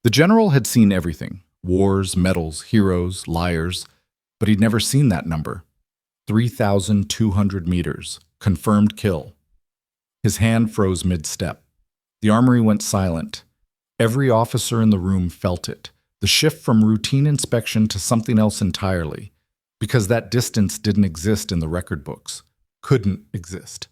The general had seen everything: wars, medals, heroes, liars, but he'd never seen that number. 3,200 meters. Confirmed kill. His hand froze mid-step. The armory went silent. Every officer in the room felt it. The shift from routine inspection to something else entirely. Because that distance didn't exist in the record books. Couldn't exist.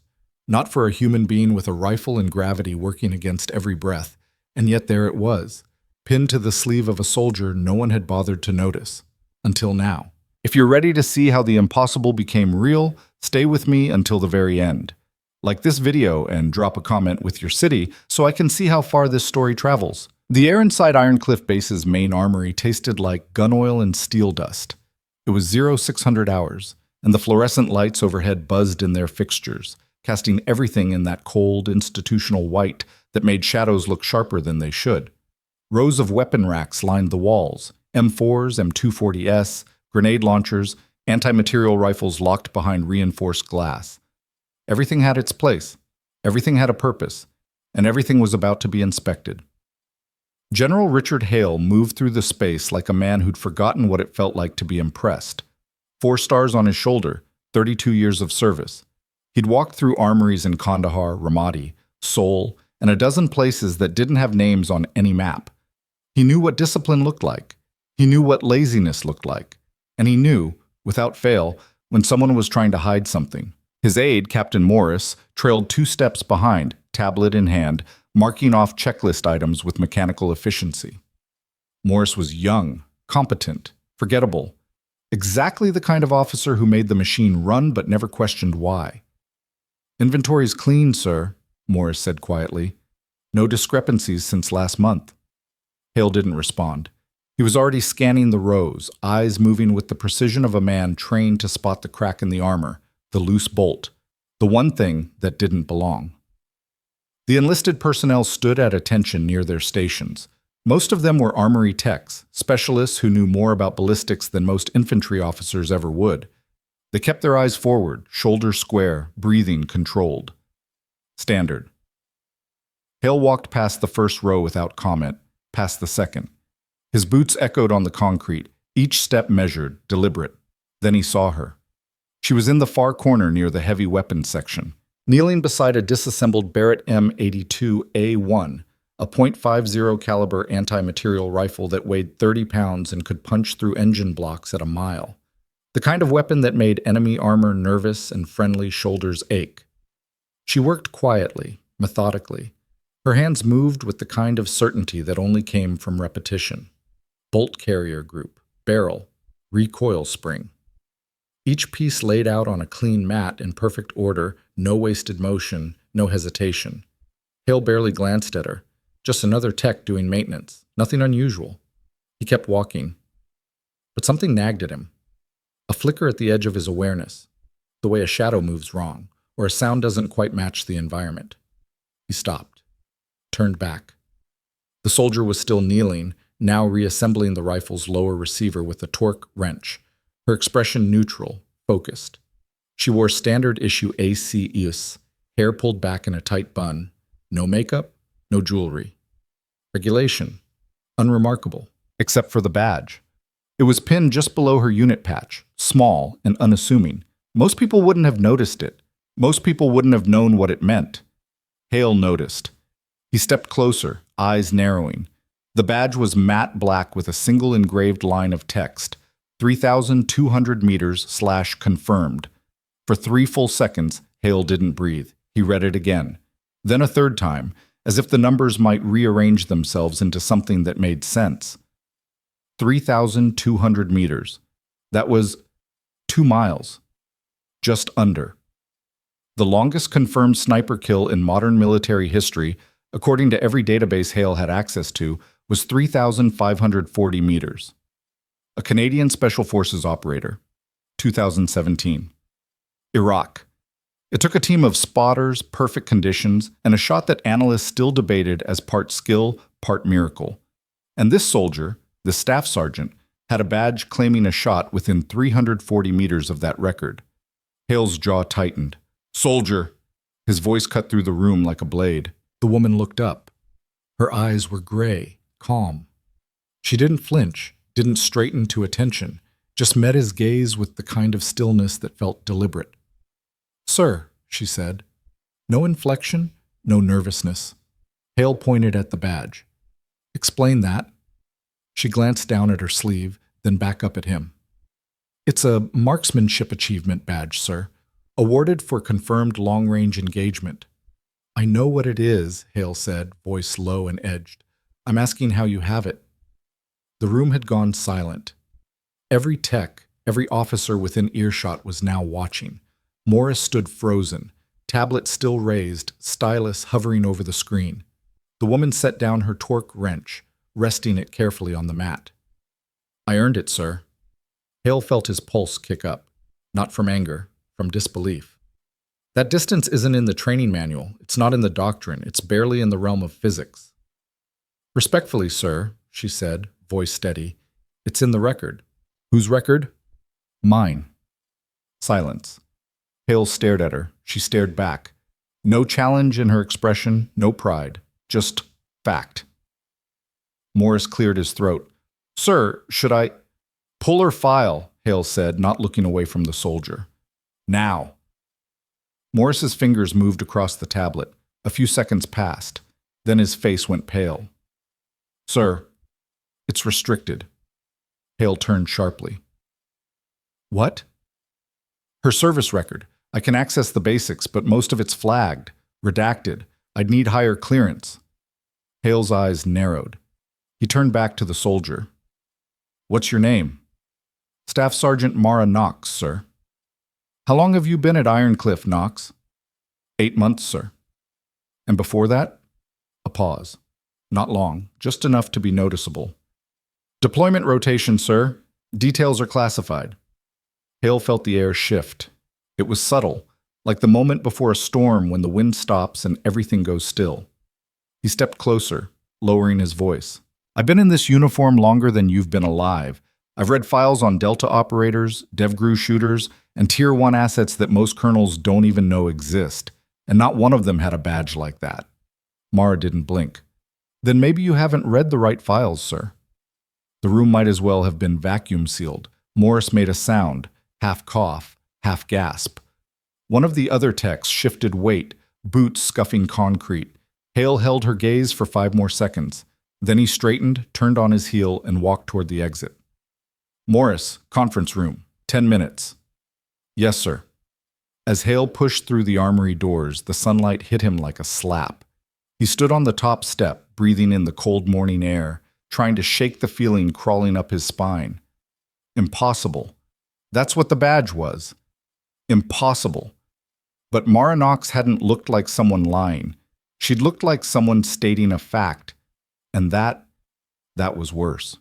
Not for a human being with a rifle and gravity working against every breath. And yet there it was. Pinned to the sleeve of a soldier no one had bothered to notice. Until now. If you're ready to see how the impossible became real, stay with me until the very end. Like this video and drop a comment with your city so I can see how far this story travels. The air inside Ironcliff Base's main armory tasted like gun oil and steel dust. It was 0600 hours, and the fluorescent lights overhead buzzed in their fixtures, casting everything in that cold, institutional white that made shadows look sharper than they should. Rows of weapon racks lined the walls: M4s, M240S, grenade launchers, anti-material rifles locked behind reinforced glass. Everything had its place, everything had a purpose, and everything was about to be inspected. General Richard Hale moved through the space like a man who'd forgotten what it felt like to be impressed. 4 stars on his shoulder, 32 years of service. He'd walked through armories in Kandahar, Ramadi, Seoul, and a dozen places that didn't have names on any map. He knew what discipline looked like. He knew what laziness looked like. And he knew, without fail, when someone was trying to hide something. His aide, Captain Morris, trailed 2 steps behind, tablet in hand, marking off checklist items with mechanical efficiency. Morris was young, competent, forgettable. Exactly the kind of officer who made the machine run but never questioned why. "Inventory's clean, sir," Morris said quietly. "No discrepancies since last month." Hale didn't respond. He was already scanning the rows, eyes moving with the precision of a man trained to spot the crack in the armor, the loose bolt, the one thing that didn't belong. The enlisted personnel stood at attention near their stations. Most of them were armory techs, specialists who knew more about ballistics than most infantry officers ever would. They kept their eyes forward, shoulders square, breathing controlled. Standard. Hale walked past the first row without comment, past the second. His boots echoed on the concrete, each step measured, deliberate. Then he saw her. She was in the far corner near the heavy weapons section, kneeling beside a disassembled Barrett M82A1, a .50 caliber anti-material rifle that weighed 30 pounds and could punch through engine blocks at a mile. The kind of weapon that made enemy armor nervous and friendly shoulders ache. She worked quietly, methodically. Her hands moved with the kind of certainty that only came from repetition. Bolt carrier group, barrel, recoil spring. Each piece laid out on a clean mat in perfect order, no wasted motion, no hesitation. Hale barely glanced at her. Just another tech doing maintenance. Nothing unusual. He kept walking. But something nagged at him. A flicker at the edge of his awareness. The way a shadow moves wrong, or a sound doesn't quite match the environment. He stopped. Turned back. The soldier was still kneeling, now reassembling the rifle's lower receiver with a torque wrench. Her expression neutral, focused. She wore standard issue ACUS, hair pulled back in a tight bun. No makeup, no jewelry. Regulation. Unremarkable, except for the badge. It was pinned just below her unit patch, small and unassuming. Most people wouldn't have noticed it. Most people wouldn't have known what it meant. Hale noticed. He stepped closer, eyes narrowing. The badge was matte black with a single engraved line of text, 3,200 meters/confirmed. For 3 full seconds, Hale didn't breathe. He read it again. Then a third time, as if the numbers might rearrange themselves into something that made sense. 3,200 meters. That was 2 miles. Just under. The longest confirmed sniper kill in modern military history, according to every database Hale had access to, was 3,540 meters. A Canadian Special Forces operator. 2017. Iraq. It took a team of spotters, perfect conditions, and a shot that analysts still debated as part skill, part miracle. And this soldier, the staff sergeant, had a badge claiming a shot within 340 meters of that record. Hale's jaw tightened. "Soldier!" His voice cut through the room like a blade. The woman looked up. Her eyes were gray, calm. She didn't flinch, didn't straighten to attention, just met his gaze with the kind of stillness that felt deliberate. "Sir," she said. No inflection, no nervousness. Hale pointed at the badge. "Explain that." She glanced down at her sleeve, then back up at him. "It's a marksmanship achievement badge, sir. Awarded for confirmed long-range engagement." "I know what it is," Hale said, voice low and edged. "I'm asking how you have it." The room had gone silent. Every tech, every officer within earshot was now watching. Morris stood frozen, tablet still raised, stylus hovering over the screen. The woman set down her torque wrench, resting it carefully on the mat. "I earned it, sir." Hale felt his pulse kick up, not from anger, from disbelief. "That distance isn't in the training manual. It's not in the doctrine. It's barely in the realm of physics." "Respectfully, sir," she said, voice steady, "it's in the record." "Whose record?" "Mine." Silence. Hale stared at her. She stared back. No challenge in her expression, no pride. Just fact. Morris cleared his throat. "Sir, should I—" "Pull her file," Hale said, not looking away from the soldier. "Now." Morris's fingers moved across the tablet. A few seconds passed. Then his face went pale. "Sir, it's restricted." Hale turned sharply. "What?" "Her service record. I can access the basics, but most of it's flagged, redacted. I'd need higher clearance." Hale's eyes narrowed. He turned back to the soldier. "What's your name?" "Staff Sergeant Mara Knox, sir." "How long have you been at Ironcliff, Knox?" 8 months, sir." "And before that?" A pause. "Not long, just enough to be noticeable." "Deployment rotation, sir. Details are classified." Hale felt the air shift. It was subtle, like the moment before a storm when the wind stops and everything goes still. He stepped closer, lowering his voice. "I've been in this uniform longer than you've been alive. I've read files on Delta operators, DevGru shooters, and Tier 1 assets that most colonels don't even know exist, and not one of them had a badge like that." Mara didn't blink. "Then maybe you haven't read the right files, sir." The room might as well have been vacuum sealed. Morris made a sound, half cough, half gasp. One of the other techs shifted weight, boots scuffing concrete. Hale held her gaze for 5 more seconds. Then he straightened, turned on his heel, and walked toward the exit. "Morris, conference room. 10 minutes." "Yes, sir." As Hale pushed through the armory doors, the sunlight hit him like a slap. He stood on the top step, breathing in the cold morning air, trying to shake the feeling crawling up his spine. Impossible. That's what the badge was. Impossible. But Mara Knox hadn't looked like someone lying. She'd looked like someone stating a fact. And that was worse.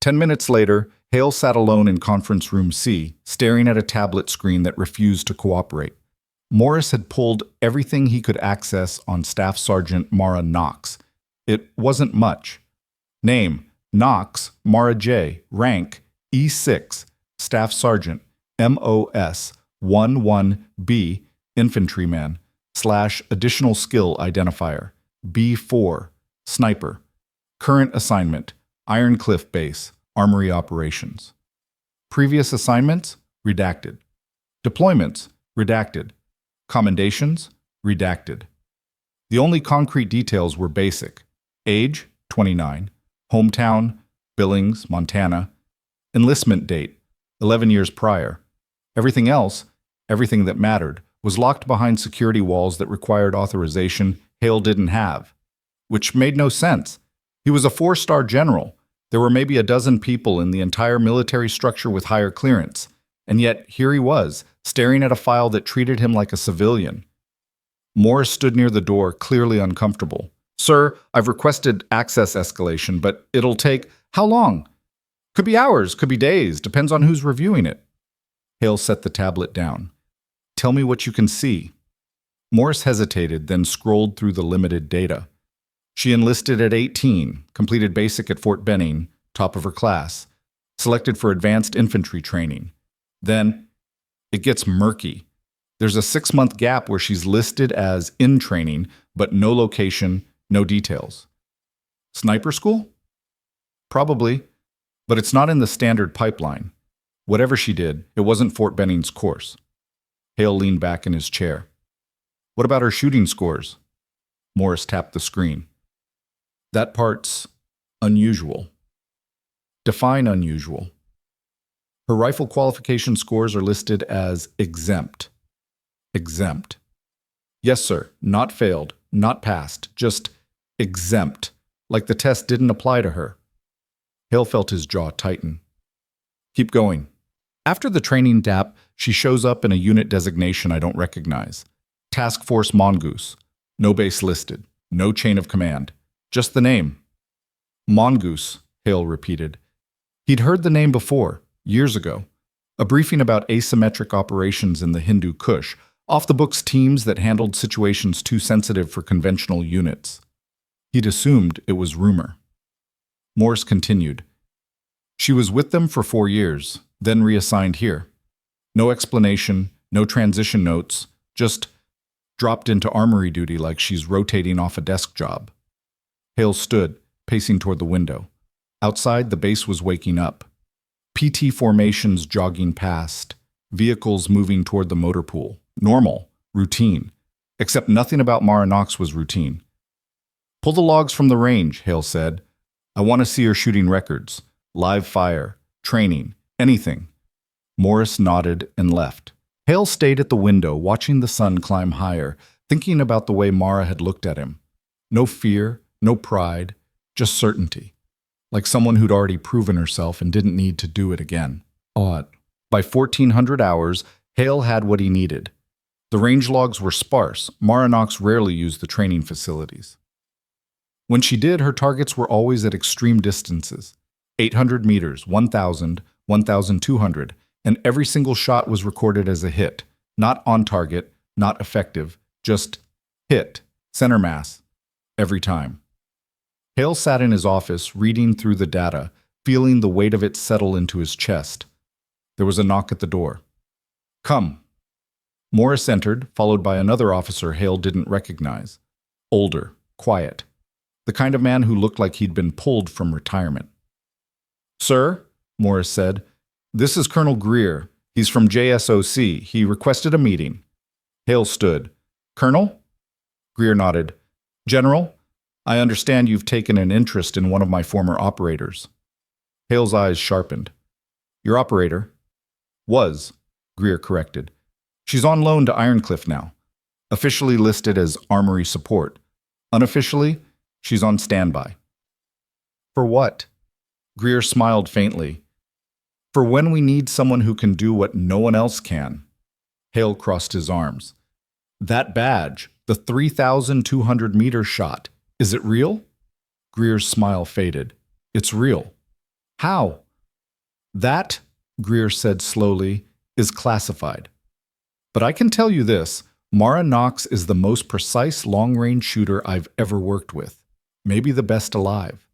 10 minutes later, Hale sat alone in conference room C, staring at a tablet screen that refused to cooperate. Morris had pulled everything he could access on Staff Sergeant Mara Knox. It wasn't much. Name: Knox, Mara J. Rank: E6, Staff Sergeant, MOS 11B, Infantryman, / additional skill identifier, B4, Sniper. Current assignment: Ironcliff Base, Armory Operations. Previous assignments: redacted. Deployments: redacted. Commendations: redacted. The only concrete details were basic. Age: 29. Hometown: Billings, Montana. Enlistment date: 11 years prior. Everything else, everything that mattered, was locked behind security walls that required authorization Hale didn't have. Which made no sense. He was a 4-star general. There were maybe a dozen people in the entire military structure with higher clearance. And yet, here he was, staring at a file that treated him like a civilian. Morris stood near the door, clearly uncomfortable. "Sir, I've requested access escalation, but it'll take—" "How long?" "Could be hours, could be days, depends on who's reviewing it." Hale set the tablet down. "Tell me what you can see." Morris hesitated, then scrolled through the limited data. She enlisted at 18, completed basic at Fort Benning, top of her class, selected for advanced infantry training. Then, it gets murky. There's a 6-month gap where she's listed as in training, but no location, no details. Sniper school? Probably, but it's not in the standard pipeline. Whatever she did, it wasn't Fort Benning's course. Hale leaned back in his chair. What about her shooting scores? Morris tapped the screen. That part's unusual. Define unusual. Her rifle qualification scores are listed as exempt. Exempt. Yes, sir. Not failed, not passed, just exempt, like the test didn't apply to her. Hale felt his jaw tighten. Keep going. After the training DAP, she shows up in a unit designation I don't recognize. Task Force Mongoose. No base listed. No chain of command. Just the name. Mongoose, Hale repeated. He'd heard the name before, years ago. A briefing about asymmetric operations in the Hindu Kush, off-the-books teams that handled situations too sensitive for conventional units. He'd assumed it was rumor. Morse continued. She was with them for 4 years, then reassigned here. No explanation, no transition notes, just dropped into armory duty like she's rotating off a desk job. Hale stood, pacing toward the window. Outside, the base was waking up. PT formations jogging past, vehicles moving toward the motor pool. Normal, routine. Except nothing about Mara Knox was routine. Pull the logs from the range, Hale said. I want to see her shooting records. Live fire, training, anything. Morris nodded and left. Hale stayed at the window, watching the sun climb higher, thinking about the way Mara had looked at him. No fear, no pride, just certainty. Like someone who'd already proven herself and didn't need to do it again. Odd. By 1400 hours, Hale had what he needed. The range logs were sparse. Mara Knox rarely used the training facilities. When she did, her targets were always at extreme distances. 800 meters, 1,000, 1,200, and every single shot was recorded as a hit. Not on target, not effective, just hit, center mass, every time. Hale sat in his office, reading through the data, feeling the weight of it settle into his chest. There was a knock at the door. Come. Morris entered, followed by another officer Hale didn't recognize. Older, quiet. The kind of man who looked like he'd been pulled from retirement. Sir, Morris said, this is Colonel Greer. He's from JSOC. He requested a meeting. Hale stood. Colonel? Greer nodded. General, I understand you've taken an interest in one of my former operators. Hale's eyes sharpened. Your operator? Was, Greer corrected. She's on loan to Ironcliff now. Officially listed as armory support. Unofficially, she's on standby. For what? Greer smiled faintly. For when we need someone who can do what no one else can. Hale crossed his arms. That badge, the 3,200-meter shot, is it real? Greer's smile faded. It's real. How? That, Greer said slowly, is classified. But I can tell you this, Mara Knox is the most precise long-range shooter I've ever worked with. Maybe the best alive.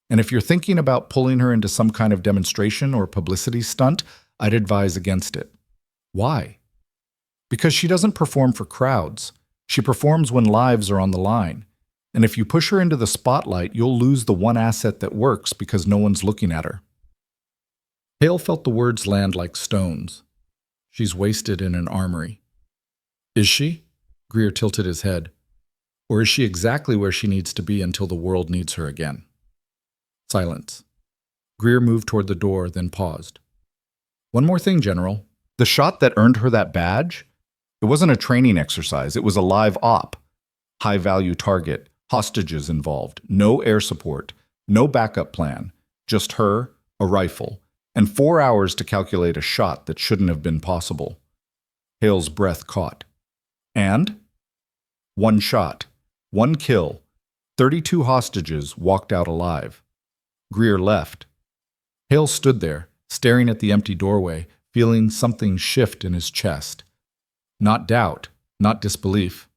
And if you're thinking about pulling her into some kind of demonstration or publicity stunt, I'd advise against it. Why? Because she doesn't perform for crowds. She performs when lives are on the line. And if you push her into the spotlight, you'll lose the one asset that works because no one's looking at her. Hale felt the words land like stones. She's wasted in an armory. Is she? Greer tilted his head. Or is she exactly where she needs to be until the world needs her again? Silence. Greer moved toward the door, then paused. One more thing, General. The shot that earned her that badge? It wasn't a training exercise. It was a live op. High-value target, hostages involved, no air support, no backup plan, just her, a rifle, and 4 hours to calculate a shot that shouldn't have been possible. Hale's breath caught. And? One shot, one kill, 32 hostages walked out alive. Greer left. Hale stood there, staring at the empty doorway, feeling something shift in his chest. Not doubt, not disbelief.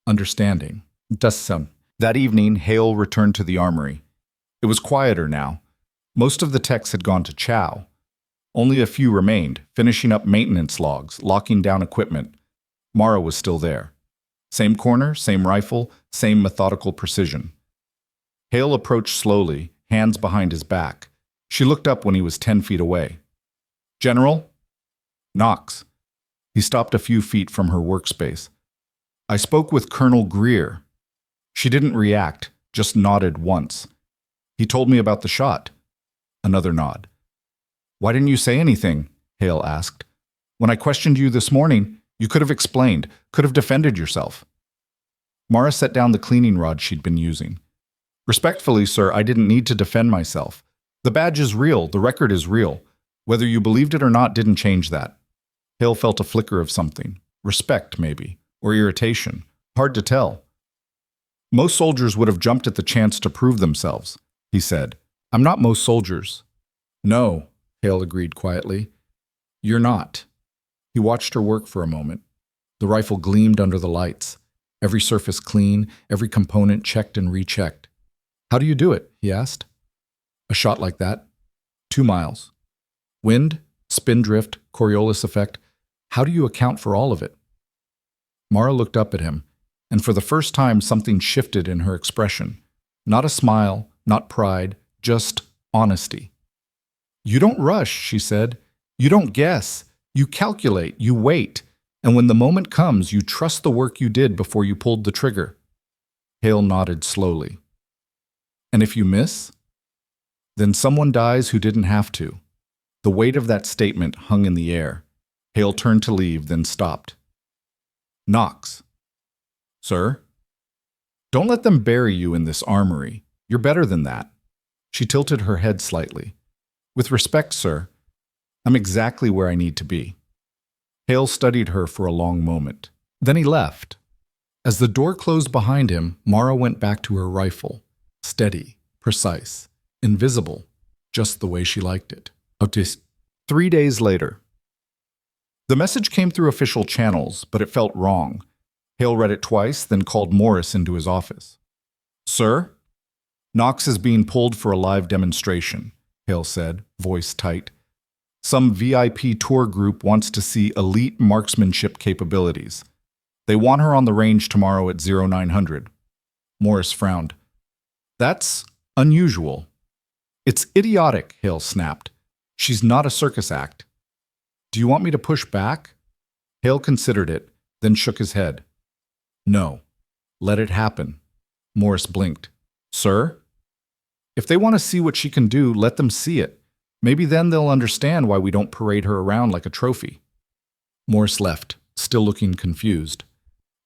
Understanding. That evening, Hale returned to the armory. It was quieter now. Most of the techs had gone to chow. Only a few remained, finishing up maintenance logs, locking down equipment. Mara was still there. Same corner, same rifle, same methodical precision. Hale approached slowly, hands behind his back. She looked up when he was 10 feet away. "General?" "Knox." He stopped a few feet from her workspace. "I spoke with Colonel Greer." She didn't react, just nodded once. "He told me about the shot." Another nod. "Why didn't you say anything?" Hale asked. "When I questioned you this morning, you could have explained, could have defended yourself." Mara set down the cleaning rod she'd been using. "Respectfully, sir, I didn't need to defend myself. The badge is real, the record is real. Whether you believed it or not didn't change that." Hale felt a flicker of something. Respect, maybe, or irritation. Hard to tell. "Most soldiers would have jumped at the chance to prove themselves," he said. "I'm not most soldiers." "No," Hale agreed quietly. "You're not." He watched her work for a moment. The rifle gleamed under the lights. Every surface clean, every component checked and rechecked. "How do you do it?" he asked. "A shot like that? 2 miles. Wind, spin drift, Coriolis effect. How do you account for all of it?" Mara looked up at him, and for the first time something shifted in her expression. Not a smile, not pride, just honesty. "You don't rush," she said. "You don't guess. You calculate, you wait, and when the moment comes, you trust the work you did before you pulled the trigger." Hale nodded slowly. "And if you miss?" "Then someone dies who didn't have to." The weight of that statement hung in the air. Hale turned to leave, then stopped. "Knox." "Sir?" "Don't let them bury you in this armory. You're better than that." She tilted her head slightly. "With respect, sir, I'm exactly where I need to be." Hale studied her for a long moment. Then he left. As the door closed behind him, Mara went back to her rifle. Steady, precise, invisible, just the way she liked it. 3 days later. The message came through official channels, but it felt wrong. Hale read it twice, then called Morris into his office. "Sir?" "Knox is being pulled for a live demonstration," Hale said, voice tight. "Some VIP tour group wants to see elite marksmanship capabilities. They want her on the range tomorrow at 0900. Morris frowned. "That's unusual." "It's idiotic," Hale snapped. "She's not a circus act." "Do you want me to push back?" Hale considered it, then shook his head. "No. Let it happen." Morris blinked. "Sir?" "If they want to see what she can do, let them see it. Maybe then they'll understand why we don't parade her around like a trophy." Morris left, still looking confused.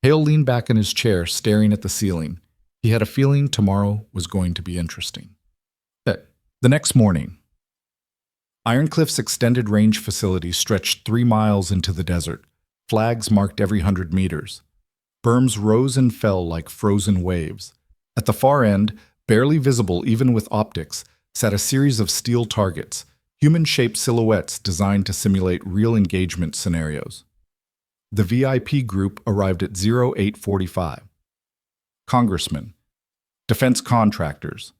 Hale leaned back in his chair, staring at the ceiling. He had a feeling tomorrow was going to be interesting. The next morning, Ironcliff's extended range facility stretched 3 miles into the desert. Flags marked every 100 meters. Berms rose and fell like frozen waves. At the far end, barely visible even with optics, sat a series of steel targets, human-shaped silhouettes designed to simulate real engagement scenarios. The VIP group arrived at 0845. Congressmen, defense contractors,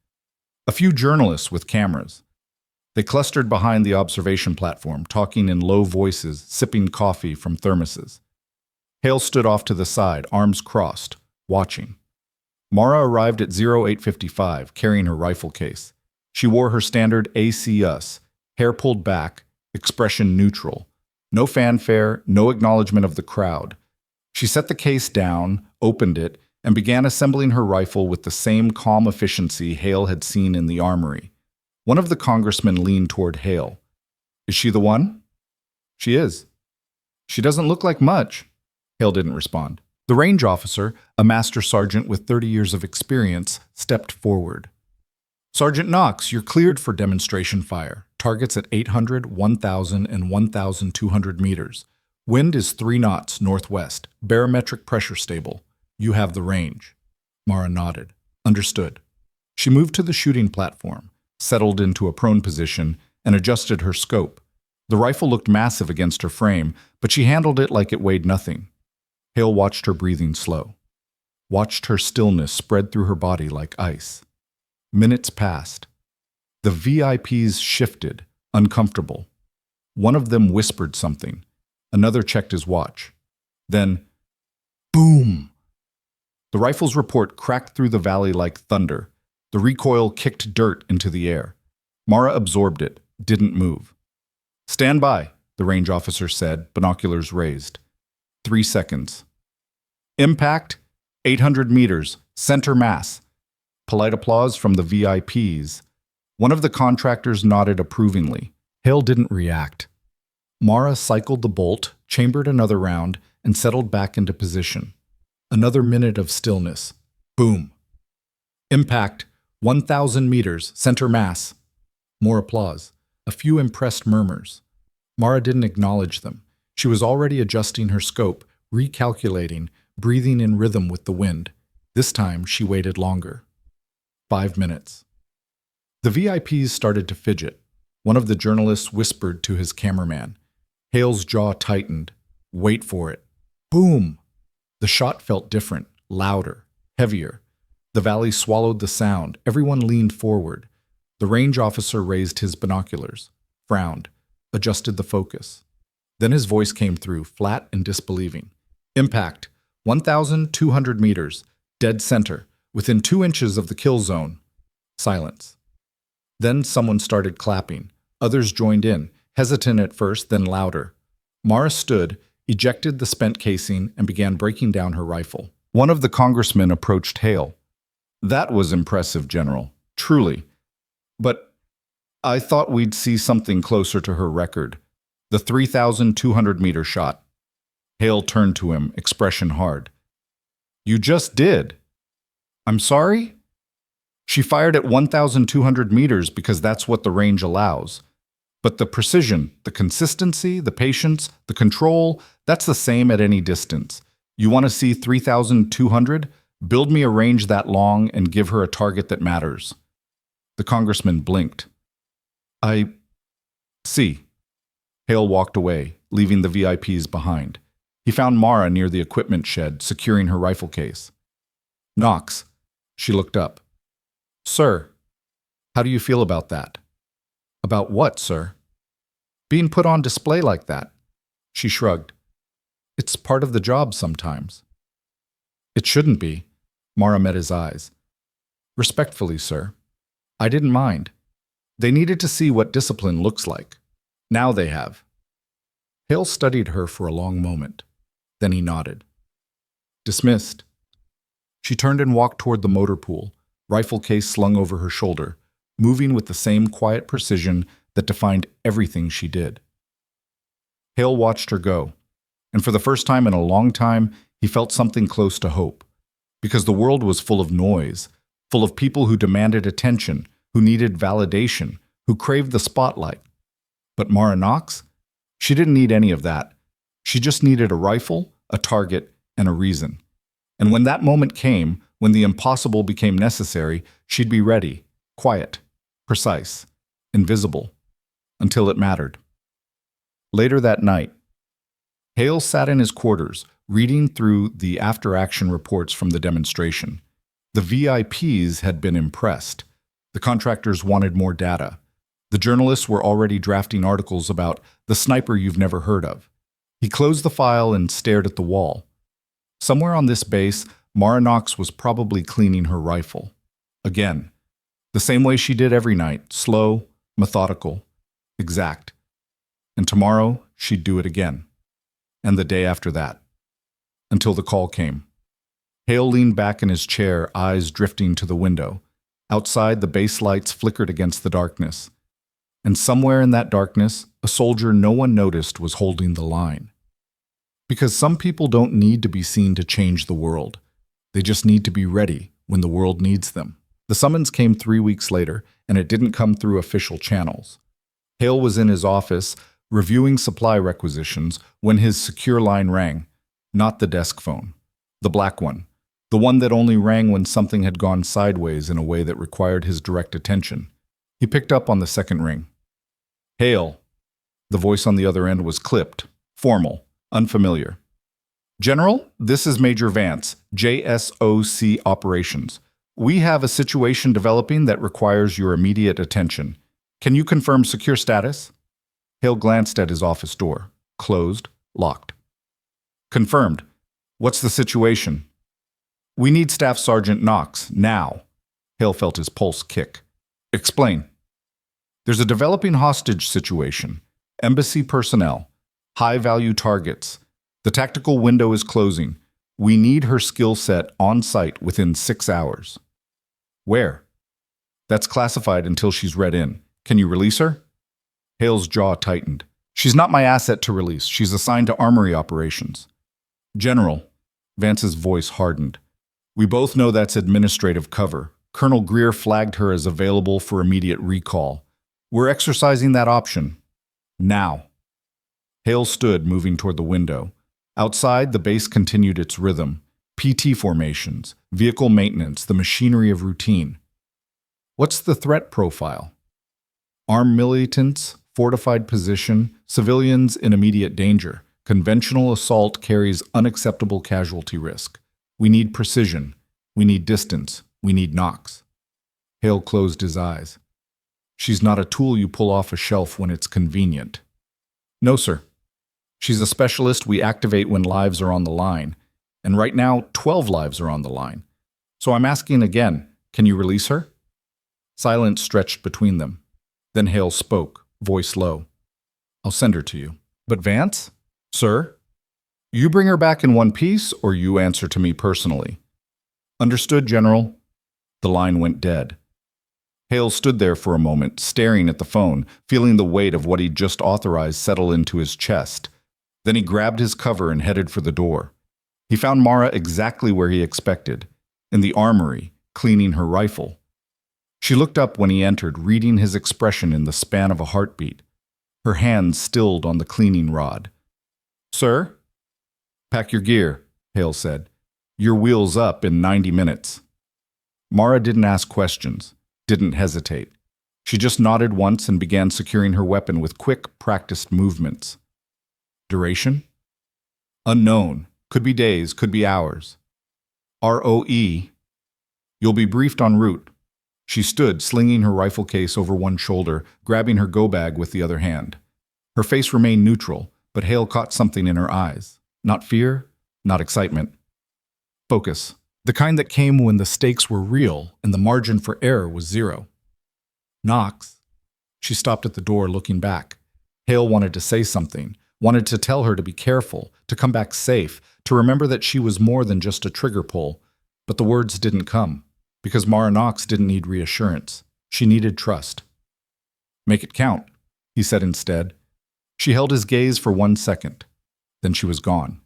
a few journalists with cameras. They clustered behind the observation platform, talking in low voices, sipping coffee from thermoses. Hale stood off to the side, arms crossed, watching. Mara arrived at 0855, carrying her rifle case. She wore her standard ACUS, hair pulled back, expression neutral. No fanfare, no acknowledgement of the crowd. She set the case down, opened it, and began assembling her rifle with the same calm efficiency Hale had seen in the armory. One of the congressmen leaned toward Hale. "Is she the one?" "She is." "She doesn't look like much." Hale didn't respond. The range officer, a master sergeant with 30 years of experience, stepped forward. "Sergeant Knox, you're cleared for demonstration fire. Targets at 800, 1,000, and 1,200 meters. Wind is 3 knots northwest. Barometric pressure stable. You have the range." Mara nodded. "Understood." She moved to the shooting platform, settled into a prone position, and adjusted her scope. The rifle looked massive against her frame, but she handled it like it weighed nothing. Hale watched her breathing slow. Watched her stillness spread through her body like ice. Minutes passed. The VIPs shifted, uncomfortable. One of them whispered something. Another checked his watch. Then, boom! The rifle's report cracked through the valley like thunder. The recoil kicked dirt into the air. Mara absorbed it, didn't move. "Stand by," the range officer said, binoculars raised. 3 seconds. "Impact, 800 meters, center mass." Polite applause from the VIPs. One of the contractors nodded approvingly. Hale didn't react. Mara cycled the bolt, chambered another round, and settled back into position. Another minute of stillness. Boom. "Impact, 1,000 meters, center mass." More applause. A few impressed murmurs. Mara didn't acknowledge them. She was already adjusting her scope, recalculating, breathing in rhythm with the wind. This time, she waited longer. 5 minutes. The VIPs started to fidget. One of the journalists whispered to his cameraman. Hale's jaw tightened. "Wait for it." Boom! The shot felt different, louder, heavier. The valley swallowed the sound. Everyone leaned forward. The range officer raised his binoculars, frowned, adjusted the focus. Then his voice came through, flat and disbelieving. "Impact, 1,200 meters, dead center, within 2 inches of the kill zone." Silence. Then someone started clapping. Others joined in, hesitant at first, then louder. Mara stood, ejected the spent casing, and began breaking down her rifle. One of the congressmen approached Hale. "That was impressive, General. Truly. But I thought we'd see something closer to her record. The 3,200-meter shot." Hale turned to him, expression hard. "You just did." "I'm sorry?" "She fired at 1,200 meters because that's what the range allows. But the precision, the consistency, the patience, the control, that's the same at any distance. You want to see 3,200? Build me a range that long and give her a target that matters." The congressman blinked. "I see." Hale walked away, leaving the VIPs behind. He found Mara near the equipment shed, securing her rifle case. "Knox." She looked up. "Sir, how do you feel about that?" "About what, sir?" "Being put on display like that." She shrugged. "It's part of the job sometimes." "It shouldn't be." Mara met his eyes. "Respectfully, sir. I didn't mind. They needed to see what discipline looks like. Now they have." Hale studied her for a long moment. Then he nodded. "Dismissed." She turned and walked toward the motor pool, rifle case slung over her shoulder, moving with the same quiet precision that defined everything she did. Hale watched her go, and for the first time in a long time, he felt something close to hope. Because the world was full of noise, full of people who demanded attention, who needed validation, who craved the spotlight. But Mara Knox? She didn't need any of that. She just needed a rifle, a target, and a reason. And when that moment came, when the impossible became necessary, she'd be ready, quiet, precise, invisible, until it mattered. Later that night, Hale sat in his quarters, reading through the after-action reports from the demonstration. The VIPs had been impressed. The contractors wanted more data. The journalists were already drafting articles about the sniper you've never heard of. He closed the file and stared at the wall. Somewhere on this base, Mara Knox was probably cleaning her rifle. Again. The same way she did every night, slow, methodical, exact. And tomorrow, she'd do it again. And the day after that. Until the call came. Hale leaned back in his chair, eyes drifting to the window. Outside, the base lights flickered against the darkness. And somewhere in that darkness, a soldier no one noticed was holding the line. Because some people don't need to be seen to change the world. They just need to be ready when the world needs them. The summons came 3 weeks later, and it didn't come through official channels. Hale was in his office, reviewing supply requisitions, when his secure line rang. Not the desk phone. The black one. The one that only rang when something had gone sideways in a way that required his direct attention. He picked up on the second ring. "Hale." The voice on the other end was clipped, formal, unfamiliar. "General, this is Major Vance, JSOC Operations. We have a situation developing that requires your immediate attention. Can you confirm secure status?" Hale glanced at his office door. Closed, locked. "Confirmed. What's the situation?" "We need Staff Sergeant Knox, now." Hale felt his pulse kick. Explain. There's a developing hostage situation. Embassy personnel. High-value targets. The tactical window is closing. We need her skill set on site within 6 hours. Where? That's classified until she's read in. Can you release her? Hale's jaw tightened. She's not my asset to release. She's assigned to armory operations. General. Vance's voice hardened. We both know that's administrative cover. Colonel Greer flagged her as available for immediate recall. We're exercising that option. Now. Hale stood, moving toward the window. Outside, the base continued its rhythm. PT formations, vehicle maintenance, the machinery of routine. What's the threat profile? Armed militants, fortified position, civilians in immediate danger. Conventional assault carries unacceptable casualty risk. We need precision. We need distance. We need knocks. Hale closed his eyes. She's not a tool you pull off a shelf when it's convenient. No, sir. She's a specialist we activate when lives are on the line. And right now, 12 lives are on the line. So I'm asking again, can you release her? Silence stretched between them. Then Hale spoke, voice low. I'll send her to you. But Vance? Sir? You bring her back in one piece, or you answer to me personally? Understood, General. The line went dead. Hale stood there for a moment, staring at the phone, feeling the weight of what he'd just authorized settle into his chest. Then he grabbed his cover and headed for the door. He found Mara exactly where he expected, in the armory, cleaning her rifle. She looked up when he entered, reading his expression in the span of a heartbeat. Her hands stilled on the cleaning rod. Sir? Pack your gear, Hale said. Your wheel's up in 90 minutes. Mara didn't ask questions, didn't hesitate. She just nodded once and began securing her weapon with quick, practiced movements. Duration? Unknown. Could be days, could be hours. ROE. You'll be briefed en route. She stood, slinging her rifle case over one shoulder, grabbing her go-bag with the other hand. Her face remained neutral, but Hale caught something in her eyes. Not fear, not excitement. Focus. The kind that came when the stakes were real and the margin for error was zero. Knox. She stopped at the door, looking back. Hale wanted to say something, wanted to tell her to be careful, to come back safe, to remember that she was more than just a trigger pull. But the words didn't come, because Mara Knox didn't need reassurance. She needed trust. Make it count, he said instead. She held his gaze for 1 second. Then she was gone.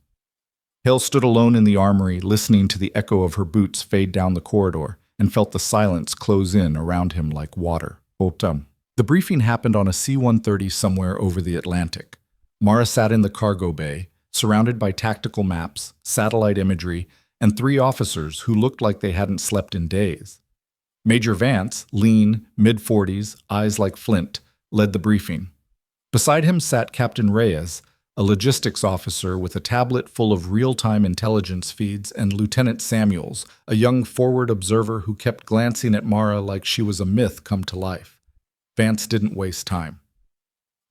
Hale stood alone in the armory, listening to the echo of her boots fade down the corridor, and felt the silence close in around him like water. The briefing happened on a C-130 somewhere over the Atlantic. Mara sat in the cargo bay, surrounded by tactical maps, satellite imagery, and 3 officers who looked like they hadn't slept in days. Major Vance, lean, mid-40s, eyes like flint, led the briefing. Beside him sat Captain Reyes, a logistics officer with a tablet full of real-time intelligence feeds, and Lieutenant Samuels, a young forward observer who kept glancing at Mara like she was a myth come to life. Vance didn't waste time.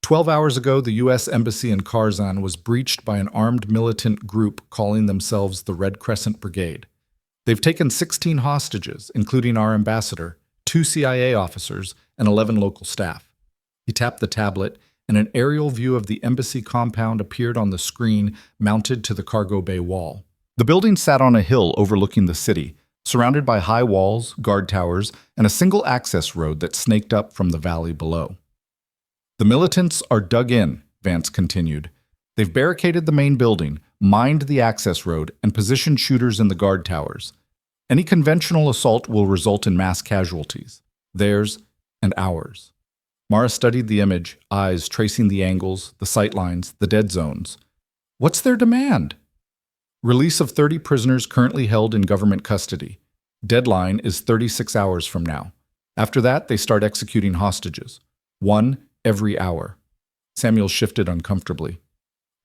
12 hours ago, the U.S. Embassy in Karzan was breached by an armed militant group calling themselves the Red Crescent Brigade. They've taken 16 hostages, including our ambassador, 2 CIA officers, and 11 local staff. He tapped the tablet, and an aerial view of the embassy compound appeared on the screen mounted to the cargo bay wall. The building sat on a hill overlooking the city, surrounded by high walls, guard towers, and a single access road that snaked up from the valley below. The militants are dug in, Vance continued. They've barricaded the main building, mined the access road, and positioned shooters in the guard towers. Any conventional assault will result in mass casualties, theirs and ours. Mara studied the image, eyes tracing the angles, the sightlines, the dead zones. What's their demand? Release of 30 prisoners currently held in government custody. Deadline is 36 hours from now. After that, they start executing hostages. 1 every hour. Samuel shifted uncomfortably.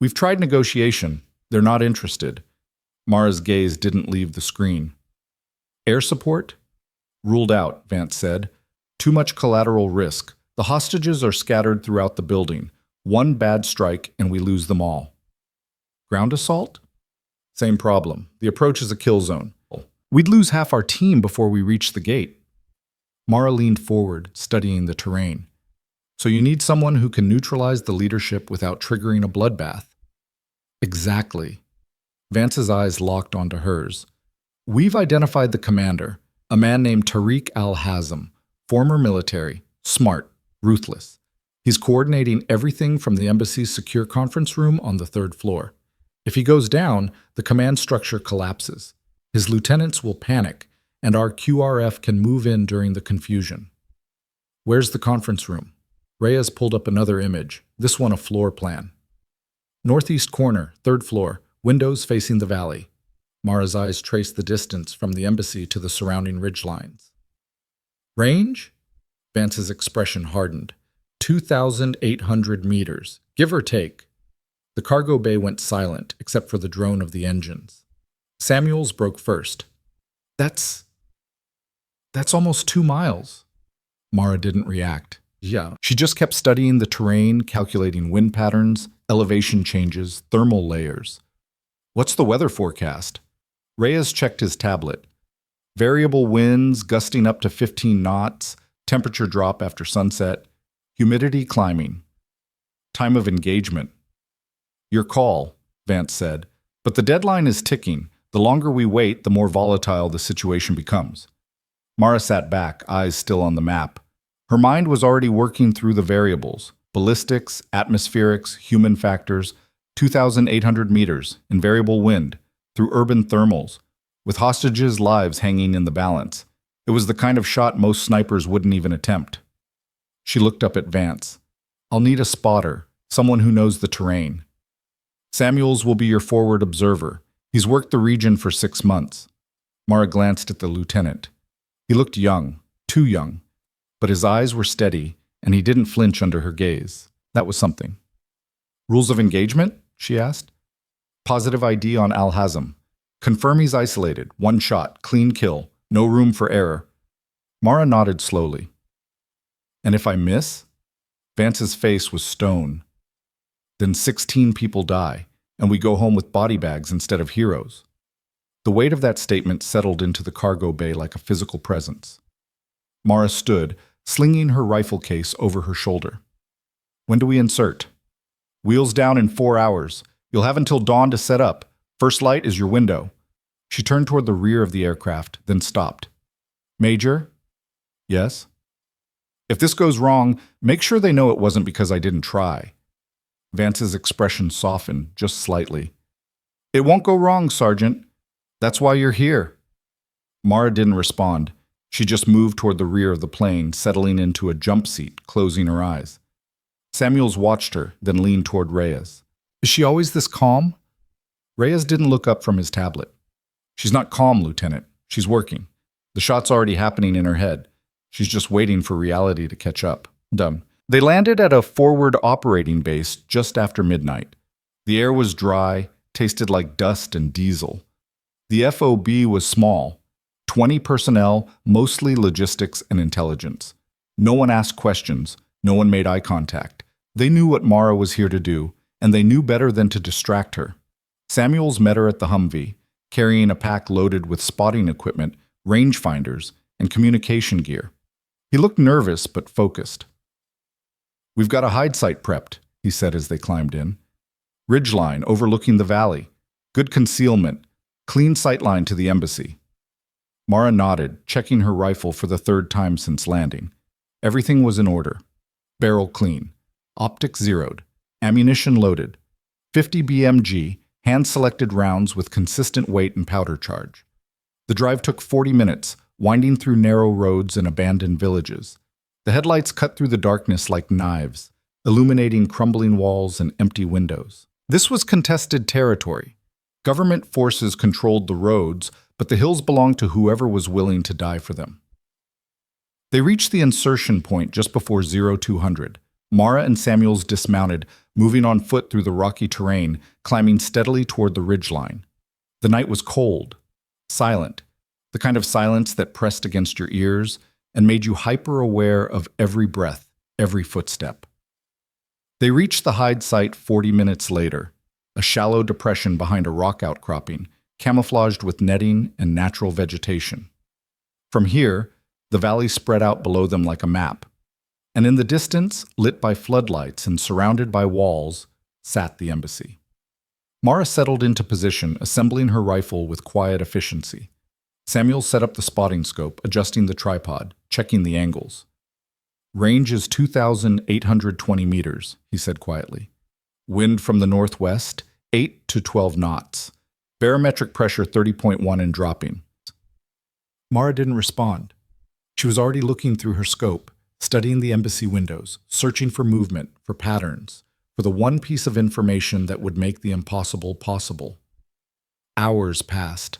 We've tried negotiation. They're not interested. Mara's gaze didn't leave the screen. Air support? Ruled out, Vance said. Too much collateral risk. The hostages are scattered throughout the building. 1 bad strike and we lose them all. Ground assault? Same problem. The approach is a kill zone. We'd lose half our team before we reach the gate. Mara leaned forward, studying the terrain. So you need someone who can neutralize the leadership without triggering a bloodbath. Exactly. Vance's eyes locked onto hers. We've identified the commander, a man named Tariq al-Hazm, former military, smart, ruthless. He's coordinating everything from the embassy's secure conference room on the 3rd floor. If he goes down, the command structure collapses. His lieutenants will panic, and our QRF can move in during the confusion. Where's the conference room? Reyes pulled up another image, this one a floor plan. Northeast corner, 3rd floor, windows facing the valley. Mara's eyes traced the distance from the embassy to the surrounding ridgelines. Range? Vance's expression hardened. 2,800 meters, give or take. The cargo bay went silent, except for the drone of the engines. Samuels broke first. That's almost 2 miles. Mara didn't react. Yeah. She just kept studying the terrain, calculating wind patterns, elevation changes, thermal layers. What's the weather forecast? Reyes checked his tablet. Variable winds gusting up to 15 knots, temperature drop after sunset, humidity climbing. Time of engagement. Your call, Vance said, but the deadline is ticking. The longer we wait, the more volatile the situation becomes. Mara sat back, eyes still on the map. Her mind was already working through the variables, ballistics, atmospherics, human factors, 2,800 meters in variable wind, through urban thermals, with hostages' lives hanging in the balance. It was the kind of shot most snipers wouldn't even attempt. She looked up at Vance. I'll need a spotter, someone who knows the terrain. Samuels will be your forward observer. He's worked the region for 6 months. Mara glanced at the lieutenant. He looked young, too young, but his eyes were steady, and he didn't flinch under her gaze. That was something. Rules of engagement? She asked. Positive ID on al-Hazm. Confirm he's isolated. 1 shot, clean kill, no room for error. Mara nodded slowly. And if I miss? Vance's face was stone. Then 16 people die, and we go home with body bags instead of heroes. The weight of that statement settled into the cargo bay like a physical presence. Mara stood, slinging her rifle case over her shoulder. When do we insert? Wheels down in 4 hours. You'll have until dawn to set up. First light is your window. She turned toward the rear of the aircraft, then stopped. Major? Yes? If this goes wrong, make sure they know it wasn't because I didn't try. Vance's expression softened, just slightly. It won't go wrong, Sergeant. That's why you're here. Mara didn't respond. She just moved toward the rear of the plane, settling into a jump seat, closing her eyes. Samuels watched her, then leaned toward Reyes. Is she always this calm? Reyes didn't look up from his tablet. She's not calm, Lieutenant. She's working. The shot's already happening in her head. She's just waiting for reality to catch up. Done. They landed at a forward operating base just after midnight. The air was dry, tasted like dust and diesel. The FOB was small. 20 personnel, mostly logistics and intelligence. No one asked questions. No one made eye contact. They knew what Mara was here to do, and they knew better than to distract her. Samuels met her at the Humvee, carrying a pack loaded with spotting equipment, rangefinders, and communication gear. He looked nervous but focused. We've got a hide site prepped, he said as they climbed in. Ridgeline overlooking the valley. Good concealment. Clean sightline to the embassy. Mara nodded, checking her rifle for the 3rd time since landing. Everything was in order. Barrel clean. Optics zeroed. Ammunition loaded. 50 BMG, hand-selected rounds with consistent weight and powder charge. The drive took 40 minutes, winding through narrow roads and abandoned villages. The headlights cut through the darkness like knives, illuminating crumbling walls and empty windows. This was contested territory. Government forces controlled the roads, but the hills belonged to whoever was willing to die for them. They reached the insertion point just before 0200. Mara and Samuels dismounted, moving on foot through the rocky terrain, climbing steadily toward the ridgeline. The night was cold, silent, the kind of silence that pressed against your ears and made you hyper-aware of every breath, every footstep. They reached the hide site 40 minutes later, a shallow depression behind a rock outcropping, camouflaged with netting and natural vegetation. From here, The valley spread out below them like a map. And in the distance, lit by floodlights and surrounded by walls, sat the embassy. Mara settled into position, assembling her rifle with quiet efficiency. Samuel set up the spotting scope, adjusting the tripod, checking the angles. "Range is 2,820 meters, he said quietly. "Wind from the northwest, 8 to 12 knots. Barometric pressure 30.1 and dropping." Mara didn't respond. She was already looking through her scope, studying the embassy windows, searching for movement, for patterns, for the one piece of information that would make the impossible possible. Hours passed.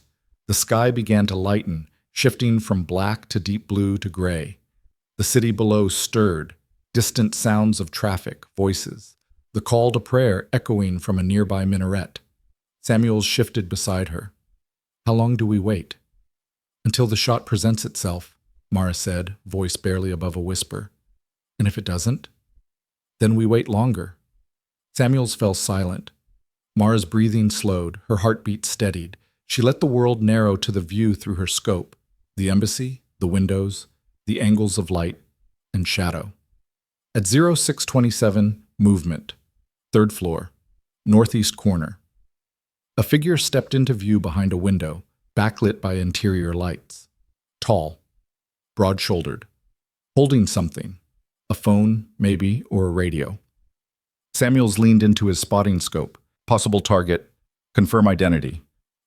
The sky began to lighten, shifting from black to deep blue to gray. The city below stirred, distant sounds of traffic, voices, the call to prayer echoing from a nearby minaret. Samuel shifted beside her. "How long do we wait?" "Until the shot presents itself," Mara said, voice barely above a whisper. "And if it doesn't?" "Then we wait longer." Samuel's fell silent. Mara's breathing slowed, her heartbeat steadied. She let the world narrow to the view through her scope, the embassy, the windows, the angles of light and shadow. At 0627, movement. 3rd floor, northeast corner. A figure stepped into view behind a window, backlit by interior lights. Tall, broad-shouldered, holding something, a phone, maybe, or a radio. Samuels leaned into his spotting scope. Possible target, confirm identity.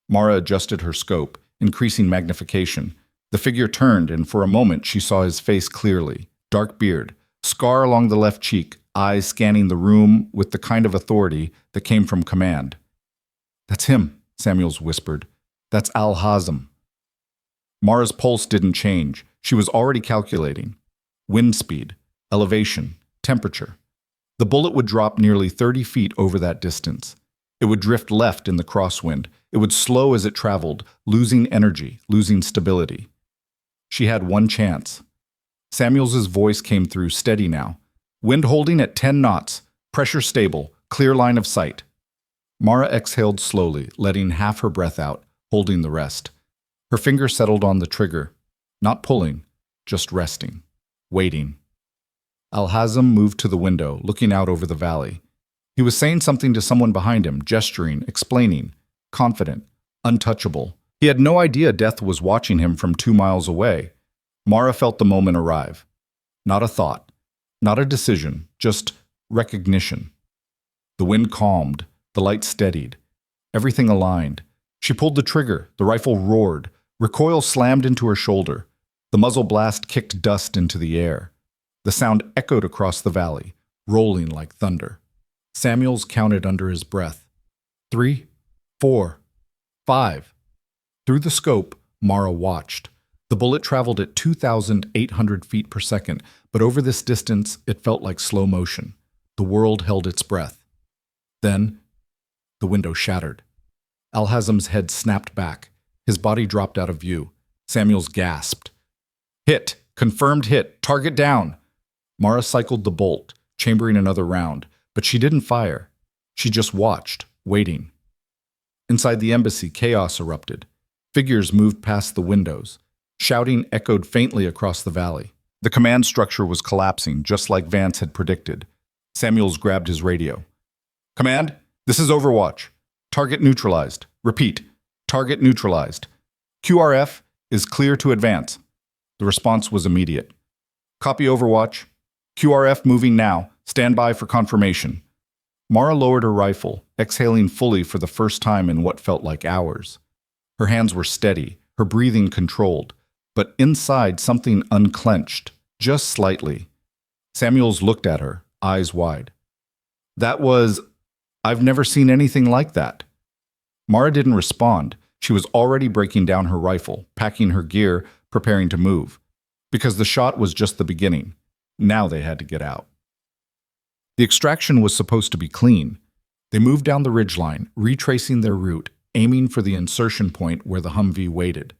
Mara adjusted her scope, increasing magnification. The figure turned, and for a moment she saw his face clearly. Dark beard, scar along the left cheek, eyes scanning the room with the kind of authority that came from command. "That's him," Samuels whispered. "That's Al-Hazm." Mara's pulse didn't change. She was already calculating. Wind speed, elevation, temperature. The bullet would drop nearly 30 feet over that distance. It would drift left in the crosswind. It would slow as it traveled, losing energy, losing stability. She had one chance. Samuels's voice came through, steady now. "Wind holding at 10 knots, pressure stable, clear line of sight." Mara exhaled slowly, letting half her breath out, holding the rest. Her finger settled on the trigger, not pulling, just resting, waiting. Al-Hazm moved to the window, looking out over the valley. He was saying something to someone behind him, gesturing, explaining, confident, untouchable. He had no idea death was watching him from 2 miles away. Mara felt the moment arrive. Not a thought, not a decision, just recognition. The wind calmed, the light steadied. Everything aligned. She pulled the trigger, the rifle roared. Recoil slammed into her shoulder. The muzzle blast kicked dust into the air. The sound echoed across the valley, rolling like thunder. Samuels counted under his breath. 3, 4, 5. Through the scope, Mara watched. The bullet traveled at 2,800 feet per second, but over this distance, it felt like slow motion. The world held its breath. Then, the window shattered. Al-Hazm's head snapped back. His body dropped out of view. Samuels gasped. "Hit! Confirmed hit! Target down!" Mara cycled the bolt, chambering another round, but she didn't fire. She just watched, waiting. Inside the embassy, chaos erupted. Figures moved past the windows. Shouting echoed faintly across the valley. The command structure was collapsing, just like Vance had predicted. Samuels grabbed his radio. "Command, this is Overwatch. Target neutralized. Repeat, target neutralized. QRF is clear to advance." The response was immediate. "Copy Overwatch. QRF moving now. Stand by for confirmation." Mara lowered her rifle, exhaling fully for the first time in what felt like hours. Her hands were steady, her breathing controlled, but inside something unclenched, just slightly. Samuels looked at her, eyes wide. I've never seen anything like that." Mara didn't respond. She was already breaking down her rifle, packing her gear, preparing to move. Because the shot was just the beginning. Now they had to get out. The extraction was supposed to be clean. They moved down the ridgeline, retracing their route, aiming for the insertion point where the Humvee waited.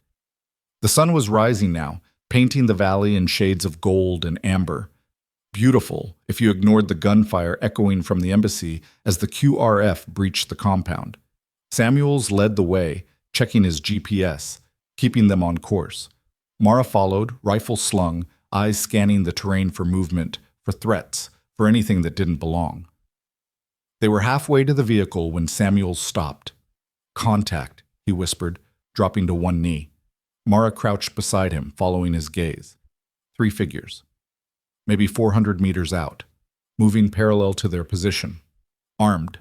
The sun was rising now, painting the valley in shades of gold and amber. Beautiful, if you ignored the gunfire echoing from the embassy as the QRF breached the compound. Samuels led the way, checking his GPS, keeping them on course. Mara followed, rifle slung, eyes scanning the terrain for movement, for threats, for anything that didn't belong. They were halfway to the vehicle when Samuels stopped. "Contact," he whispered, dropping to one knee. Mara crouched beside him, following his gaze. 3 figures. Maybe 400 meters out, moving parallel to their position. Armed.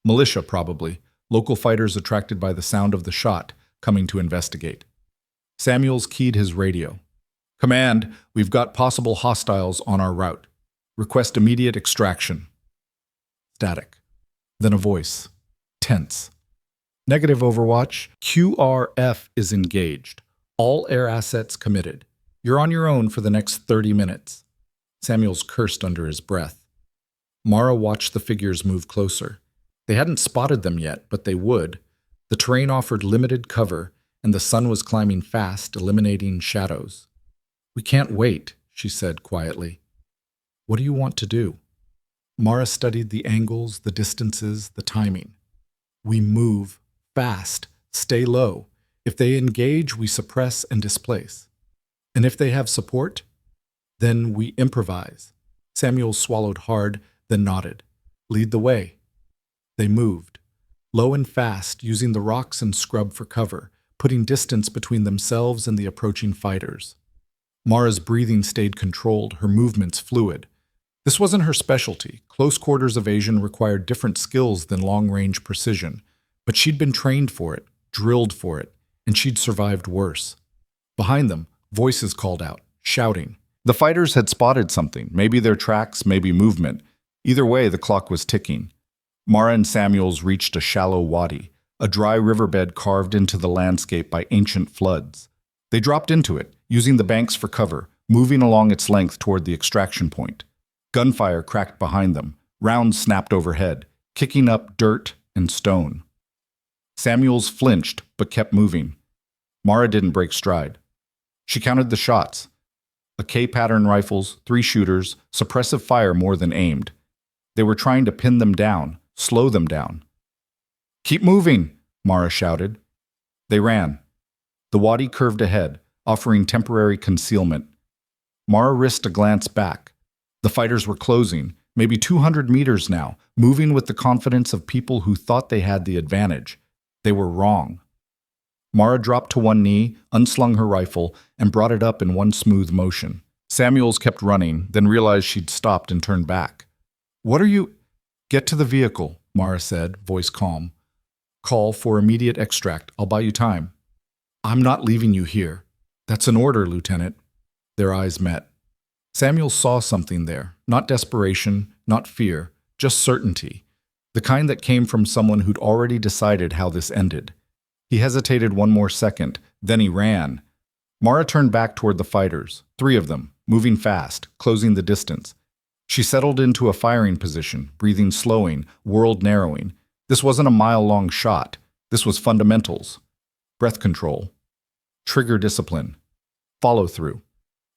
Militia, probably. Local fighters attracted by the sound of the shot, coming to investigate. Samuels keyed his radio. "Command, we've got possible hostiles on our route. Request immediate extraction." Static. Then a voice. Tense. "Negative, Overwatch. QRF is engaged. All air assets committed. You're on your own for the next 30 minutes. Samuels cursed under his breath. Mara watched the figures move closer. They hadn't spotted them yet, but they would. The terrain offered limited cover, and the sun was climbing fast, eliminating shadows. "We can't wait," she said quietly. "What do you want to do?" Mara studied the angles, the distances, the timing. "We move fast, stay low. If they engage, we suppress and displace. And if they have support, then we improvise." Samuel swallowed hard, then nodded. "Lead the way." They moved, low and fast, using the rocks and scrub for cover, putting distance between themselves and the approaching fighters. Mara's breathing stayed controlled, her movements fluid. This wasn't her specialty. Close quarters evasion required different skills than long-range precision, but she'd been trained for it, drilled for it, and she'd survived worse. Behind them, voices called out, shouting. The fighters had spotted something, maybe their tracks, maybe movement. Either way, the clock was ticking. Mara and Samuels reached a shallow wadi, a dry riverbed carved into the landscape by ancient floods. They dropped into it, using the banks for cover, moving along its length toward the extraction point. Gunfire cracked behind them, rounds snapped overhead, kicking up dirt and stone. Samuels flinched, but kept moving. Mara didn't break stride. She counted the shots. A K-pattern rifles, 3 shooters, suppressive fire more than aimed. They were trying to pin them down, slow them down. "Keep moving," Mara shouted. They ran. The wadi curved ahead, offering temporary concealment. Mara risked a glance back. The fighters were closing, maybe 200 meters now, moving with the confidence of people who thought they had the advantage. They were wrong. Mara dropped to one knee, unslung her rifle, and brought it up in one smooth motion. Samuels kept running, then realized she'd stopped and turned back. "What are you—" "Get to the vehicle," Mara said, voice calm. "Call for immediate extract. I'll buy you time." "I'm not leaving you here." "That's an order, Lieutenant." Their eyes met. Samuel saw something there, not desperation, not fear, just certainty, the kind that came from someone who'd already decided how this ended. He hesitated one more second, then he ran. Mara turned back toward the fighters, 3 of them, moving fast, closing the distance. She settled into a firing position, breathing slowing, world narrowing. This wasn't a mile-long shot. This was fundamentals. Breath control. Trigger discipline. Follow-through.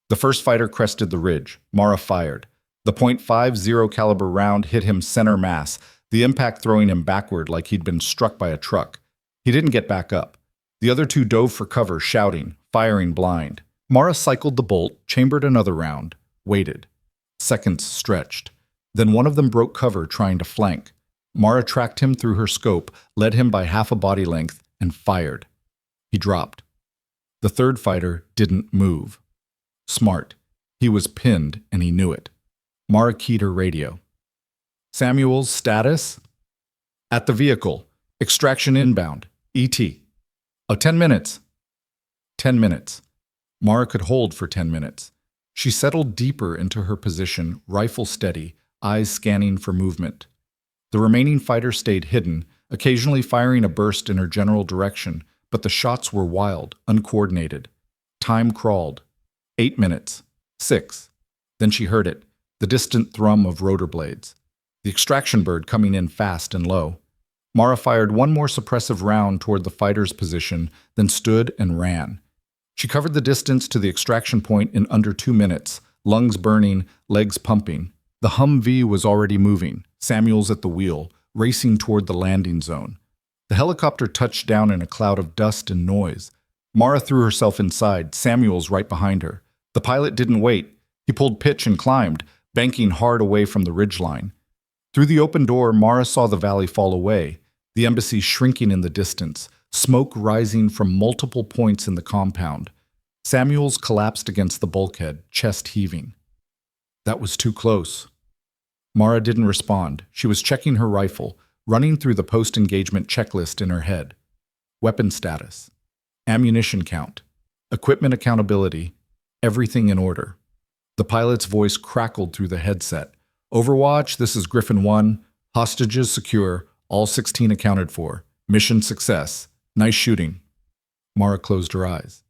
The first fighter crested the ridge. Mara fired. The .50 caliber round hit him center mass, the impact throwing him backward like he'd been struck by a truck. He didn't get back up. The other 2 dove for cover, shouting, firing blind. Mara cycled the bolt, chambered another round, waited. Seconds stretched. Then one of them broke cover, trying to flank. Mara tracked him through her scope, led him by half a body length, and fired. He dropped. The third fighter didn't move. Smart. He was pinned, and he knew it. Mara keyed her radio. "Samuel's status?" "At the vehicle. Extraction inbound. ET. Oh, 10 minutes. 10 minutes. Mara could hold for 10 minutes. She settled deeper into her position, rifle steady, eyes scanning for movement. The remaining fighter stayed hidden, occasionally firing a burst in her general direction, but the shots were wild, uncoordinated. Time crawled. 8 minutes. 6. Then she heard it, the distant thrum of rotor blades. The extraction bird coming in fast and low. Mara fired one more suppressive round toward the fighter's position, then stood and ran. She covered the distance to the extraction point in under 2 minutes, lungs burning, legs pumping. The Humvee was already moving, Samuels at the wheel, racing toward the landing zone. The helicopter touched down in a cloud of dust and noise. Mara threw herself inside, Samuels right behind her. The pilot didn't wait. He pulled pitch and climbed, banking hard away from the ridgeline. Through the open door, Mara saw the valley fall away, the embassy shrinking in the distance, smoke rising from multiple points in the compound. Samuels collapsed against the bulkhead, chest heaving. That was too close. Mara didn't respond. She was checking her rifle, running through the post-engagement checklist in her head. Weapon status, ammunition count, equipment accountability, everything in order. The pilot's voice crackled through the headset. Overwatch, this is Griffin 1. Hostages secure, all 16 accounted for. Mission success. Nice shooting. Mara closed her eyes.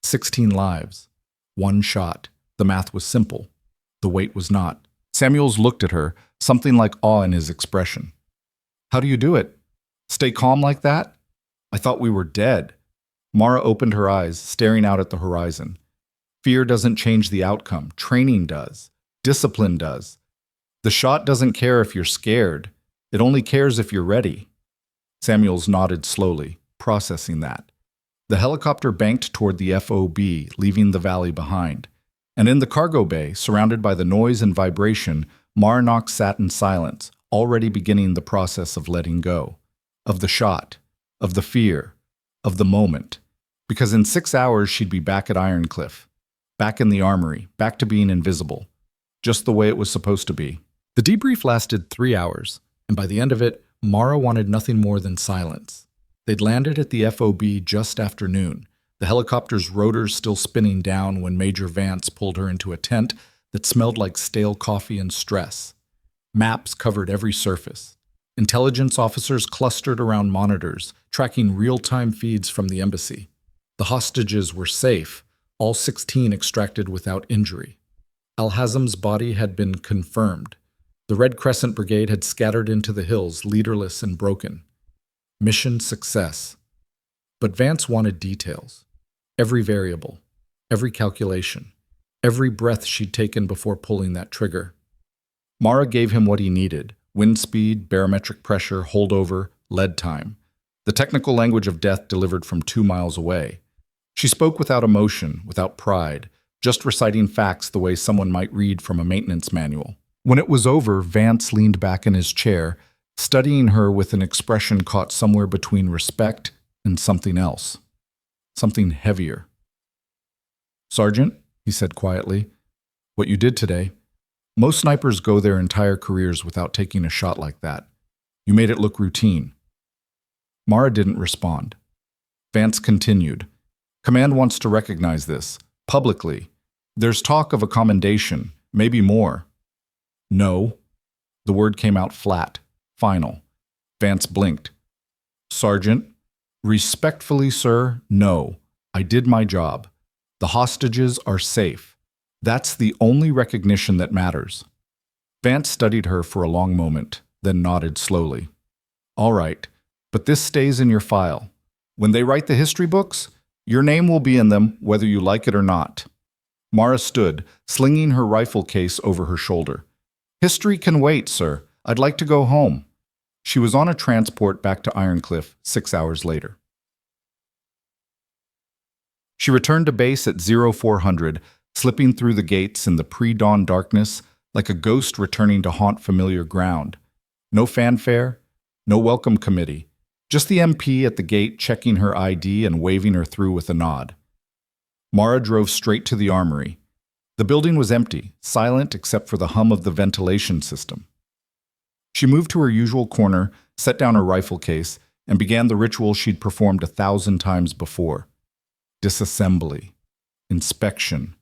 16 lives. One shot. The math was simple. The weight was not. Samuels looked at her, something like awe in his expression. How do you do it? Stay calm like that? I thought we were dead. Mara opened her eyes, staring out at the horizon. Fear doesn't change the outcome. Training does. Discipline does. The shot doesn't care if you're scared. It only cares if you're ready. Samuels nodded slowly, processing that. The helicopter banked toward the FOB, leaving the valley behind. And in the cargo bay, surrounded by the noise and vibration, Marnock sat in silence, already beginning the process of letting go. Of the shot. Of the fear. Of the moment. Because in 6 hours she'd be back at Ironcliff. Back in the armory. Back to being invisible. Just the way it was supposed to be. The debrief lasted 3 hours, and by the end of it, Mara wanted nothing more than silence. They'd landed at the FOB just after noon, the helicopter's rotors still spinning down when Major Vance pulled her into a tent that smelled like stale coffee and stress. Maps covered every surface. Intelligence officers clustered around monitors, tracking real-time feeds from the embassy. The hostages were safe, all 16 extracted without injury. Al-Hazm's body had been confirmed. The Red Crescent Brigade had scattered into the hills, leaderless and broken. Mission success. But Vance wanted details. Every variable, every calculation, every breath she'd taken before pulling that trigger. Mara gave him what he needed: wind speed, barometric pressure, holdover, lead time. The technical language of death delivered from 2 miles away. She spoke without emotion, without pride, just reciting facts the way someone might read from a maintenance manual. When it was over, Vance leaned back in his chair, studying her with an expression caught somewhere between respect and something else. Something heavier. "Sergeant," he said quietly, "what you did today, most snipers go their entire careers without taking a shot like that. You made it look routine." Mara didn't respond. Vance continued. "Command wants to recognize this, publicly. There's talk of a commendation, maybe more." "No." The word came out flat, final. Vance blinked. "Sergeant, respectfully, sir, no. I did my job. The hostages are safe. That's the only recognition that matters." Vance studied her for a long moment, then nodded slowly. "All right, but this stays in your file. When they write the history books, your name will be in them whether you like it or not." Mara stood, slinging her rifle case over her shoulder. "History can wait, sir. I'd like to go home." She was on a transport back to Ironcliff 6 hours later. She returned to base at 0400, slipping through the gates in the pre-dawn darkness like a ghost returning to haunt familiar ground. No fanfare, no welcome committee, just the MP at the gate checking her ID and waving her through with a nod. Mara drove straight to the armory. The building was empty, silent except for the hum of the ventilation system. She moved to her usual corner, set down her rifle case, and began the ritual she'd performed 1,000 times before. Disassembly, inspection,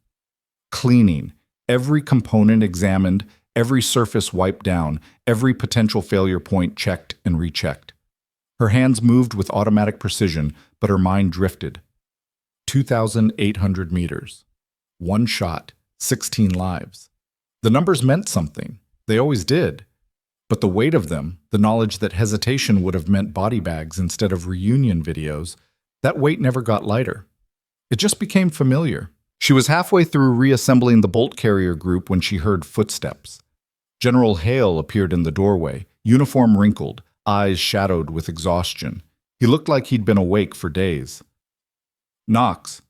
cleaning, every component examined, every surface wiped down, every potential failure point checked and rechecked. Her hands moved with automatic precision, but her mind drifted. 2,800 meters. One shot, 16 lives. The numbers meant something. They always did. But the weight of them, the knowledge that hesitation would have meant body bags instead of reunion videos, that weight never got lighter. It just became familiar. She was halfway through reassembling the bolt carrier group when she heard footsteps. General Hale appeared in the doorway, uniform wrinkled, eyes shadowed with exhaustion. He looked like he'd been awake for days. Knox.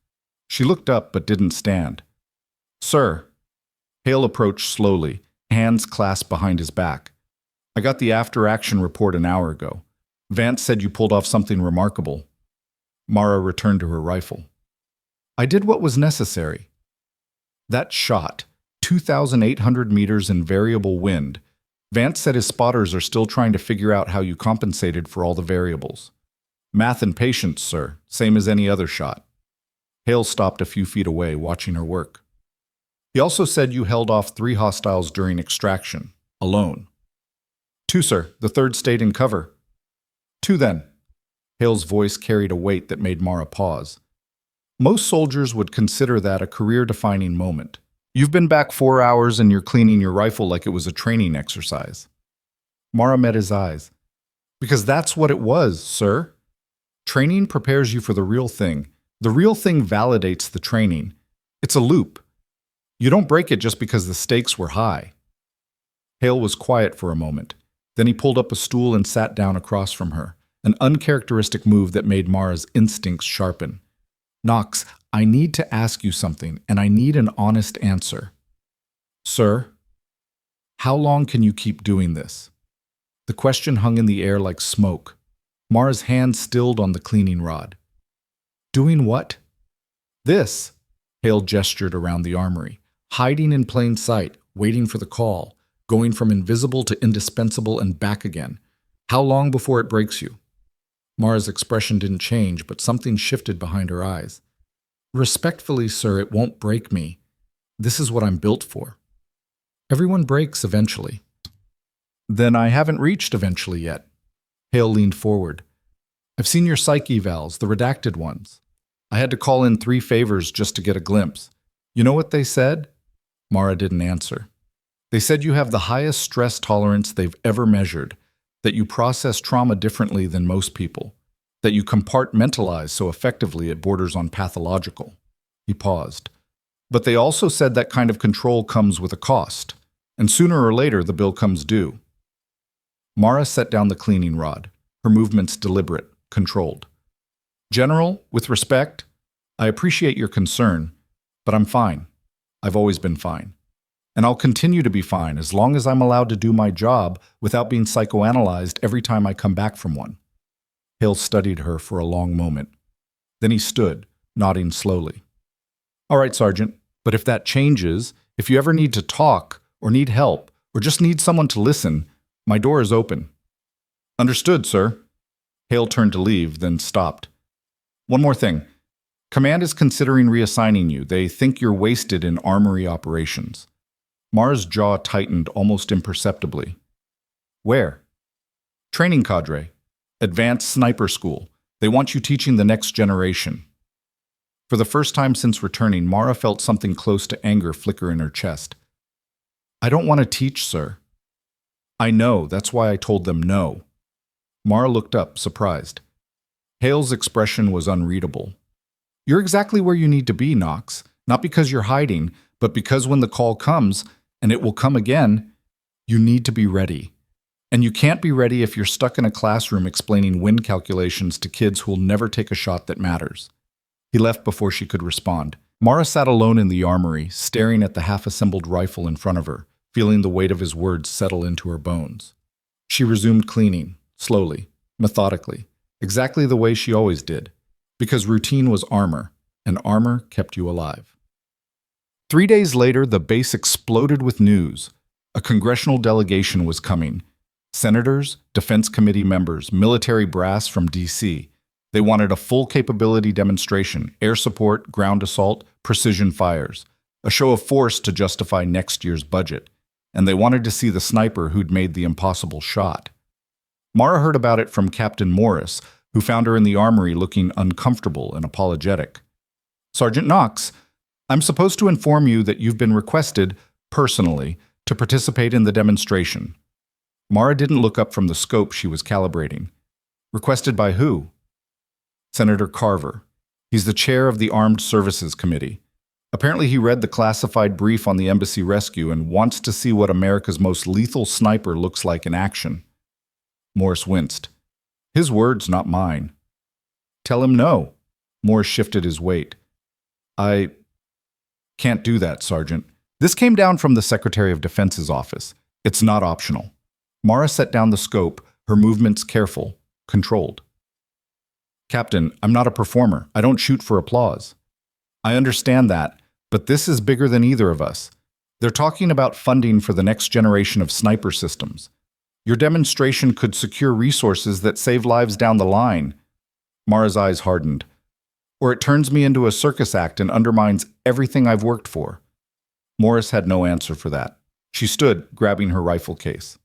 She looked up but didn't stand. Sir. Hale approached slowly, hands clasped behind his back. I got the after-action report an hour ago. Vance said you pulled off something remarkable. Mara returned to her rifle. I did what was necessary. That shot, 2,800 meters in variable wind. Vance said his spotters are still trying to figure out how you compensated for all the variables. Math and patience, sir, same as any other shot. Hale stopped a few feet away, watching her work. He also said you held off 3 hostiles during extraction, alone. 2, sir. The third stayed in cover. 2, then. Hale's voice carried a weight that made Mara pause. Most soldiers would consider that a career-defining moment. You've been back 4 hours and you're cleaning your rifle like it was a training exercise. Mara met his eyes. Because that's what it was, sir. Training prepares you for the real thing. The real thing validates the training. It's a loop. You don't break it just because the stakes were high. Hale was quiet for a moment. Then he pulled up a stool and sat down across from her, an uncharacteristic move that made Mara's instincts sharpen. Knox, I need to ask you something, and I need an honest answer. Sir, how long can you keep doing this? The question hung in the air like smoke. Mara's hand stilled on the cleaning rod. Doing what? This, Hale gestured around the armory, hiding in plain sight, waiting for the call, going from invisible to indispensable and back again. How long before it breaks you? Mara's expression didn't change, but something shifted behind her eyes. Respectfully, sir, it won't break me. This is what I'm built for. Everyone breaks eventually. Then I haven't reached eventually yet. Hale leaned forward. I've seen your psych evals, the redacted ones. I had to call in 3 favors just to get a glimpse. You know what they said? Mara didn't answer. They said you have the highest stress tolerance they've ever measured, that you process trauma differently than most people, that you compartmentalize so effectively it borders on pathological. He paused. But they also said that kind of control comes with a cost, and sooner or later the bill comes due. Mara set down the cleaning rod, her movements deliberate, controlled. General, with respect, I appreciate your concern, but I'm fine. I've always been fine. And I'll continue to be fine as long as I'm allowed to do my job without being psychoanalyzed every time I come back from one. Hale studied her for a long moment. Then he stood, nodding slowly. All right, Sergeant, but if that changes, if you ever need to talk or need help or just need someone to listen, my door is open. Understood, sir. Hale turned to leave, then stopped. One more thing. Command is considering reassigning you. They think you're wasted in armory operations. Mara's jaw tightened almost imperceptibly. Where? Training cadre. Advanced sniper school. They want you teaching the next generation. For the first time since returning, Mara felt something close to anger flicker in her chest. I don't want to teach, sir. I know, that's why I told them no. Mara looked up, surprised. Hale's expression was unreadable. You're exactly where you need to be, Knox. Not because you're hiding, but because when the call comes, and it will come again, you need to be ready. And you can't be ready if you're stuck in a classroom explaining wind calculations to kids who'll never take a shot that matters. He left before she could respond. Mara sat alone in the armory, staring at the half-assembled rifle in front of her, feeling the weight of his words settle into her bones. She resumed cleaning, slowly, methodically, exactly the way she always did, because routine was armor, and armor kept you alive. 3 days later, the base exploded with news. A congressional delegation was coming. Senators, Defense Committee members, military brass from D.C. They wanted a full capability demonstration, air support, ground assault, precision fires, a show of force to justify next year's budget. And they wanted to see the sniper who'd made the impossible shot. Mara heard about it from Captain Morris, who found her in the armory looking uncomfortable and apologetic. Sergeant Knox, I'm supposed to inform you that you've been requested, personally, to participate in the demonstration. Mara didn't look up from the scope she was calibrating. Requested by who? Senator Carver. He's the chair of the Armed Services Committee. Apparently he read the classified brief on the embassy rescue and wants to see what America's most lethal sniper looks like in action. Morris winced. His words, not mine. Tell him no. Morris shifted his weight. I can't do that, Sergeant. This came down from the Secretary of Defense's office. It's not optional. Mara set down the scope, her movements careful, controlled. Captain, I'm not a performer. I don't shoot for applause. I understand that, but this is bigger than either of us. They're talking about funding for the next generation of sniper systems. Your demonstration could secure resources that save lives down the line. Mara's eyes hardened. Or it turns me into a circus act and undermines everything I've worked for. Morris had no answer for that. She stood, grabbing her rifle case.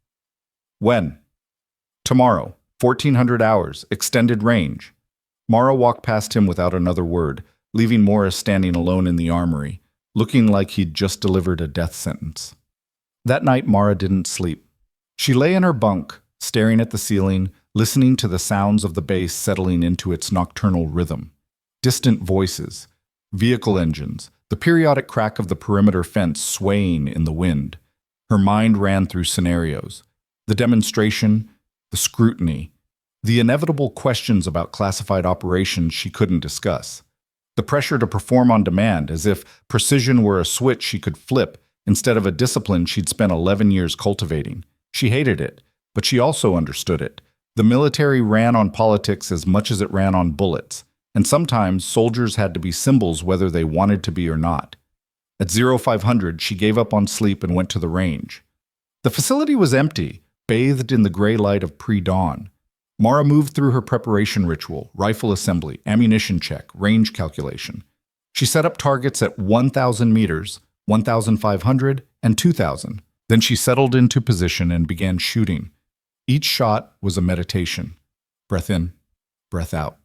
When? Tomorrow, 1400 hours, extended range. Mara walked past him without another word, leaving Morris standing alone in the armory, looking like he'd just delivered a death sentence. That night, Mara didn't sleep. She lay in her bunk, staring at the ceiling, listening to the sounds of the base settling into its nocturnal rhythm. Distant voices, vehicle engines, the periodic crack of the perimeter fence swaying in the wind. Her mind ran through scenarios. The demonstration, the scrutiny, the inevitable questions about classified operations she couldn't discuss. The pressure to perform on demand, as if precision were a switch she could flip instead of a discipline she'd spent 11 years cultivating. She hated it, but she also understood it. The military ran on politics as much as it ran on bullets, and sometimes soldiers had to be symbols whether they wanted to be or not. At 0500, she gave up on sleep and went to the range. The facility was empty, bathed in the gray light of pre-dawn. Mara moved through her preparation ritual, rifle assembly, ammunition check, range calculation. She set up targets at 1,000 meters, 1,500, and 2,000. Then she settled into position and began shooting. Each shot was a meditation. Breath in, breath out.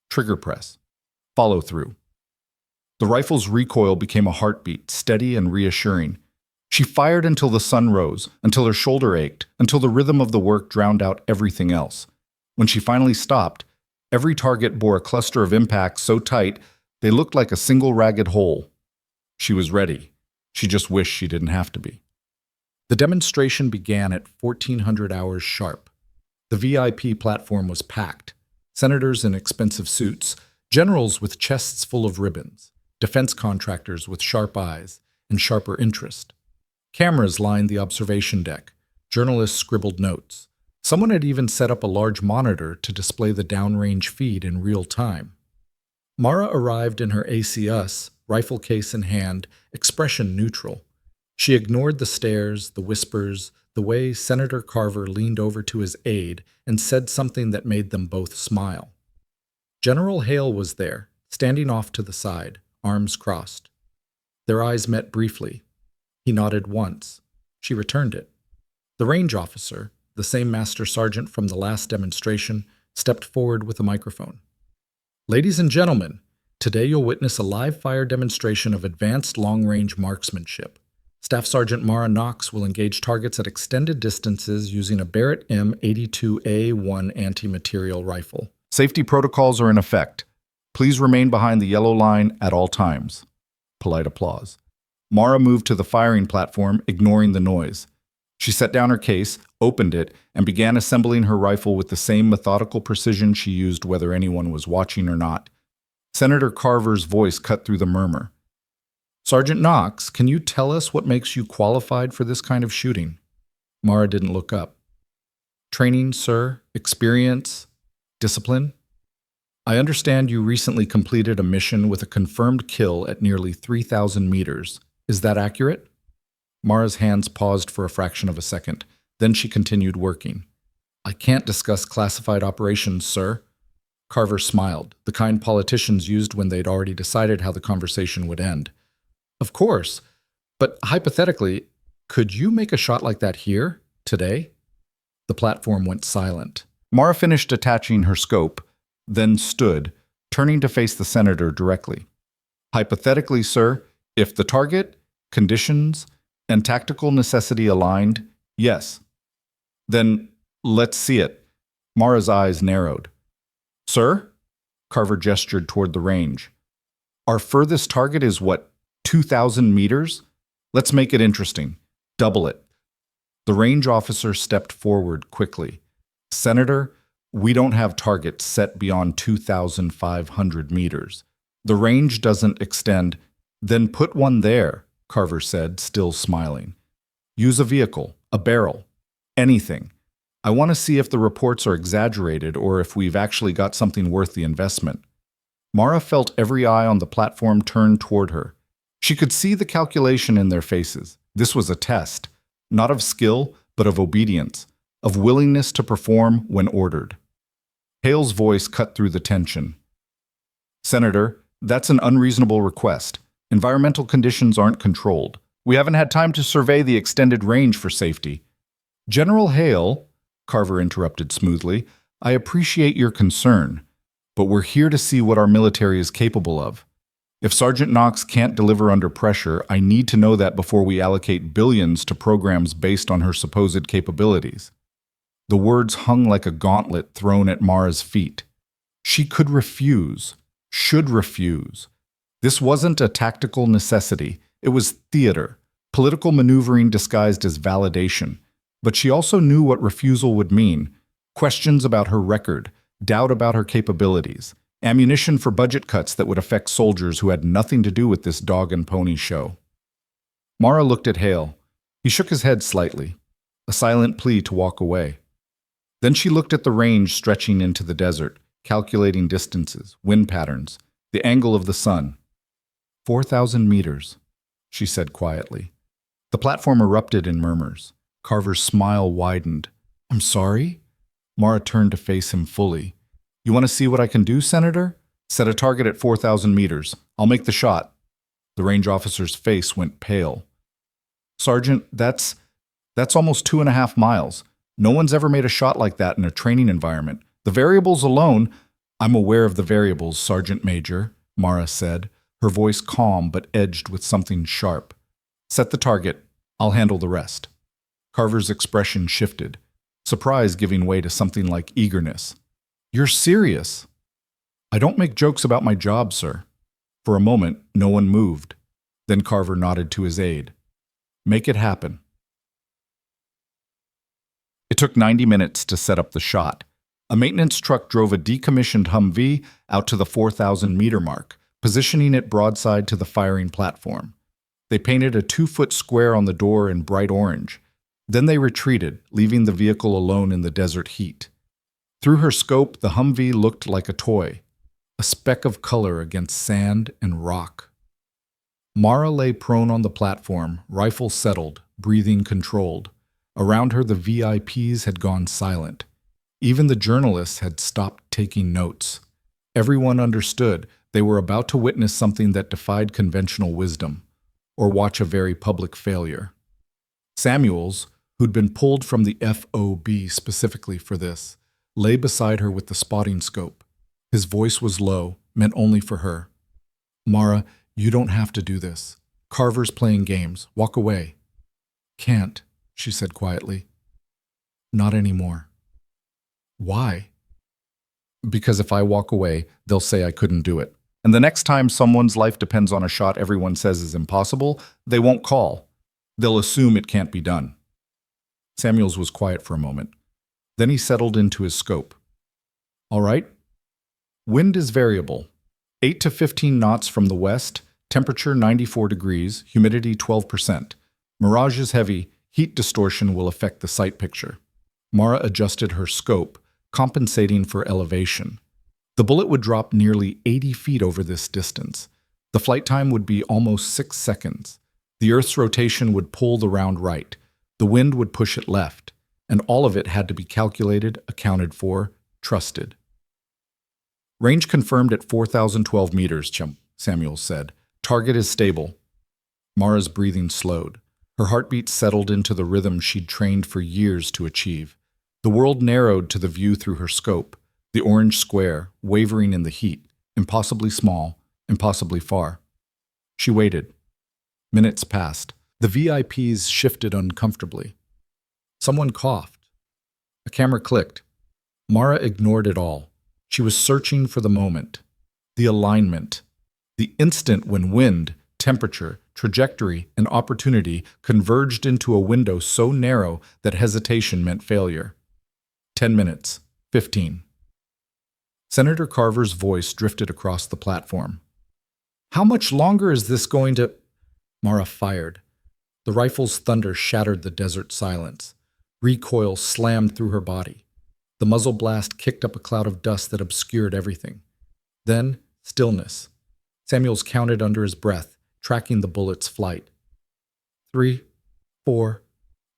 Trigger press. Follow through. The rifle's recoil became a heartbeat, steady and reassuring. She fired until the sun rose, until her shoulder ached, until the rhythm of the work drowned out everything else. When she finally stopped, every target bore a cluster of impacts so tight they looked like a single ragged hole. She was ready. She just wished she didn't have to be. The demonstration began at 1400 hours sharp. The VIP platform was packed. Senators in expensive suits, generals with chests full of ribbons, defense contractors with sharp eyes and sharper interest. Cameras lined the observation deck. Journalists scribbled notes. Someone had even set up a large monitor to display the downrange feed in real time. Mara arrived in her ACS, rifle case in hand, expression neutral. She ignored the stares, the whispers, the way Senator Carver leaned over to his aide and said something that made them both smile. General Hale was there, standing off to the side, arms crossed. Their eyes met briefly. He nodded once. She returned it. The range officer, the same master sergeant from the last demonstration, stepped forward with a microphone. Ladies and gentlemen, today you'll witness a live-fire demonstration of advanced long-range marksmanship. Staff Sergeant Mara Knox will engage targets at extended distances using a Barrett M82A1 anti-material rifle. Safety protocols are in effect. Please remain behind the yellow line at all times. Polite applause. Mara moved to the firing platform, ignoring the noise. She set down her case, opened it, and began assembling her rifle with the same methodical precision she used whether anyone was watching or not. Senator Carver's voice cut through the murmur. Sergeant Knox, can you tell us what makes you qualified for this kind of shooting? Mara didn't look up. Training, sir? Experience? Discipline? I understand you recently completed a mission with a confirmed kill at nearly 3,000 meters. Is that accurate? Mara's hands paused for a fraction of a second. Then she continued working. I can't discuss classified operations, sir. Carver smiled, the kind politicians used when they'd already decided how the conversation would end. Of course, but hypothetically, could you make a shot like that here, today? The platform went silent. Mara finished attaching her scope, then stood, turning to face the senator directly. Hypothetically, sir, if the target, conditions, and tactical necessity aligned, yes. Then let's see it. Mara's eyes narrowed. Sir? Carver gestured toward the range. Our furthest target is what, 2,000 meters? Let's make it interesting. Double it. The range officer stepped forward quickly. Senator, We don't have targets set beyond 2,500 meters. The range doesn't extend. Then put one there, Carver said, still smiling. Use a vehicle, a barrel, anything. I want to see if the reports are exaggerated or if we've actually got something worth the investment. Mara felt every eye on the platform turn toward her. She could see the calculation in their faces. This was a test, not of skill, but of obedience, of willingness to perform when ordered. Hale's voice cut through the tension. Senator, that's an unreasonable request. Environmental conditions aren't controlled. We haven't had time to survey the extended range for safety. General Hale, Carver interrupted smoothly, I appreciate your concern, but we're here to see what our military is capable of. If Sergeant Knox can't deliver under pressure, I need to know that before we allocate billions to programs based on her supposed capabilities. The words hung like a gauntlet thrown at Mara's feet. She could refuse, should refuse. This wasn't a tactical necessity. It was theater, political maneuvering disguised as validation. But she also knew what refusal would mean. Questions about her record, doubt about her capabilities, ammunition for budget cuts that would affect soldiers who had nothing to do with this dog and pony show. Mara looked at Hale. He shook his head slightly, a silent plea to walk away. Then she looked at the range stretching into the desert, calculating distances, wind patterns, the angle of the sun. 4,000 meters, she said quietly. The platform erupted in murmurs. Carver's smile widened. I'm sorry? Mara turned to face him fully. You want to see what I can do, Senator? Set a target at 4,000 meters. I'll make the shot. The range officer's face went pale. Sergeant, that's almost 2.5 miles. No one's ever made a shot like that in a training environment. The variables alone— I'm aware of the variables, Sergeant Major, Mara said, her voice calm but edged with something sharp. Set the target. I'll handle the rest. Carver's expression shifted, surprise giving way to something like eagerness. You're serious? I don't make jokes about my job, sir. For a moment, no one moved. Then Carver nodded to his aide. Make it happen. It took 90 minutes to set up the shot. A maintenance truck drove a decommissioned Humvee out to the 4,000-meter mark, positioning it broadside to the firing platform. They painted a 2-foot square on the door in bright orange. Then they retreated, leaving the vehicle alone in the desert heat. Through her scope, the Humvee looked like a toy, a speck of color against sand and rock. Mara lay prone on the platform, rifle settled, breathing controlled. Around her, the VIPs had gone silent. Even the journalists had stopped taking notes. Everyone understood they were about to witness something that defied conventional wisdom, or watch a very public failure. Samuels, who'd been pulled from the FOB specifically for this, lay beside her with the spotting scope. His voice was low, meant only for her. Mara, you don't have to do this. Carver's playing games. Walk away. Can't, she said quietly. Not anymore. Why? Because if I walk away, they'll say I couldn't do it. And the next time someone's life depends on a shot everyone says is impossible, they won't call. They'll assume it can't be done. Samuels was quiet for a moment. Then he settled into his scope. All right. Wind is variable. 8 to 15 knots from the west, temperature 94 degrees, humidity 12%. Mirage is heavy, heat distortion will affect the sight picture. Mara adjusted her scope, compensating for elevation. The bullet would drop nearly 80 feet over this distance. The flight time would be almost 6 seconds. The Earth's rotation would pull the round right. The wind would push it left. And all of it had to be calculated, accounted for, trusted. Range confirmed at 4,012 meters, Samuels said. Target is stable. Mara's breathing slowed. Her heartbeat settled into the rhythm she'd trained for years to achieve. The world narrowed to the view through her scope, the orange square, wavering in the heat, impossibly small, impossibly far. She waited. Minutes passed. The VIPs shifted uncomfortably. Someone coughed. A camera clicked. Mara ignored it all. She was searching for the moment, the alignment, the instant when wind, temperature, trajectory, and opportunity converged into a window so narrow that hesitation meant failure. 10 minutes, 15. Senator Carver's voice drifted across the platform. How much longer is this going to... Mara fired. The rifle's thunder shattered the desert silence. Recoil slammed through her body. The muzzle blast kicked up a cloud of dust that obscured everything. Then, stillness. Samuels counted under his breath, tracking the bullet's flight. 3, 4,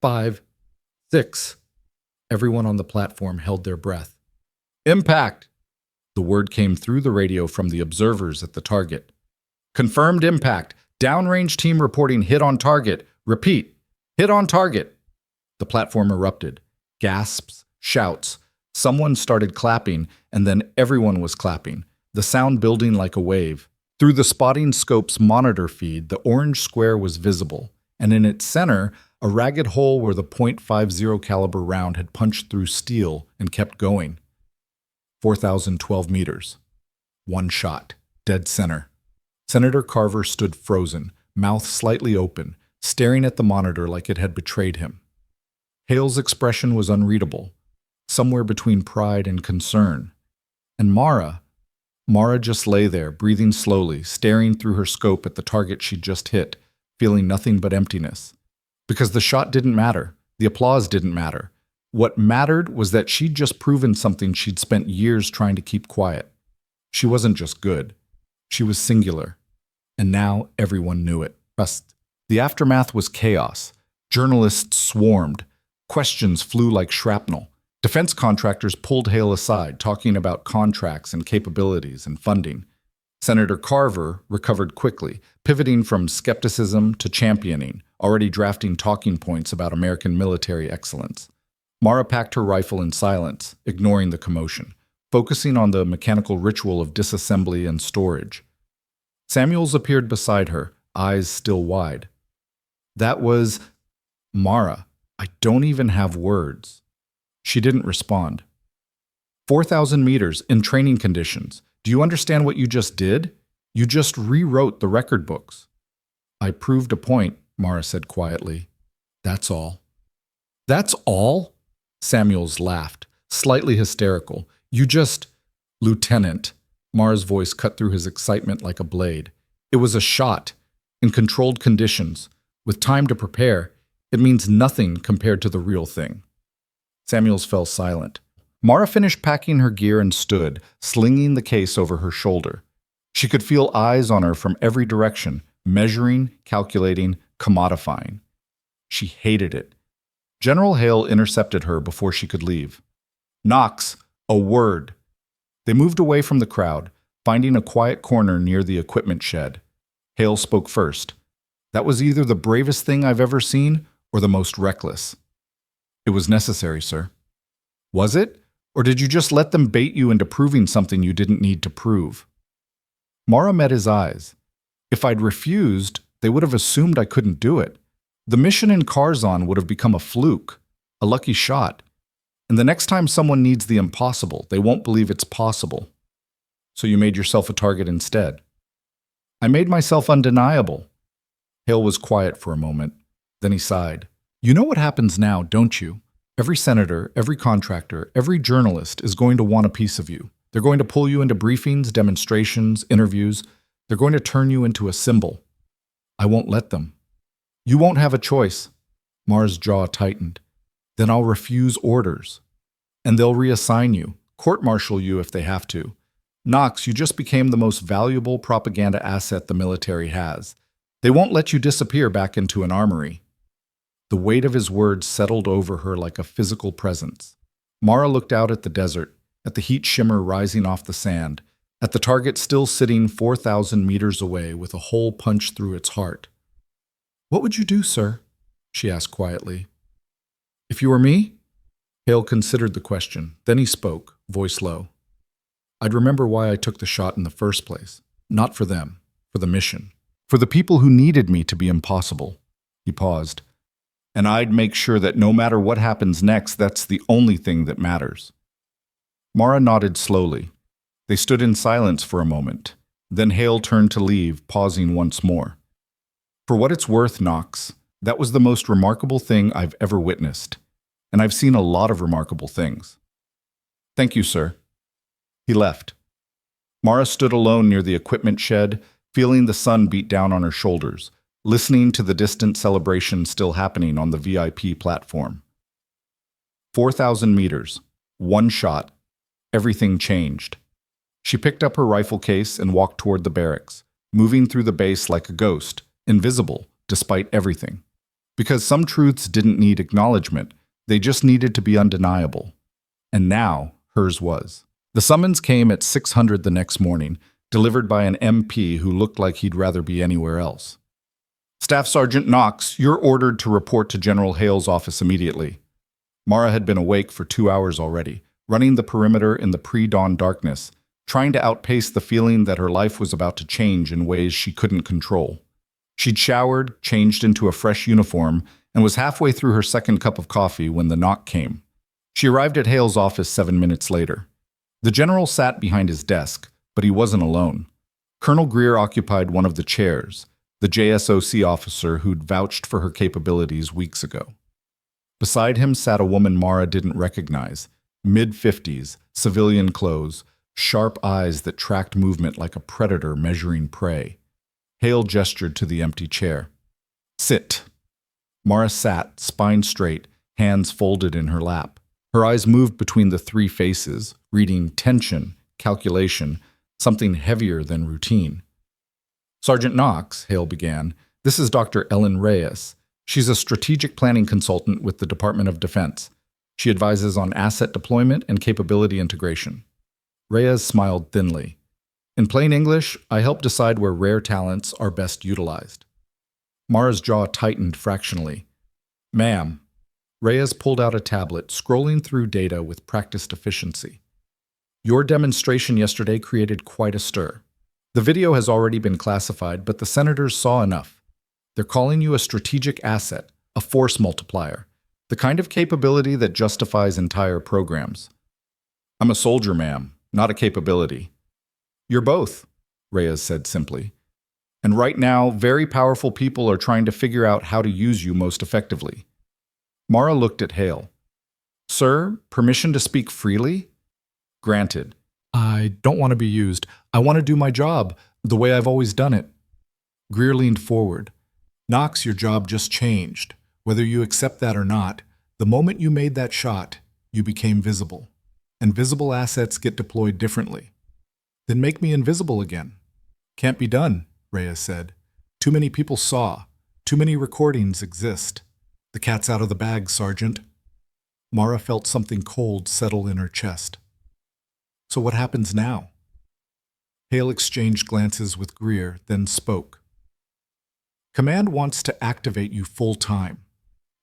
5, 6. Everyone on the platform held their breath. Impact! The word came through the radio from the observers at the target. Confirmed impact. Downrange team reporting hit on target. Repeat. Hit on target. The platform erupted. Gasps, shouts. Someone started clapping, and then everyone was clapping, the sound building like a wave. Through the spotting scope's monitor feed, the orange square was visible, and in its center, a ragged hole where the .50 caliber round had punched through steel and kept going. 4,012 meters. One shot. Dead center. Senator Carver stood frozen, mouth slightly open, staring at the monitor like it had betrayed him. Hale's expression was unreadable, somewhere between pride and concern. And Mara just lay there, breathing slowly, staring through her scope at the target she'd just hit, feeling nothing but emptiness. Because the shot didn't matter. The applause didn't matter. What mattered was that she'd just proven something she'd spent years trying to keep quiet. She wasn't just good. She was singular. And now everyone knew it. The aftermath was chaos. Journalists swarmed. Questions flew like shrapnel. Defense contractors pulled Hale aside, talking about contracts and capabilities and funding. Senator Carver recovered quickly, pivoting from skepticism to championing, already drafting talking points about American military excellence. Mara packed her rifle in silence, ignoring the commotion, focusing on the mechanical ritual of disassembly and storage. Samuels appeared beside her, eyes still wide. That was... Mara, I don't even have words. She didn't respond. 4,000 meters in training conditions. Do you understand what you just did? You just rewrote the record books. I proved a point, Mara said quietly. That's all. That's all? Samuels laughed, slightly hysterical. You just... Lieutenant. Mara's voice cut through his excitement like a blade. It was a shot, in controlled conditions, with time to prepare. It means nothing compared to the real thing. Samuels fell silent. Mara finished packing her gear and stood, slinging the case over her shoulder. She could feel eyes on her from every direction, measuring, calculating, commodifying. She hated it. General Hale intercepted her before she could leave. Knox, a word. They moved away from the crowd, finding a quiet corner near the equipment shed. Hale spoke first. That was either the bravest thing I've ever seen or the most reckless. It was necessary, sir. Was it? Or did you just let them bait you into proving something you didn't need to prove? Mara met his eyes. If I'd refused, they would have assumed I couldn't do it. The mission in Karzon would have become a fluke, a lucky shot. And the next time someone needs the impossible, they won't believe it's possible. So you made yourself a target instead. I made myself undeniable. Hale was quiet for a moment. Then he sighed. You know what happens now, don't you? Every senator, every contractor, every journalist is going to want a piece of you. They're going to pull you into briefings, demonstrations, interviews. They're going to turn you into a symbol. I won't let them. You won't have a choice. Mara's jaw tightened. Then I'll refuse orders. And they'll reassign you, court-martial you if they have to. Knox, you just became the most valuable propaganda asset the military has. They won't let you disappear back into an armory. The weight of his words settled over her like a physical presence. Mara looked out at the desert, at the heat shimmer rising off the sand, at the target still sitting 4,000 meters away with a hole punched through its heart. What would you do, sir? She asked quietly. If you were me? Hale considered the question. Then he spoke, voice low. I'd remember why I took the shot in the first place. Not for them, for the mission. For the people who needed me to be impossible. He paused. And I'd make sure that no matter what happens next, that's the only thing that matters. Mara nodded slowly. They stood in silence for a moment. Then Hale turned to leave, pausing once more. For what it's worth, Knox, that was the most remarkable thing I've ever witnessed. And I've seen a lot of remarkable things. Thank you, sir. He left. Mara stood alone near the equipment shed, feeling the sun beat down on her shoulders, listening to the distant celebration still happening on the VIP platform. 4,000 meters. One shot. Everything changed. She picked up her rifle case and walked toward the barracks, moving through the base like a ghost, invisible despite everything. Because some truths didn't need acknowledgement, they just needed to be undeniable. And now, hers was. The summons came at 600 the next morning, delivered by an MP who looked like he'd rather be anywhere else. Staff Sergeant Knox, you're ordered to report to General Hale's office immediately. Mara had been awake for 2 hours already, running the perimeter in the pre-dawn darkness, trying to outpace the feeling that her life was about to change in ways she couldn't control. She'd showered, changed into a fresh uniform, and was halfway through her second cup of coffee when the knock came. She arrived at Hale's office 7 minutes later. The general sat behind his desk, but he wasn't alone. Colonel Greer occupied one of the chairs, the JSOC officer who'd vouched for her capabilities weeks ago. Beside him sat a woman Mara didn't recognize, mid-50s, civilian clothes, sharp eyes that tracked movement like a predator measuring prey. Hale gestured to the empty chair. Sit. Mara sat, spine straight, hands folded in her lap. Her eyes moved between the three faces, reading tension, calculation, something heavier than routine. Sergeant Knox, Hale began, this is Dr. Ellen Reyes. She's a strategic planning consultant with the Department of Defense. She advises on asset deployment and capability integration. Reyes smiled thinly. In plain English, I help decide where rare talents are best utilized. Mara's jaw tightened fractionally. Ma'am. Reyes pulled out a tablet, scrolling through data with practiced efficiency. Your demonstration yesterday created quite a stir. The video has already been classified, but the senators saw enough. They're calling you a strategic asset, a force multiplier, the kind of capability that justifies entire programs. I'm a soldier, ma'am, not a capability. You're both, Reyes said simply. And right now, very powerful people are trying to figure out how to use you most effectively. Mara looked at Hale. Sir, permission to speak freely? Granted. I don't want to be used. I want to do my job, the way I've always done it. Greer leaned forward. Knox, your job just changed. Whether you accept that or not, the moment you made that shot, you became visible. And visible assets get deployed differently. Then make me invisible again. Can't be done, Reyes said. Too many people saw. Too many recordings exist. The cat's out of the bag, Sergeant. Mara felt something cold settle in her chest. So what happens now? Hale exchanged glances with Greer, then spoke. Command wants to activate you full-time,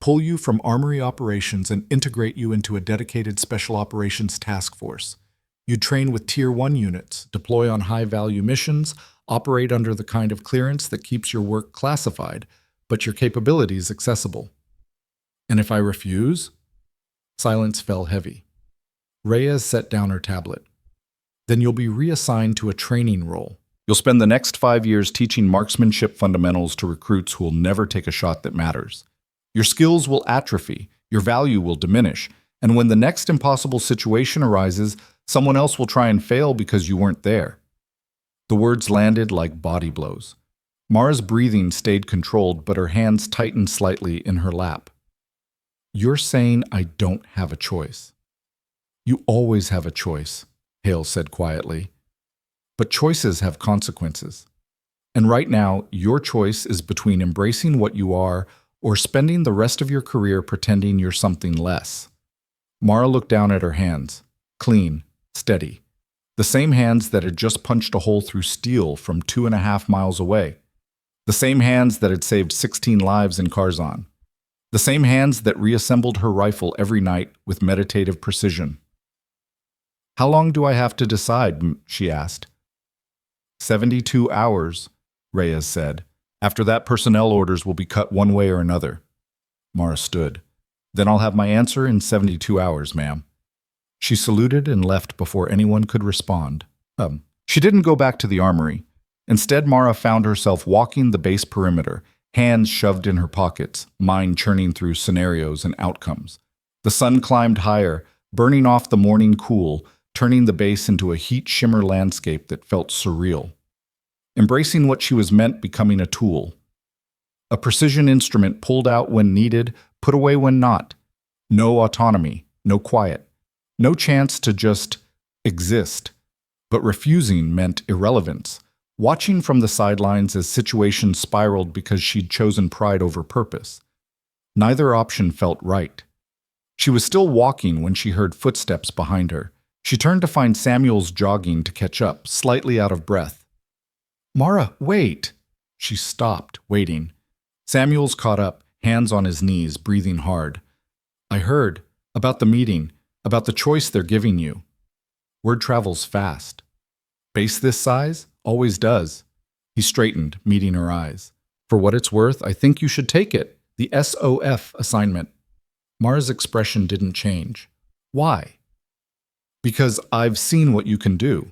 pull you from armory operations and integrate you into a dedicated special operations task force. You'd train with Tier 1 units, deploy on high-value missions, operate under the kind of clearance that keeps your work classified, but your capabilities accessible. And if I refuse? Silence fell heavy. Reyes set down her tablet. Then you'll be reassigned to a training role. You'll spend the next 5 years teaching marksmanship fundamentals to recruits who will never take a shot that matters. Your skills will atrophy, your value will diminish, and when the next impossible situation arises, someone else will try and fail because you weren't there. The words landed like body blows. Mara's breathing stayed controlled, but her hands tightened slightly in her lap. You're saying I don't have a choice. You always have a choice, Hale said quietly. But choices have consequences. And right now, your choice is between embracing what you are or spending the rest of your career pretending you're something less. Mara looked down at her hands, clean, steady. The same hands that had just punched a hole through steel from 2.5 miles away. The same hands that had saved 16 lives in Karzan. The same hands that reassembled her rifle every night with meditative precision. How long do I have to decide? She asked. 72 hours, Reyes said. After that, personnel orders will be cut one way or another. Mara stood. Then I'll have my answer in 72 hours, ma'am. She saluted and left before anyone could respond. She didn't go back to the armory. Instead, Mara found herself walking the base perimeter, hands shoved in her pockets, mind churning through scenarios and outcomes. The sun climbed higher, burning off the morning cool, turning the base into a heat-shimmer landscape that felt surreal. Embracing what she was meant, becoming a tool. A precision instrument pulled out when needed, put away when not. No autonomy, no quiet, no chance to just exist. But refusing meant irrelevance, watching from the sidelines as situations spiraled because she'd chosen pride over purpose. Neither option felt right. She was still walking when she heard footsteps behind her. She turned to find Samuels jogging to catch up, slightly out of breath. "Mara, wait!" She stopped, waiting. Samuels caught up, hands on his knees, breathing hard. "I heard about the meeting, about the choice they're giving you." Word travels fast. Base this size? Always does. He straightened, meeting her eyes. "For what it's worth, I think you should take it. The SOF assignment." Mara's expression didn't change. "Why?" "Because I've seen what you can do.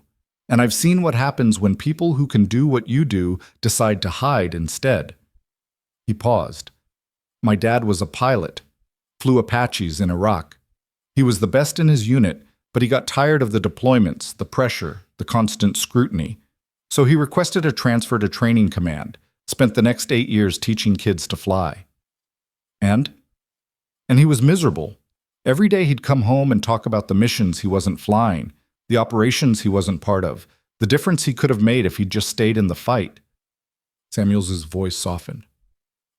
And I've seen what happens when people who can do what you do decide to hide instead." He paused. "My dad was a pilot, flew Apaches in Iraq. He was the best in his unit, but he got tired of the deployments, the pressure, the constant scrutiny. So he requested a transfer to training command, spent the next 8 years teaching kids to fly. And he was miserable. Every day he'd come home and talk about the missions he wasn't flying, the operations he wasn't part of, the difference he could have made if he'd just stayed in the fight." Samuels's voice softened.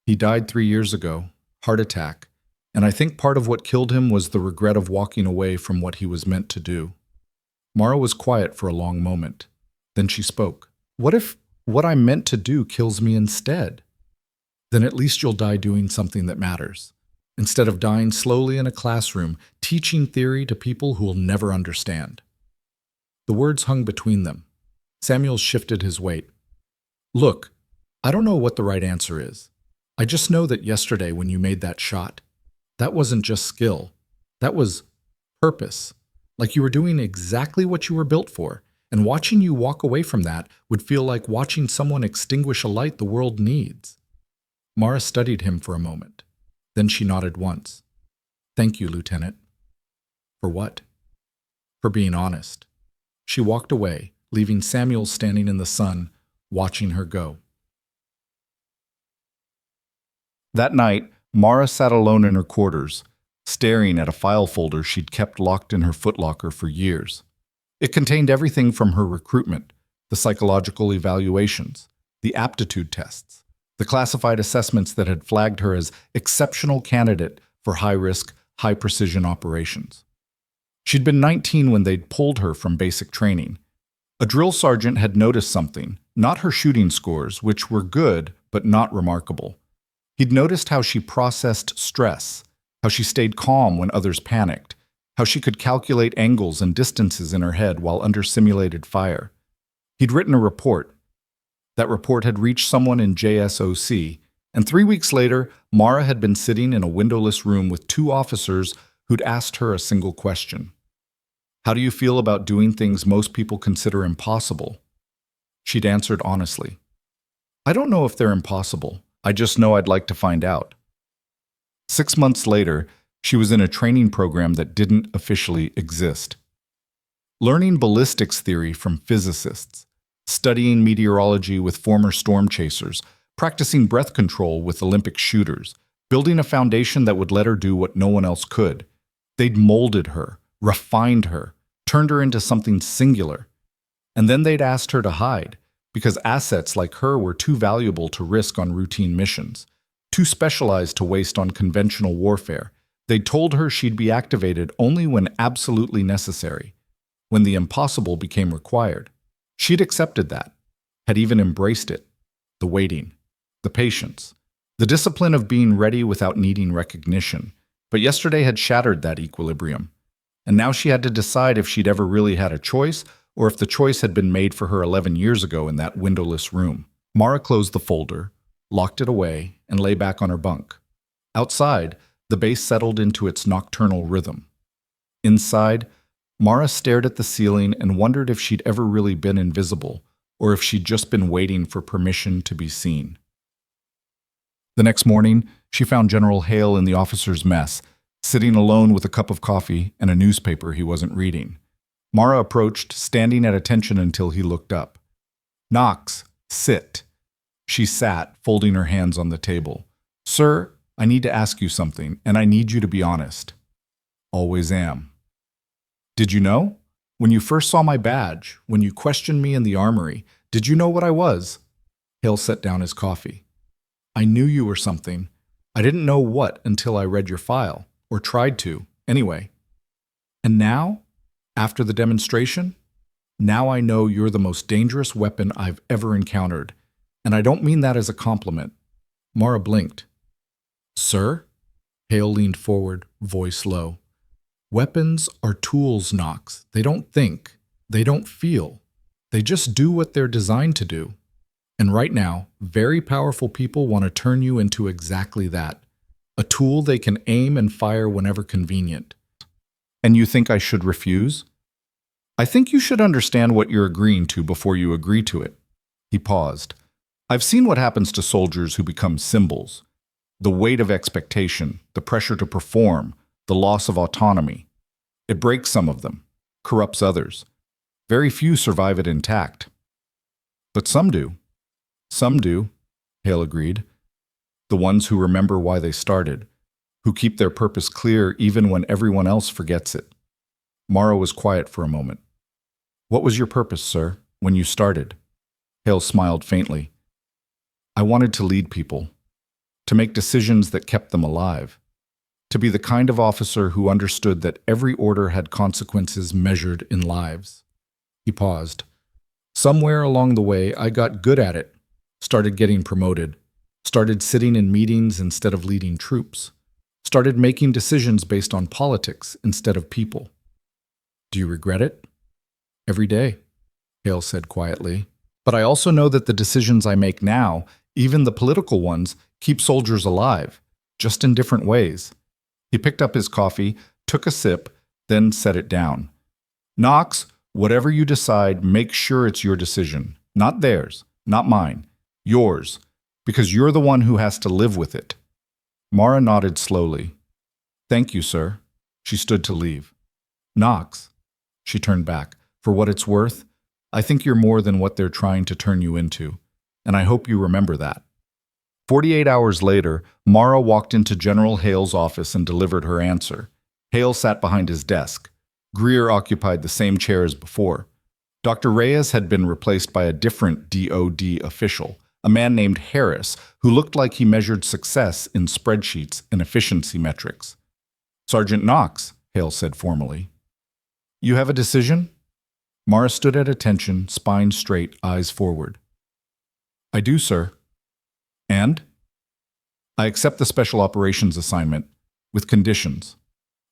"He died 3 years ago, heart attack, and I think part of what killed him was the regret of walking away from what he was meant to do." Mara was quiet for a long moment. Then she spoke. "What if what I'm meant to do kills me instead? Then at least you'll die doing something that matters, instead of dying slowly in a classroom, teaching theory to people who will never understand." The words hung between them. Samuels shifted his weight. "Look, I don't know what the right answer is. I just know that yesterday when you made that shot, that wasn't just skill. That was purpose. Like you were doing exactly what you were built for, and watching you walk away from that would feel like watching someone extinguish a light the world needs." Mara studied him for a moment. Then she nodded once. "Thank you, Lieutenant." "For what?" "For being honest." She walked away, leaving Samuel standing in the sun, watching her go. That night, Mara sat alone in her quarters, staring at a file folder she'd kept locked in her footlocker for years. It contained everything from her recruitment, the psychological evaluations, the aptitude tests, the classified assessments that had flagged her as exceptional candidate for high-risk, high-precision operations. She'd been 19 when they'd pulled her from basic training. A drill sergeant had noticed something, not her shooting scores, which were good but not remarkable. He'd noticed how she processed stress, how she stayed calm when others panicked, how she could calculate angles and distances in her head while under simulated fire. He'd written a report. That report had reached someone in JSOC, and 3 weeks later, Mara had been sitting in a windowless room with 2 officers who'd asked her a single question. "How do you feel about doing things most people consider impossible?" She'd answered honestly, "I don't know if they're impossible. I just know I'd like to find out." 6 months later, she was in a training program that didn't officially exist. Learning ballistics theory from physicists, studying meteorology with former storm chasers, practicing breath control with Olympic shooters, building a foundation that would let her do what no one else could. They'd molded her, refined her, turned her into something singular. And then they'd asked her to hide, because assets like her were too valuable to risk on routine missions, too specialized to waste on conventional warfare. They'd told her she'd be activated only when absolutely necessary, when the impossible became required. She'd accepted that, had even embraced it. The waiting, the patience, the discipline of being ready without needing recognition. But yesterday had shattered that equilibrium. And now she had to decide if she'd ever really had a choice, or if the choice had been made for her 11 years ago in that windowless room. Mara closed the folder, locked it away, and lay back on her bunk. Outside, the base settled into its nocturnal rhythm. Inside, Mara stared at the ceiling and wondered if she'd ever really been invisible, or if she'd just been waiting for permission to be seen. The next morning, she found General Hale in the officers' mess, sitting alone with a cup of coffee and a newspaper he wasn't reading. Mara approached, standing at attention until he looked up. "Knox, sit." She sat, folding her hands on the table. "Sir, I need to ask you something, and I need you to be honest." "Always am." "Did you know? When you first saw my badge, when you questioned me in the armory, did you know what I was?" Hale set down his coffee. "I knew you were something. I didn't know what until I read your file, or tried to, anyway. And now, after the demonstration, now I know you're the most dangerous weapon I've ever encountered, and I don't mean that as a compliment." Mara blinked. "Sir?" Hale leaned forward, voice low. "Weapons are tools, Knox. They don't think. They don't feel. They just do what they're designed to do. And right now, very powerful people want to turn you into exactly that. A tool they can aim and fire whenever convenient. And you think I should refuse? I think you should understand what you're agreeing to before you agree to it." He paused. "I've seen what happens to soldiers who become symbols. The weight of expectation, the pressure to perform, the loss of autonomy. It breaks some of them, corrupts others. Very few survive it intact. But some do." "Some do," Hale agreed. "The ones who remember why they started, who keep their purpose clear even when everyone else forgets it." Mara was quiet for a moment. "What was your purpose, sir, when you started?" Hale smiled faintly. "I wanted to lead people, to make decisions that kept them alive, to be the kind of officer who understood that every order had consequences measured in lives." He paused. "Somewhere along the way, I got good at it, started getting promoted, started sitting in meetings instead of leading troops, started making decisions based on politics instead of people." "Do you regret it?" "Every day," Hale said quietly. "But I also know that the decisions I make now, even the political ones, keep soldiers alive, just in different ways." He picked up his coffee, took a sip, then set it down. "Knox, whatever you decide, make sure it's your decision. Not theirs, not mine. Yours, because you're the one who has to live with it." Mara nodded slowly. "Thank you, sir." She stood to leave. "Knox," she turned back, "for what it's worth, I think you're more than what they're trying to turn you into, and I hope you remember that." 48 hours later, Mara walked into General Hale's office and delivered her answer. Hale sat behind his desk. Greer occupied the same chair as before. Dr. Reyes had been replaced by a different DOD official, a man named Harris, who looked like he measured success in spreadsheets and efficiency metrics. "Sergeant Knox," Hale said formally. "You have a decision?" Mara stood at attention, spine straight, eyes forward. "I do, sir." "And?" "I accept the special operations assignment, with conditions."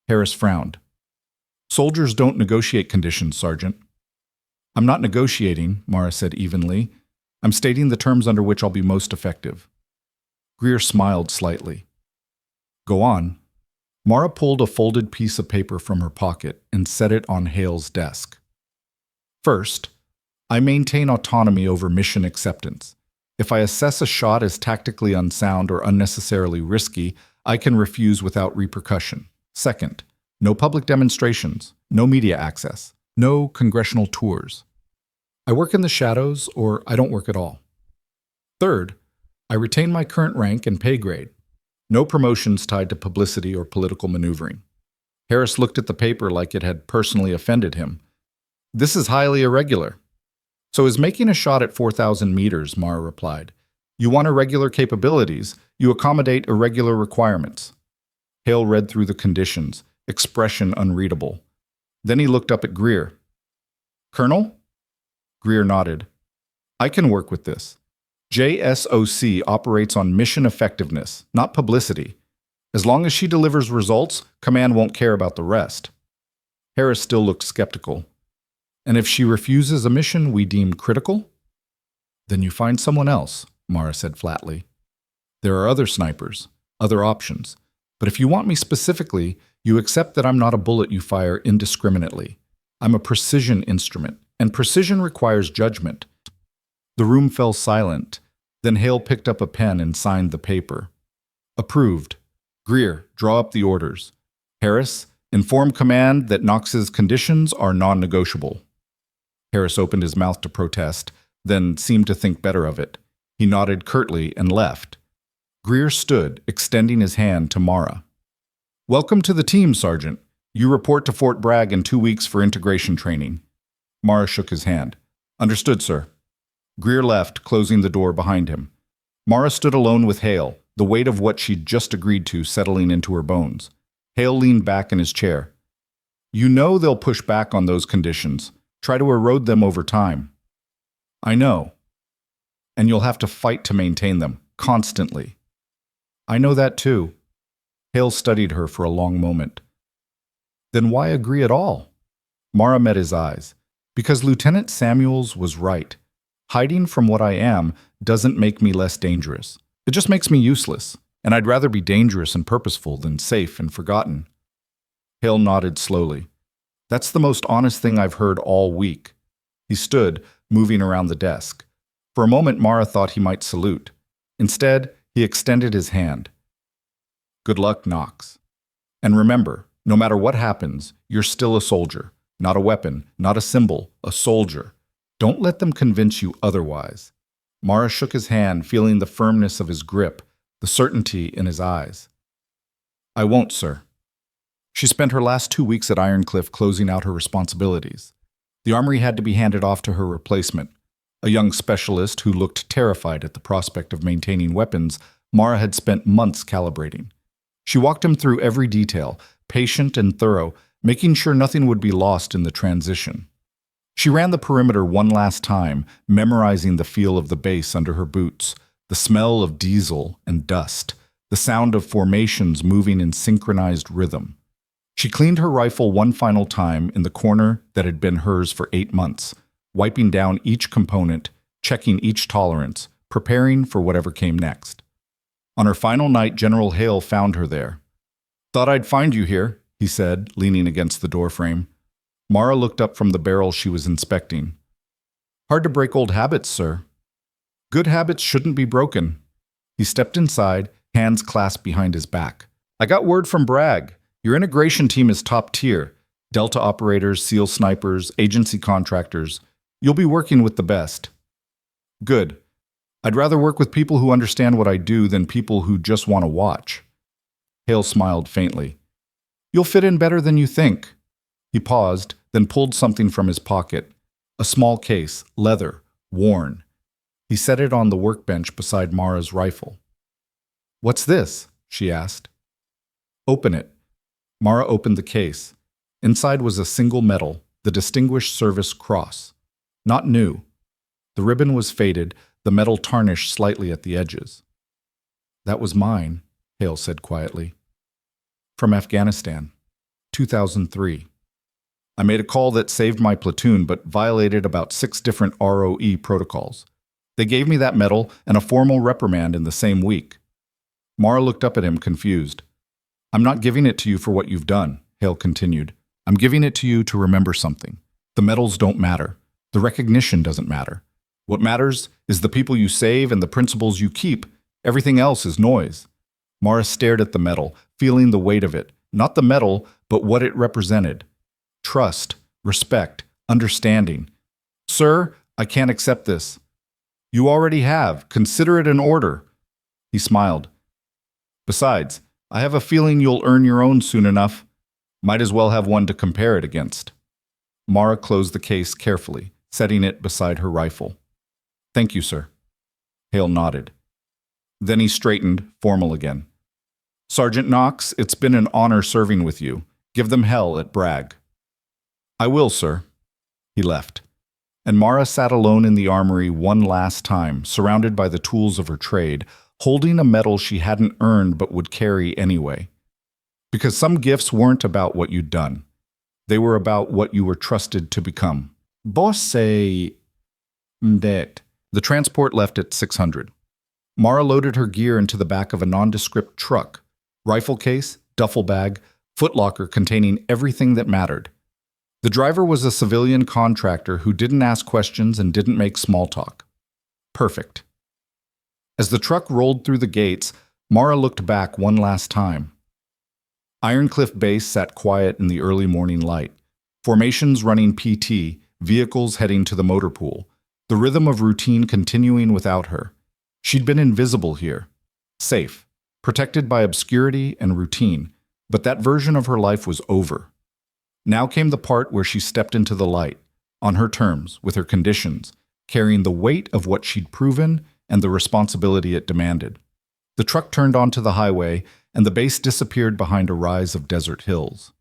Harris frowned. "Soldiers don't negotiate conditions, Sergeant." "I'm not negotiating," Mara said evenly. "I'm stating the terms under which I'll be most effective." Greer smiled slightly. "Go on." Mara pulled a folded piece of paper from her pocket and set it on Hale's desk. "First, I maintain autonomy over mission acceptance. If I assess a shot as tactically unsound or unnecessarily risky, I can refuse without repercussion. Second, no public demonstrations, no media access, no congressional tours. I work in the shadows, or I don't work at all. Third, I retain my current rank and pay grade. No promotions tied to publicity or political maneuvering." Harris looked at the paper like it had personally offended him. "This is highly irregular." "So is making a shot at 4,000 meters," Mara replied. "You want irregular capabilities, you accommodate irregular requirements." Hale read through the conditions, expression unreadable. Then he looked up at Greer. "Colonel?" Greer nodded. "I can work with this. JSOC operates on mission effectiveness, not publicity. As long as she delivers results, command won't care about the rest." Harris still looked skeptical. "And if she refuses a mission we deem critical?" "Then you find someone else," Mara said flatly. "There are other snipers, other options. But if you want me specifically, you accept that I'm not a bullet you fire indiscriminately. I'm a precision instrument, and precision requires judgment." The room fell silent. Then Hale picked up a pen and signed the paper. "Approved. Greer, draw up the orders." Harris, inform command that Knox's conditions are non-negotiable. Harris opened his mouth to protest, then seemed to think better of it. He nodded curtly and left. Greer stood, extending his hand to Mara. "Welcome to the team, Sergeant. You report to Fort Bragg in 2 weeks for integration training." Mara shook his hand. "Understood, sir." Greer left, closing the door behind him. Mara stood alone with Hale, the weight of what she'd just agreed to settling into her bones. Hale leaned back in his chair. "You know they'll push back on those conditions, try to erode them over time." "I know. And you'll have to fight to maintain them, constantly." "I know that too." Hale studied her for a long moment. "Then why agree at all?" Mara met his eyes. "Because Lieutenant Samuels was right. Hiding from what I am doesn't make me less dangerous. It just makes me useless, and I'd rather be dangerous and purposeful than safe and forgotten." Hale nodded slowly. "That's the most honest thing I've heard all week." He stood, moving around the desk. For a moment, Mara thought he might salute. Instead, he extended his hand. "Good luck, Knox. And remember, no matter what happens, you're still a soldier. Not a weapon, not a symbol, a soldier. Don't let them convince you otherwise." Mara shook his hand, feeling the firmness of his grip, the certainty in his eyes. "I won't, sir." She spent her last 2 weeks at Ironcliff closing out her responsibilities. The armory had to be handed off to her replacement. A young specialist who looked terrified at the prospect of maintaining weapons Mara had spent months calibrating. She walked him through every detail, patient and thorough, making sure nothing would be lost in the transition. She ran the perimeter one last time, memorizing the feel of the base under her boots, the smell of diesel and dust, the sound of formations moving in synchronized rhythm. She cleaned her rifle one final time in the corner that had been hers for 8 months, wiping down each component, checking each tolerance, preparing for whatever came next. On her final night, General Hale found her there. "Thought I'd find you here," he said, leaning against the doorframe. Mara looked up from the barrel she was inspecting. "Hard to break old habits, sir." "Good habits shouldn't be broken." He stepped inside, hands clasped behind his back. "I got word from Bragg. Your integration team is top tier. Delta operators, SEAL snipers, agency contractors. You'll be working with the best." "Good. I'd rather work with people who understand what I do than people who just want to watch." Hale smiled faintly. "You'll fit in better than you think." He paused, then pulled something from his pocket. A small case, leather, worn. He set it on the workbench beside Mara's rifle. "What's this?" she asked. "Open it." Mara opened the case. Inside was a single medal, the Distinguished Service Cross. Not new. The ribbon was faded, the metal tarnished slightly at the edges. "That was mine," Hale said quietly. "From Afghanistan, 2003. I made a call that saved my platoon but violated about 6 different ROE protocols. They gave me that medal and a formal reprimand in the same week." Mara looked up at him, confused. "I'm not giving it to you for what you've done," Hale continued. "I'm giving it to you to remember something. The medals don't matter. The recognition doesn't matter. What matters is the people you save and the principles you keep. Everything else is noise." Mara stared at the medal, feeling the weight of it. Not the medal, but what it represented. Trust, respect, understanding. "Sir, I can't accept this." "You already have. Consider it an order." He smiled. "Besides, I have a feeling you'll earn your own soon enough. Might as well have one to compare it against." Mara closed the case carefully, setting it beside her rifle. "Thank you, sir." Hale nodded. Then he straightened, formal again. "Sergeant Knox, it's been an honor serving with you. Give them hell at Bragg." "I will, sir." He left. And Mara sat alone in the armory one last time, surrounded by the tools of her trade, holding a medal she hadn't earned but would carry anyway. Because some gifts weren't about what you'd done. They were about what you were trusted to become. Bosse Mdet. The transport left at 600. Mara loaded her gear into the back of a nondescript truck. Rifle case, duffel bag, footlocker containing everything that mattered. The driver was a civilian contractor who didn't ask questions and didn't make small talk. Perfect. As the truck rolled through the gates, Mara looked back one last time. Ironcliff Base sat quiet in the early morning light. Formations running PT, vehicles heading to the motor pool, the rhythm of routine continuing without her. She'd been invisible here, safe, protected by obscurity and routine, but that version of her life was over. Now came the part where she stepped into the light, on her terms, with her conditions, carrying the weight of what she'd proven and the responsibility it demanded. The truck turned onto the highway, and the base disappeared behind a rise of desert hills.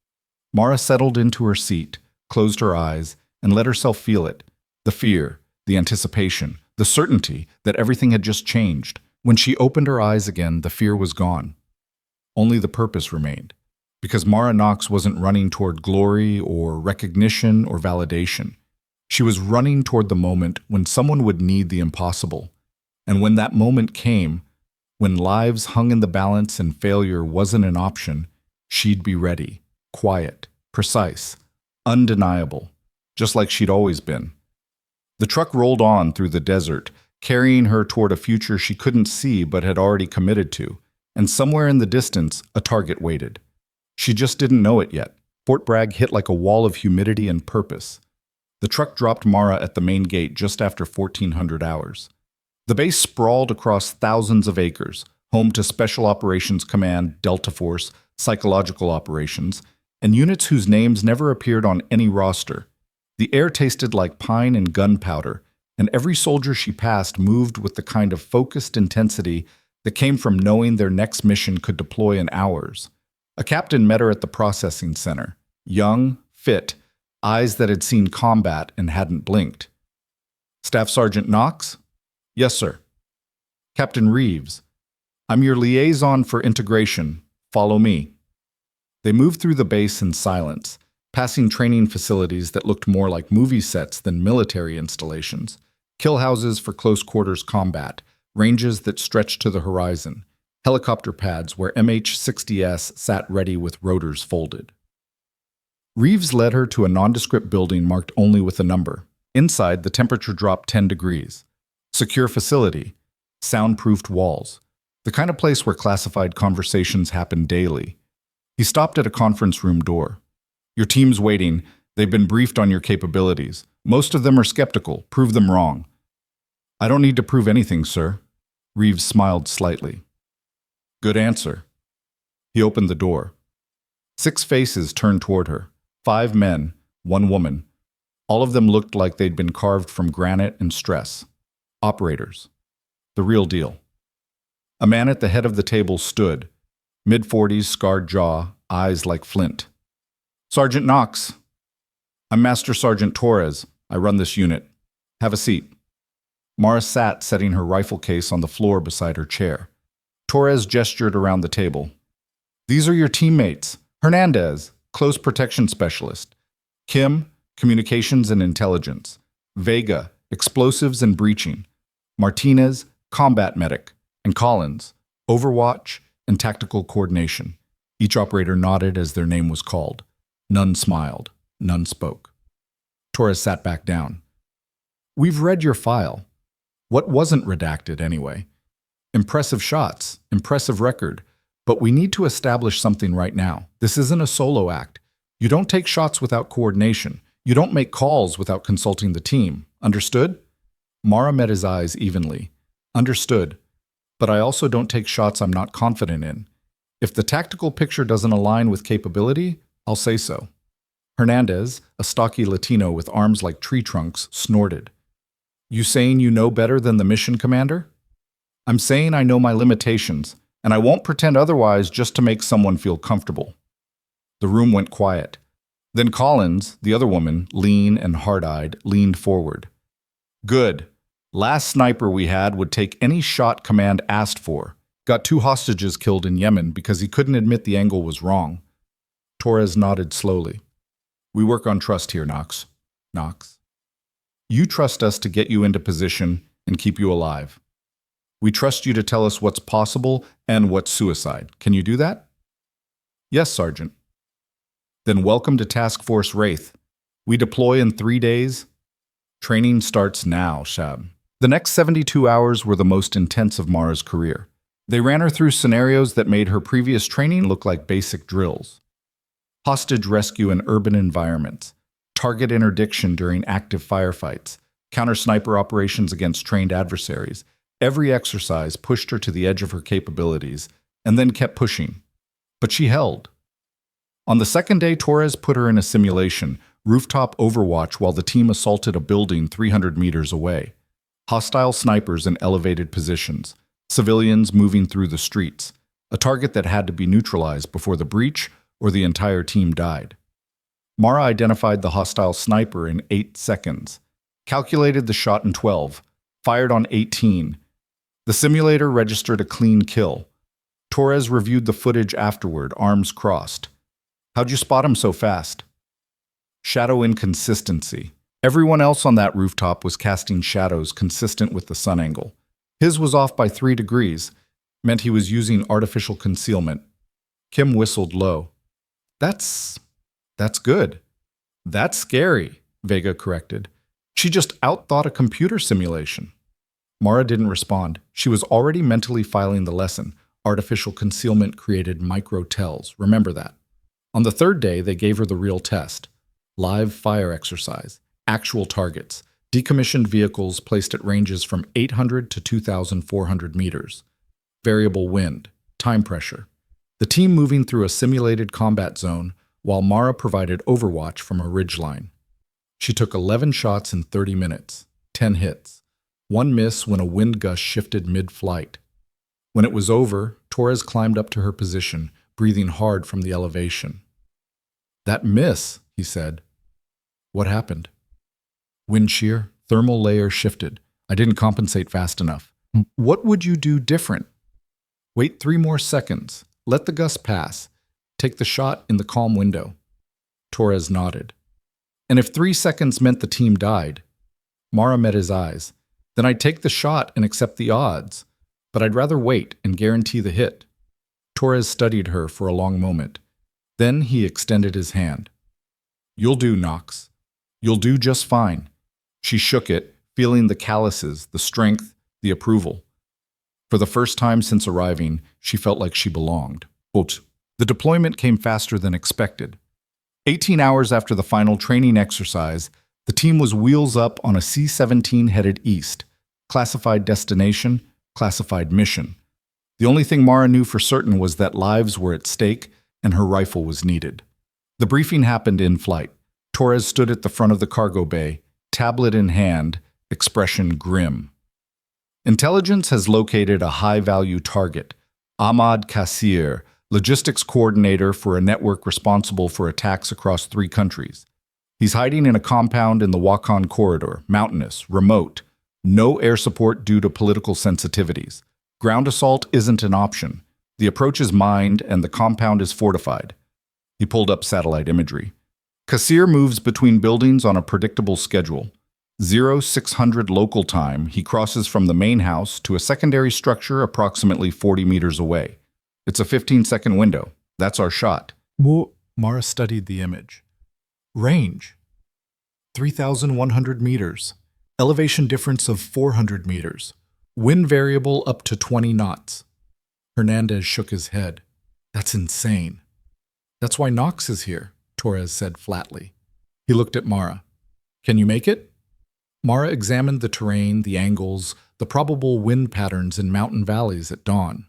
Mara settled into her seat, closed her eyes, and let herself feel it, the fear, the anticipation, the certainty that everything had just changed. When she opened her eyes again, the fear was gone. Only the purpose remained, because Mara Knox wasn't running toward glory or recognition or validation. She was running toward the moment when someone would need the impossible. And when that moment came, when lives hung in the balance and failure wasn't an option, she'd be ready, quiet, precise, undeniable, just like she'd always been. The truck rolled on through the desert, carrying her toward a future she couldn't see but had already committed to, and somewhere in the distance, a target waited. She just didn't know it yet. Fort Bragg hit like a wall of humidity and purpose. The truck dropped Mara at the main gate just after 1400 hours. The base sprawled across thousands of acres, home to Special Operations Command, Delta Force, Psychological Operations, and units whose names never appeared on any roster. The air tasted like pine and gunpowder, and every soldier she passed moved with the kind of focused intensity that came from knowing their next mission could deploy in hours. A captain met her at the processing center, young, fit, eyes that had seen combat and hadn't blinked. Staff Sergeant Knox? Yes, sir. Captain Reeves, I'm your liaison for integration. Follow me. They moved through the base in silence, passing training facilities that looked more like movie sets than military installations, kill houses for close quarters combat, ranges that stretched to the horizon, helicopter pads where MH-60S sat ready with rotors folded. Reeves led her to a nondescript building marked only with a number. Inside, the temperature dropped 10 degrees. Secure facility, soundproofed walls, the kind of place where classified conversations happen daily. He stopped at a conference room door. Your team's waiting. They've been briefed on your capabilities. Most of them are skeptical. Prove them wrong. I don't need to prove anything, sir. Reeves smiled slightly. Good answer. He opened the door. 6 faces turned toward her. 5 men, 1 woman. All of them looked like they'd been carved from granite and stress. Operators. The real deal. A man at the head of the table stood, mid-40s, scarred jaw, eyes like flint. Sergeant Knox. I'm Master Sergeant Torres. I run this unit. Have a seat. Mara sat, setting her rifle case on the floor beside her chair. Torres gestured around the table. These are your teammates. Hernandez, close protection specialist. Kim, communications and intelligence. Vega, explosives and breaching. Martinez, combat medic. And Collins, overwatch and tactical coordination. Each operator nodded as their name was called. None smiled. None spoke. Torres sat back down. We've read your file. What wasn't redacted, anyway? Impressive shots, impressive record. But we need to establish something right now. This isn't a solo act. You don't take shots without coordination. You don't make calls without consulting the team. Understood? Mara met his eyes evenly. Understood. But I also don't take shots I'm not confident in. If the tactical picture doesn't align with capability, I'll say so. Hernandez, a stocky Latino with arms like tree trunks, snorted. You saying you know better than the mission commander? I'm saying I know my limitations, and I won't pretend otherwise just to make someone feel comfortable. The room went quiet. Then Collins, the other woman, lean and hard-eyed, leaned forward. Good. Last sniper we had would take any shot command asked for. Got 2 hostages killed in Yemen because he couldn't admit the angle was wrong. Torres nodded slowly. We work on trust here, Knox. Knox. You trust us to get you into position and keep you alive. We trust you to tell us what's possible and what's suicide. Can you do that? Yes, Sergeant. Then welcome to Task Force Wraith. We deploy in 3 days. Training starts now, Shab. The next 72 hours were the most intense of Mara's career. They ran her through scenarios that made her previous training look like basic drills. Hostage rescue in urban environments, target interdiction during active firefights, counter-sniper operations against trained adversaries. Every exercise pushed her to the edge of her capabilities and then kept pushing. But she held. On the second day, Torres put her in a simulation, rooftop overwatch while the team assaulted a building 300 meters away. Hostile snipers in elevated positions, civilians moving through the streets, a target that had to be neutralized before the breach or the entire team died. Mara identified the hostile sniper in 8 seconds, calculated the shot in 12, fired on 18. The simulator registered a clean kill. Torres reviewed the footage afterward, arms crossed. How'd you spot him so fast? Shadow inconsistency. Everyone else on that rooftop was casting shadows consistent with the sun angle. His was off by 3 degrees, meant he was using artificial concealment. Kim whistled low. That's good. That's scary, Vega corrected. She just outthought a computer simulation. Mara didn't respond. She was already mentally filing the lesson. Artificial concealment created micro-tells. Remember that. On the third day, they gave her the real test. Live fire exercise. Actual targets. Decommissioned vehicles placed at ranges from 800 to 2,400 meters. Variable wind. Time pressure. The team moving through a simulated combat zone while Mara provided overwatch from a ridgeline. She took 11 shots in 30 minutes. 10 hits. 1 miss when a wind gust shifted mid-flight. When it was over, Torres climbed up to her position, breathing hard from the elevation. That miss, he said. What happened? Wind shear, thermal layer shifted. I didn't compensate fast enough. What would you do different? Wait 3 more seconds. Let the gust pass. Take the shot in the calm window. Torres nodded. And if 3 seconds meant the team died? Mara met his eyes. Then I'd take the shot and accept the odds. But I'd rather wait and guarantee the hit. Torres studied her for a long moment. Then he extended his hand. You'll do, Knox. You'll do just fine. She shook it, feeling the calluses, the strength, the approval. For the first time since arriving, she felt like she belonged. Quote, the deployment came faster than expected. 18 hours after the final training exercise, the team was wheels up on a C-17 headed east. Classified destination, classified mission. The only thing Mara knew for certain was that lives were at stake and her rifle was needed. The briefing happened in flight. Torres stood at the front of the cargo bay, tablet in hand, expression grim. Intelligence has located a high-value target, Ahmad Kassir, logistics coordinator for a network responsible for attacks across 3 countries. He's hiding in a compound in the Wakhan corridor, mountainous, remote, no air support due to political sensitivities. Ground assault isn't an option. The approach is mined and the compound is fortified. He pulled up satellite imagery. Kassir moves between buildings on a predictable schedule. 0600 local time, he crosses from the main house to a secondary structure approximately 40 meters away. It's a 15-second window. That's our shot. Mara studied the image. Range. 3,100 meters. Elevation difference of 400 meters. Wind variable up to 20 knots. Hernandez shook his head. That's insane. That's why Knox is here, Torres said flatly. He looked at Mara. Can you make it? Mara examined the terrain, the angles, the probable wind patterns in mountain valleys at dawn.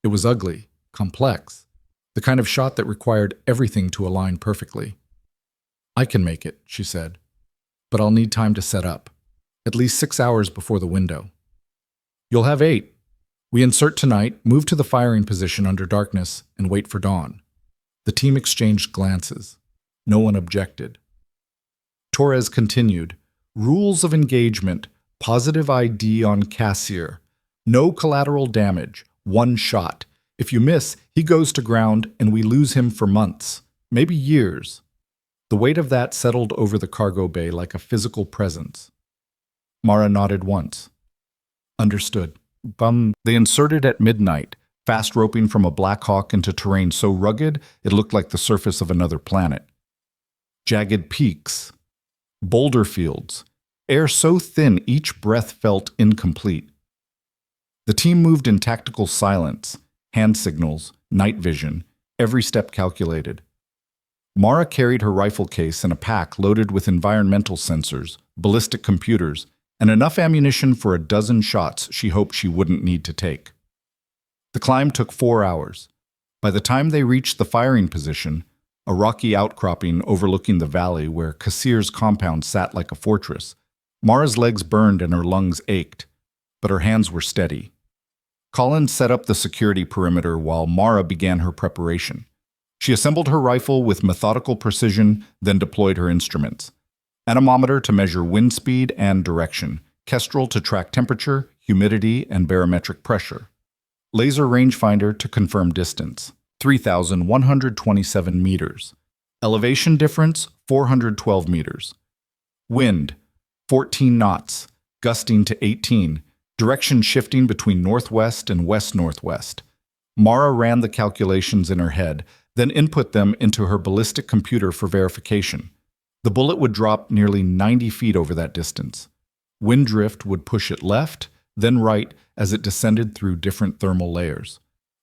It was ugly, complex, the kind of shot that required everything to align perfectly. I can make it, she said, but I'll need time to set up, at least 6 hours before the window. You'll have 8. We insert tonight, move to the firing position under darkness, and wait for dawn. The team exchanged glances. No one objected. Torres continued, rules of engagement, positive ID on Kassir, no collateral damage, 1 shot. If you miss, he goes to ground and we lose him for months, maybe years. The weight of that settled over the cargo bay like a physical presence. Mara nodded once. Understood. They inserted at midnight, fast roping from a Black Hawk into terrain so rugged it looked like the surface of another planet. Jagged peaks, boulder fields, air so thin each breath felt incomplete. The team moved in tactical silence, hand signals, night vision, every step calculated. Mara carried her rifle case in a pack loaded with environmental sensors, ballistic computers, and enough ammunition for a dozen shots she hoped she wouldn't need to take. The climb took 4 hours. By the time they reached the firing position, a rocky outcropping overlooking the valley where Kassir's compound sat like a fortress, Mara's legs burned and her lungs ached, but her hands were steady. Colin set up the security perimeter while Mara began her preparation. She assembled her rifle with methodical precision, then deployed her instruments. Anemometer to measure wind speed and direction, Kestrel to track temperature, humidity, and barometric pressure. Laser rangefinder to confirm distance, 3,127 meters. Elevation difference, 412 meters. Wind, 14 knots, gusting to 18, direction shifting between northwest and west-northwest. Mara ran the calculations in her head, then input them into her ballistic computer for verification. The bullet would drop nearly 90 feet over that distance. Wind drift would push it left, then right as it descended through different thermal layers.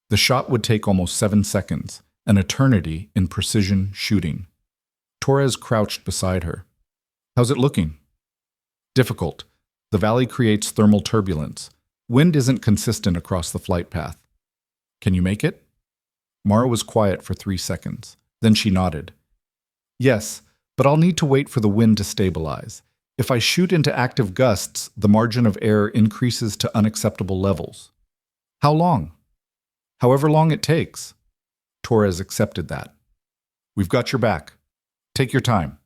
The shot would take almost 7 seconds, an eternity in precision shooting. Torres crouched beside her. "How's it looking?" "Difficult. The valley creates thermal turbulence. Wind isn't consistent across the flight path." "Can you make it?" Mara was quiet for 3 seconds. Then she nodded. "Yes, but I'll need to wait for the wind to stabilize. If I shoot into active gusts, the margin of error increases to unacceptable levels." "How long?" "However long it takes." Torres accepted that. "We've got your back. Take your time."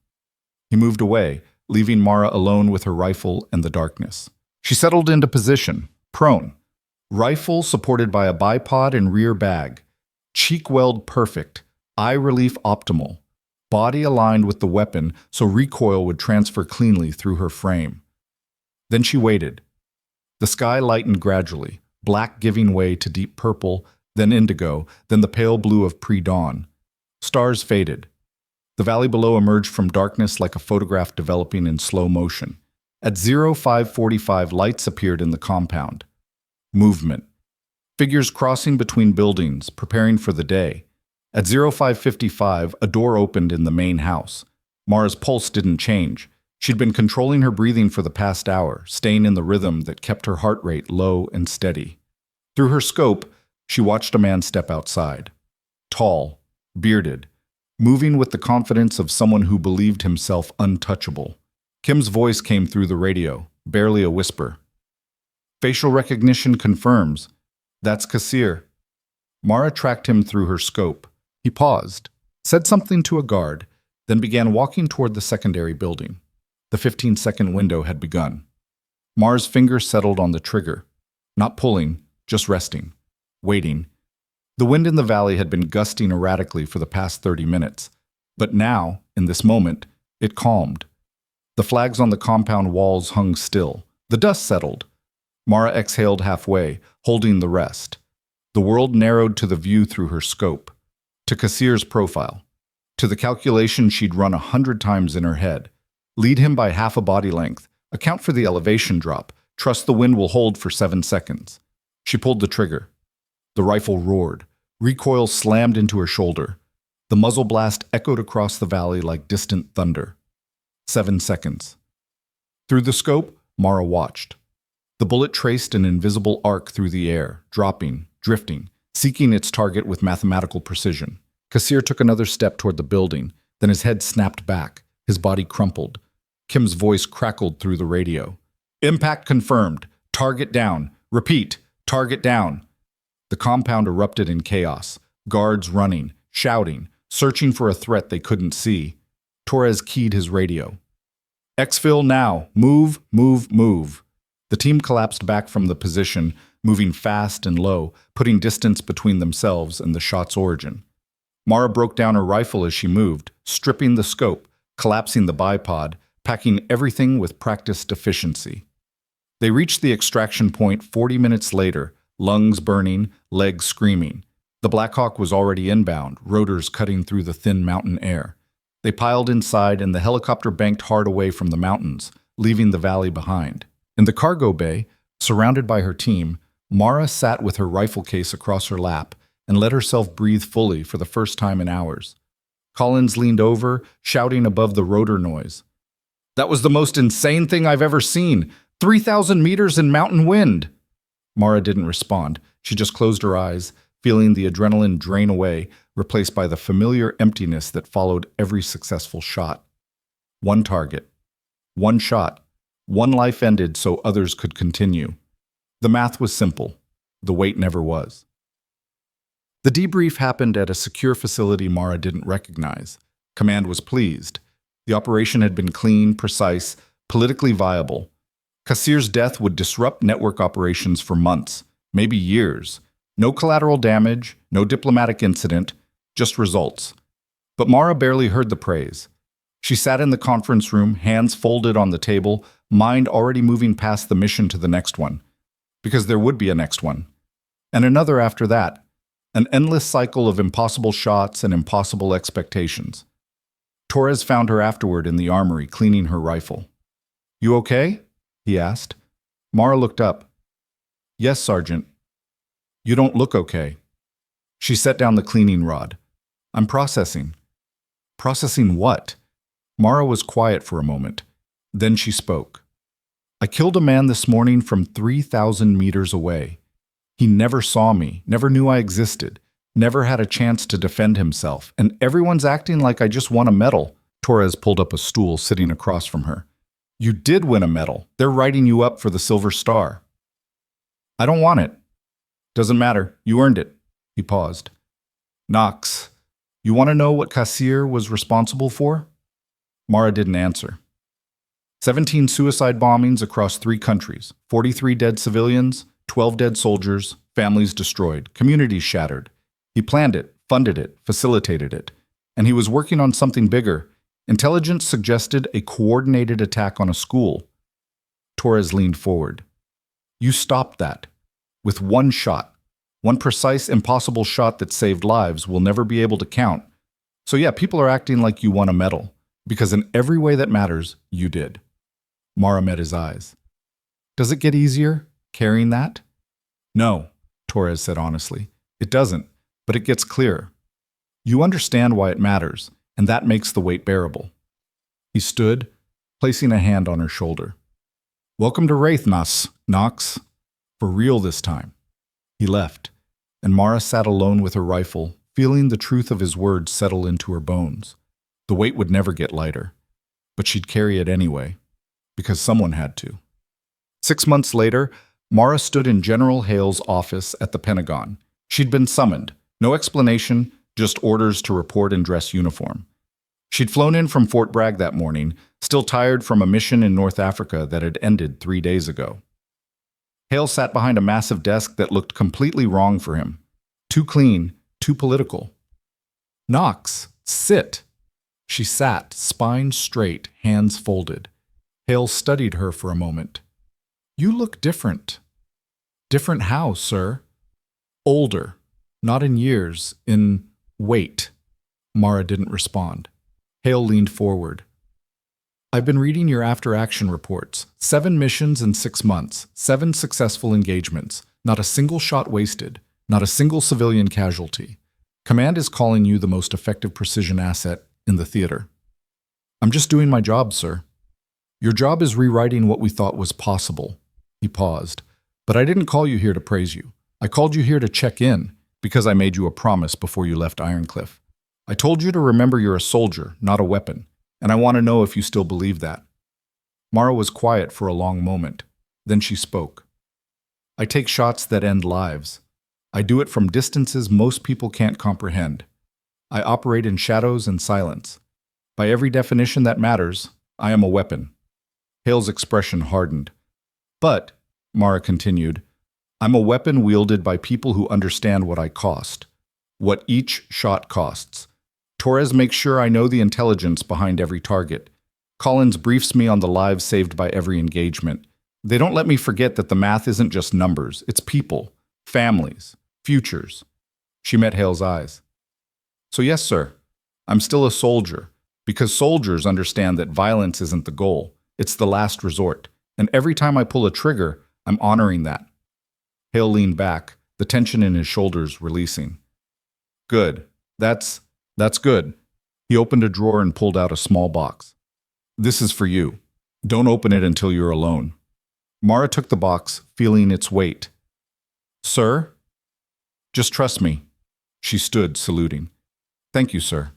He moved away, leaving Mara alone with her rifle and the darkness. She settled into position, prone. Rifle supported by a bipod and rear bag. Cheek weld perfect, eye relief optimal. Body aligned with the weapon so recoil would transfer cleanly through her frame. Then she waited. The sky lightened gradually, black giving way to deep purple, then indigo, then the pale blue of pre-dawn. Stars faded. The valley below emerged from darkness like a photograph developing in slow motion. At 05:45, lights appeared in the compound. Movement. Figures crossing between buildings, preparing for the day. At 05:55, a door opened in the main house. Mara's pulse didn't change. She'd been controlling her breathing for the past hour, staying in the rhythm that kept her heart rate low and steady. Through her scope, she watched a man step outside. Tall, bearded, moving with the confidence of someone who believed himself untouchable. Kim's voice came through the radio, barely a whisper. "Facial recognition confirms. That's Kassir." Mara tracked him through her scope. He paused, said something to a guard, then began walking toward the secondary building. The 15-second window had begun. Mara's finger settled on the trigger, not pulling, just resting, waiting. The wind in the valley had been gusting erratically for the past 30 minutes, but now, in this moment, it calmed. The flags on the compound walls hung still. The dust settled. Mara exhaled halfway, holding the rest. The world narrowed to the view through her scope, to Kassir's profile, to the calculation she'd run 100 times in her head. Lead him by half a body length, account for the elevation drop, trust the wind will hold for 7 seconds. She pulled the trigger. The rifle roared. Recoil slammed into her shoulder. The muzzle blast echoed across the valley like distant thunder. 7 seconds. Through the scope, Mara watched. The bullet traced an invisible arc through the air, dropping, drifting, seeking its target with mathematical precision. Kassir took another step toward the building, then his head snapped back, his body crumpled. Kim's voice crackled through the radio. "Impact confirmed. Target down. Repeat, target down." The compound erupted in chaos, guards running, shouting, searching for a threat they couldn't see. Torres keyed his radio. "Exfil now. Move, move, move." The team collapsed back from the position, moving fast and low, putting distance between themselves and the shot's origin. Mara broke down her rifle as she moved, stripping the scope, collapsing the bipod, packing everything with practiced efficiency. They reached the extraction point 40 minutes later, lungs burning, legs screaming. The Black Hawk was already inbound, rotors cutting through the thin mountain air. They piled inside and the helicopter banked hard away from the mountains, leaving the valley behind. In the cargo bay, surrounded by her team, Mara sat with her rifle case across her lap and let herself breathe fully for the first time in hours. Collins leaned over, shouting above the rotor noise. "That was the most insane thing I've ever seen! 3,000 meters in mountain wind!" Mara didn't respond. She just closed her eyes, feeling the adrenaline drain away, replaced by the familiar emptiness that followed every successful shot. One target. One shot. One life ended so others could continue. The math was simple. The weight never was. The debrief happened at a secure facility Mara didn't recognize. Command was pleased. The operation had been clean, precise, politically viable. Kassir's death would disrupt network operations for months, maybe years. No collateral damage, no diplomatic incident, just results. But Mara barely heard the praise. She sat in the conference room, hands folded on the table, mind already moving past the mission to the next one. Because there would be a next one. And another after that. An endless cycle of impossible shots and impossible expectations. Torres found her afterward in the armory, cleaning her rifle. "You okay?" he asked. Mara looked up. "Yes, Sergeant." "You don't look okay." She set down the cleaning rod. "I'm processing." "Processing what?" Mara was quiet for a moment. Then she spoke. "I killed a man this morning from 3,000 meters away. He never saw me, never knew I existed, never had a chance to defend himself, and everyone's acting like I just won a medal." Torres pulled up a stool sitting across from her. "You did win a medal. They're writing you up for the Silver Star." "I don't want it." "Doesn't matter. You earned it." He paused. "Knox, you want to know what Kassir was responsible for?" Mara didn't answer. 17 suicide bombings across 3 countries, 43 dead civilians, 12 dead soldiers, families destroyed, communities shattered. He planned it, funded it, facilitated it. And he was working on something bigger. Intelligence suggested a coordinated attack on a school. Torres leaned forward. "You stopped that. With one shot. One precise, impossible shot that saved lives we'll never be able to count. So yeah, people are acting like you won a medal. Because in every way that matters, you did." Mara met his eyes. "Does it get easier, carrying that?" "No," Torres said honestly. "It doesn't, but it gets clearer. You understand why it matters, and that makes the weight bearable." He stood, placing a hand on her shoulder. "Welcome to Wraith, Knox. For real this time." He left, and Mara sat alone with her rifle, feeling the truth of his words settle into her bones. The weight would never get lighter, but she'd carry it anyway, because someone had to. 6 months later, Mara stood in General Hale's office at the Pentagon. She'd been summoned. No explanation, just orders to report in dress uniform. She'd flown in from Fort Bragg that morning, still tired from a mission in North Africa that had ended 3 days ago. Hale sat behind a massive desk that looked completely wrong for him. Too clean, too political. "Knox, sit." She sat, spine straight, hands folded. Hale studied her for a moment. "You look different." "Different how, sir?" "Older. Not in years, in weight." Mara didn't respond. Hale leaned forward. "I've been reading your after-action reports. 7 missions in 6 months, 7 successful engagements, not a single shot wasted, not a single civilian casualty. Command is calling you the most effective precision asset in the theater." "I'm just doing my job, sir." "Your job is rewriting what we thought was possible." He paused. "But I didn't call you here to praise you. I called you here to check in, because I made you a promise before you left Ironcliff. I told you to remember you're a soldier, not a weapon, and I want to know if you still believe that." Mara was quiet for a long moment. Then she spoke. "I take shots that end lives. I do it from distances most people can't comprehend. I operate in shadows and silence. By every definition that matters, I am a weapon." Hale's expression hardened. "But," Mara continued, "I'm a weapon wielded by people who understand what I cost, what each shot costs. Torres makes sure I know the intelligence behind every target. Collins briefs me on the lives saved by every engagement. They don't let me forget that the math isn't just numbers, it's people, families, futures." She met Hale's eyes. "So yes, sir, I'm still a soldier, because soldiers understand that violence isn't the goal, it's the last resort, and every time I pull a trigger, I'm honoring that." Hale leaned back, the tension in his shoulders releasing. Good. That's good. He opened a drawer and pulled out a small box. This is for you. Don't open it until you're alone. Mara took the box, feeling its weight. Sir? Just trust me. She stood, saluting. Thank you, sir.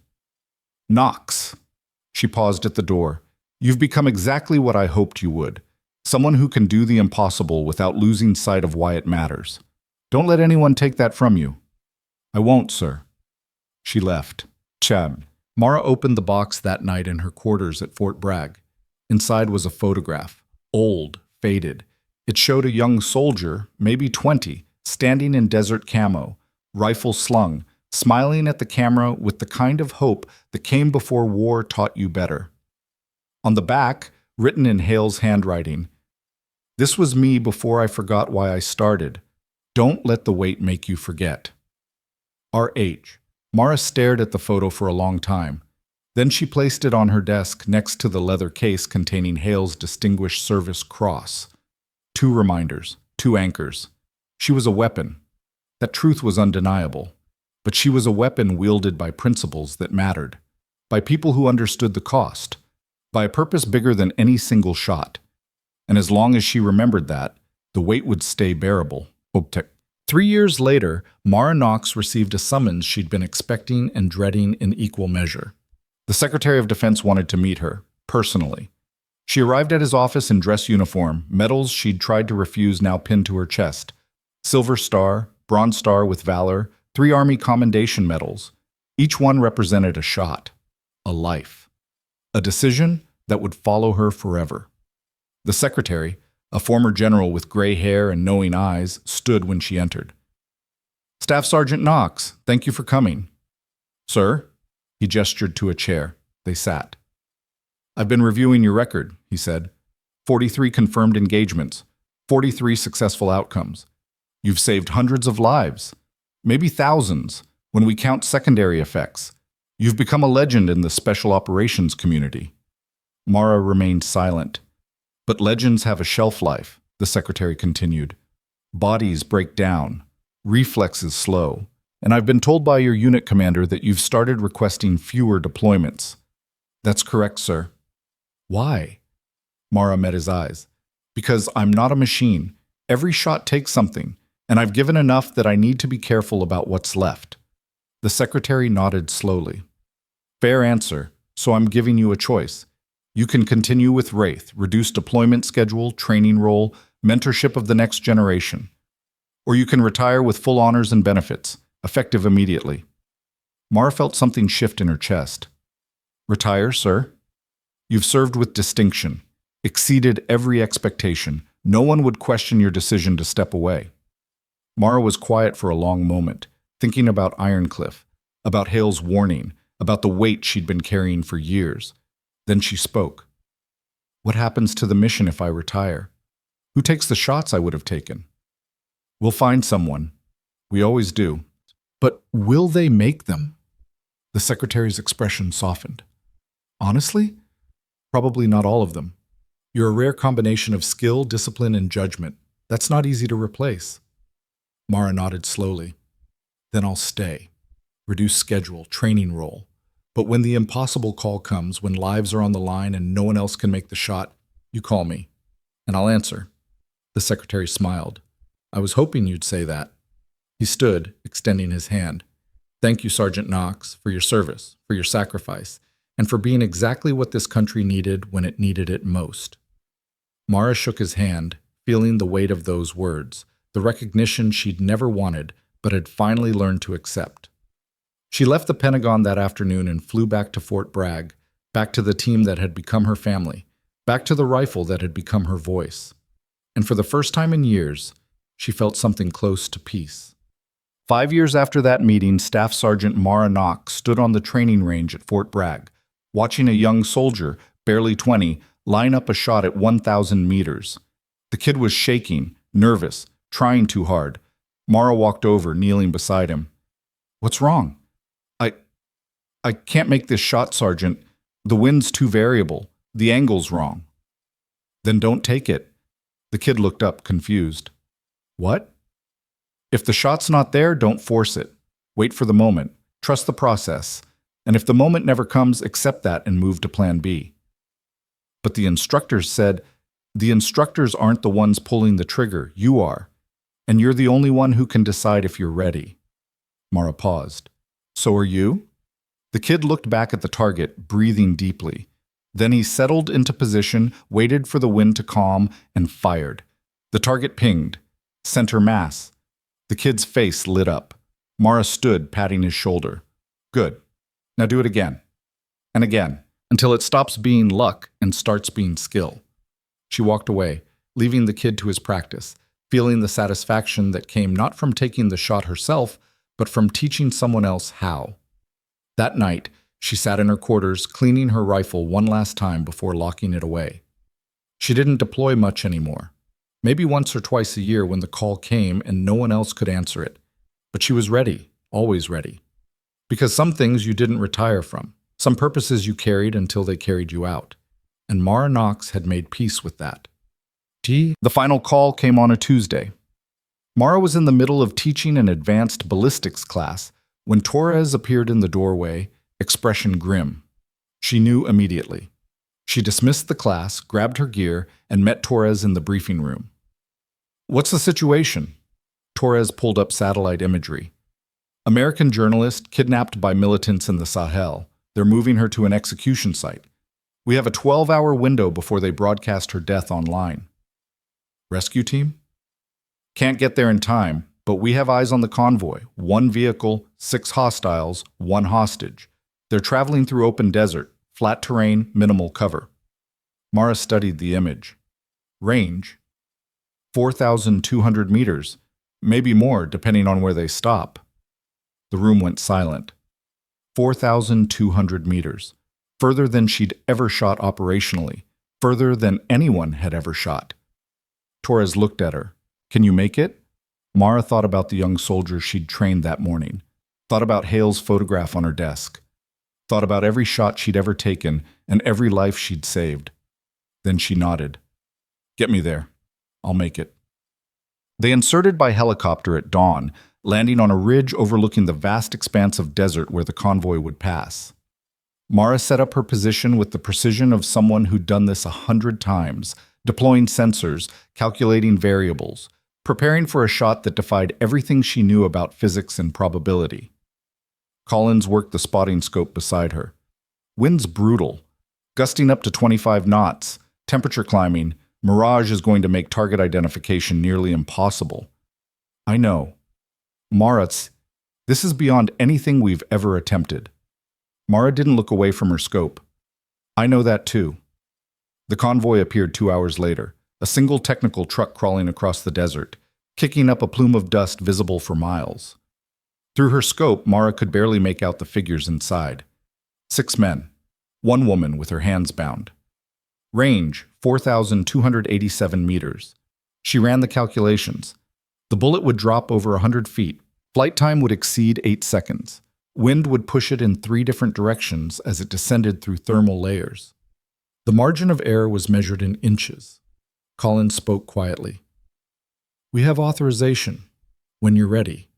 Knox. She paused at the door. You've become exactly what I hoped you would. Someone who can do the impossible without losing sight of why it matters. Don't let anyone take that from you. I won't, sir. She left. Chad. Mara opened the box that night in her quarters at Fort Bragg. Inside was a photograph. Old, faded. It showed a young soldier, maybe 20, standing in desert camo, rifle slung, smiling at the camera with the kind of hope that came before war taught you better. On the back, written in Hale's handwriting, this was me before I forgot why I started. Don't let the wait make you forget. R.H. Mara stared at the photo for a long time. Then she placed it on her desk next to the leather case containing Hale's Distinguished Service Cross. 2 reminders, 2 anchors. She was a weapon. That truth was undeniable. But she was a weapon wielded by principles that mattered, by people who understood the cost, by a purpose bigger than any single shot. And as long as she remembered that, the weight would stay bearable. 3 years later, Mara Knox received a summons she'd been expecting and dreading in equal measure. The Secretary of Defense wanted to meet her, personally. She arrived at his office in dress uniform, medals she'd tried to refuse now pinned to her chest. Silver Star, Bronze Star with Valor, 3 Army Commendation Medals. Each one represented a shot, a life, a decision that would follow her forever. The secretary, a former general with gray hair and knowing eyes, stood when she entered. Staff Sergeant Knox, thank you for coming. Sir? He gestured to a chair. They sat. I've been reviewing your record, he said. 43 confirmed engagements, 43 successful outcomes. You've saved hundreds of lives, maybe thousands, when we count secondary effects. You've become a legend in the special operations community. Mara remained silent. But legends have a shelf life, the secretary continued. Bodies break down, reflexes slow, and I've been told by your unit commander that you've started requesting fewer deployments. That's correct, sir. Why? Mara met his eyes. Because I'm not a machine. Every shot takes something, and I've given enough that I need to be careful about what's left. The secretary nodded slowly. Fair answer, so I'm giving you a choice. You can continue with Wraith, reduce deployment schedule, training role, mentorship of the next generation. Or you can retire with full honors and benefits, effective immediately. Mara felt something shift in her chest. Retire, sir? You've served with distinction, exceeded every expectation. No one would question your decision to step away. Mara was quiet for a long moment, thinking about Ironcliff, about Hale's warning, about the weight she'd been carrying for years. Then she spoke. What happens to the mission if I retire? Who takes the shots I would have taken? We'll find someone. We always do. But will they make them? The secretary's expression softened. Honestly, probably not all of them. You're a rare combination of skill, discipline, and judgment. That's not easy to replace. Mara nodded slowly. Then I'll stay. Reduce schedule, training role. But when the impossible call comes, when lives are on the line and no one else can make the shot, you call me, and I'll answer. The secretary smiled. I was hoping you'd say that. He stood, extending his hand. Thank you, Sergeant Knox, for your service, for your sacrifice, and for being exactly what this country needed when it needed it most. Mara shook his hand, feeling the weight of those words, the recognition she'd never wanted, but had finally learned to accept. She left the Pentagon that afternoon and flew back to Fort Bragg, back to the team that had become her family, back to the rifle that had become her voice. And for the first time in years, she felt something close to peace. 5 years after that meeting, Staff Sergeant Mara Knox stood on the training range at Fort Bragg, watching a young soldier, barely 20, line up a shot at 1,000 meters. The kid was shaking, nervous, trying too hard. Mara walked over, kneeling beside him. What's wrong? I can't make this shot, Sergeant. The wind's too variable. The angle's wrong. Then don't take it. The kid looked up, confused. What? If the shot's not there, don't force it. Wait for the moment. Trust the process. And if the moment never comes, accept that and move to plan B. But the instructors said, the instructors aren't the ones pulling the trigger, you are. And you're the only one who can decide if you're ready. Mara paused. So are you? The kid looked back at the target, breathing deeply. Then he settled into position, waited for the wind to calm, and fired. The target pinged. Center mass. The kid's face lit up. Mara stood, patting his shoulder. Good. Now do it again. And again, until it stops being luck and starts being skill. She walked away, leaving the kid to his practice, feeling the satisfaction that came not from taking the shot herself, but from teaching someone else how. That night, she sat in her quarters, cleaning her rifle one last time before locking it away. She didn't deploy much anymore. Maybe once or twice a year when the call came and no one else could answer it. But she was ready, always ready. Because some things you didn't retire from, some purposes you carried until they carried you out. And Mara Knox had made peace with that. The final call came on a Tuesday. Mara was in the middle of teaching an advanced ballistics class when Torres appeared in the doorway, expression grim. She knew immediately. She dismissed the class, grabbed her gear, and met Torres in the briefing room. What's the situation? Torres pulled up satellite imagery. American journalist kidnapped by militants in the Sahel. They're moving her to an execution site. We have a 12-hour window before they broadcast her death online. Rescue team? Can't get there in time, but we have eyes on the convoy. 1 vehicle, 6 hostiles, 1 hostage. They're traveling through open desert, flat terrain, minimal cover. Mara studied the image. Range? 4,200 meters, maybe more depending on where they stop. The room went silent. 4,200 meters, further than she'd ever shot operationally, further than anyone had ever shot. Torres looked at her. Can you make it? Mara thought about the young soldier she'd trained that morning, thought about Hale's photograph on her desk, thought about every shot she'd ever taken and every life she'd saved. Then she nodded. Get me there. I'll make it. They inserted by helicopter at dawn, landing on a ridge overlooking the vast expanse of desert where the convoy would pass. Mara set up her position with the precision of someone who'd done this 100 times, deploying sensors, calculating variables, preparing for a shot that defied everything she knew about physics and probability. Collins worked the spotting scope beside her. Wind's brutal, gusting up to 25 knots, temperature climbing. Mirage is going to make target identification nearly impossible. I know. Mara, this is beyond anything we've ever attempted. Mara didn't look away from her scope. I know that too. The convoy appeared 2 hours later, a single technical truck crawling across the desert, kicking up a plume of dust visible for miles. Through her scope, Mara could barely make out the figures inside. 6 men, 1 woman with her hands bound. Range, 4,287 meters. She ran the calculations. The bullet would drop over 100 feet. Flight time would exceed 8 seconds. Wind would push it in 3 different directions as it descended through thermal layers. The margin of error was measured in inches. Collins spoke quietly. We have authorization. When you're ready.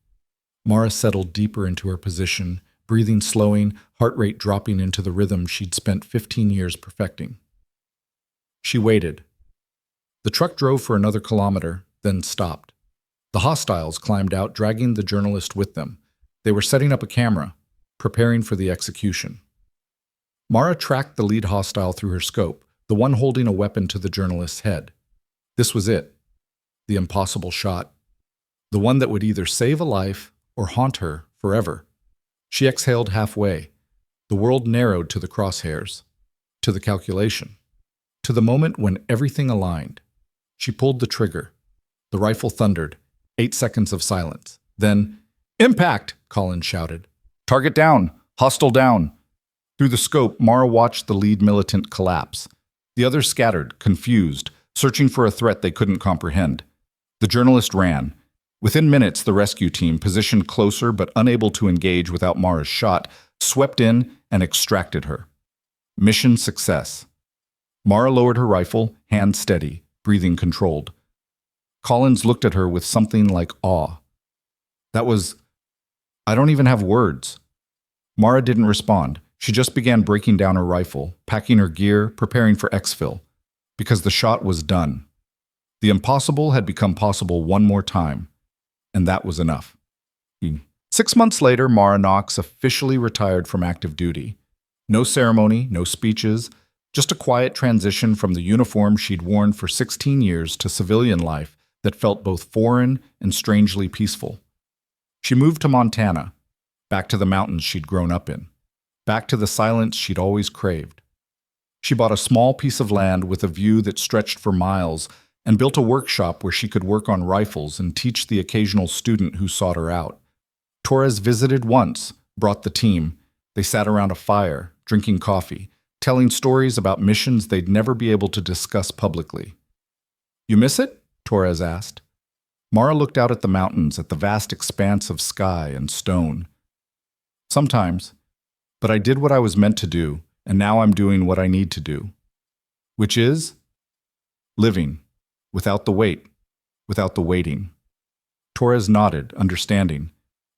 Mara settled deeper into her position, breathing slowing, heart rate dropping into the rhythm she'd spent 15 years perfecting. She waited. The truck drove for another kilometer, then stopped. The hostiles climbed out, dragging the journalist with them. They were setting up a camera, preparing for the execution. Mara tracked the lead hostile through her scope, the one holding a weapon to the journalist's head. This was it. The impossible shot. The one that would either save a life or haunt her forever. She exhaled halfway. The world narrowed to the crosshairs, to the calculation, to the moment when everything aligned. She pulled the trigger. The rifle thundered. 8 seconds of silence. Then, impact! Collins shouted. Target down! Hostile down! Through the scope, Mara watched the lead militant collapse. The others scattered, confused, searching for a threat they couldn't comprehend. The journalist ran. Within minutes, the rescue team, positioned closer but unable to engage without Mara's shot, swept in and extracted her. Mission success. Mara lowered her rifle, hand steady, breathing controlled. Collins looked at her with something like awe. That was, I don't even have words. Mara didn't respond. She just began breaking down her rifle, packing her gear, preparing for exfil, because the shot was done. The impossible had become possible one more time, and that was enough. 6 months later, Mara Knox officially retired from active duty. No ceremony, no speeches, just a quiet transition from the uniform she'd worn for 16 years to civilian life that felt both foreign and strangely peaceful. She moved to Montana, back to the mountains she'd grown up in, back to the silence she'd always craved. She bought a small piece of land with a view that stretched for miles and built a workshop where she could work on rifles and teach the occasional student who sought her out. Torres visited once, brought the team. They sat around a fire, drinking coffee, telling stories about missions they'd never be able to discuss publicly. "You miss it?" Torres asked. Mara looked out at the mountains, at the vast expanse of sky and stone. "Sometimes, but I did what I was meant to do, and now I'm doing what I need to do. Which is? Living, without the wait, without the waiting." Torres nodded, understanding.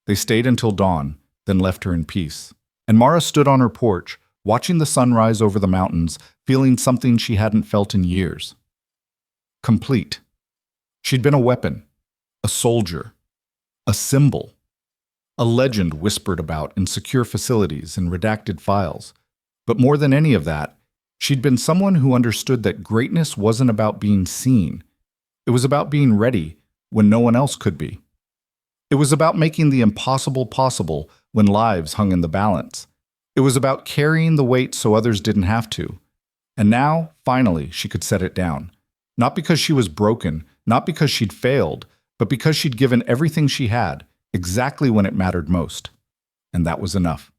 They stayed until dawn, then left her in peace. And Mara stood on her porch, watching the sunrise over the mountains, feeling something she hadn't felt in years. Complete. She'd been a weapon, a soldier, a symbol, a legend whispered about in secure facilities and redacted files. But more than any of that, she'd been someone who understood that greatness wasn't about being seen. It was about being ready when no one else could be. It was about making the impossible possible when lives hung in the balance. It was about carrying the weight so others didn't have to. And now, finally, she could set it down. Not because she was broken, not because she'd failed, but because she'd given everything she had, exactly when it mattered most. And that was enough.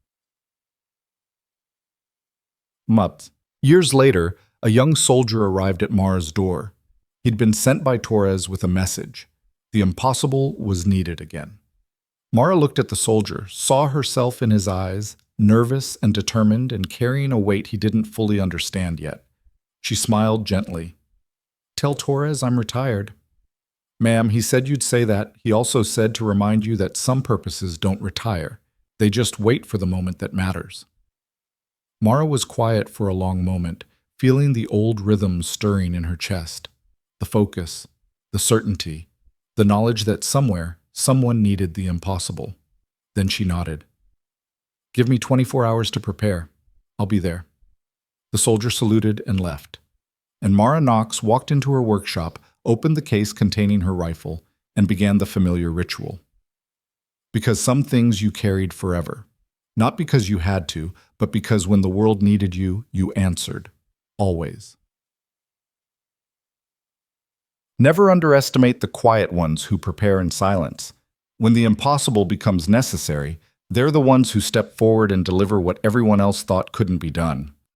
Months. Years later, a young soldier arrived at Mara's door. He'd been sent by Torres with a message. The impossible was needed again. Mara looked at the soldier, saw herself in his eyes, nervous and determined and carrying a weight he didn't fully understand yet. She smiled gently. "Tell Torres I'm retired." "Ma'am, he said you'd say that. He also said to remind you that some purposes don't retire. They just wait for the moment that matters." Mara was quiet for a long moment, feeling the old rhythm stirring in her chest. The focus, the certainty, the knowledge that somewhere, someone needed the impossible. Then she nodded. "Give me 24 hours to prepare. I'll be there." The soldier saluted and left. And Mara Knox walked into her workshop, opened the case containing her rifle, and began the familiar ritual. Because some things you carried forever. Not because you had to, but because when the world needed you, you answered. Always. Never underestimate the quiet ones who prepare in silence. When the impossible becomes necessary, they're the ones who step forward and deliver what everyone else thought couldn't be done.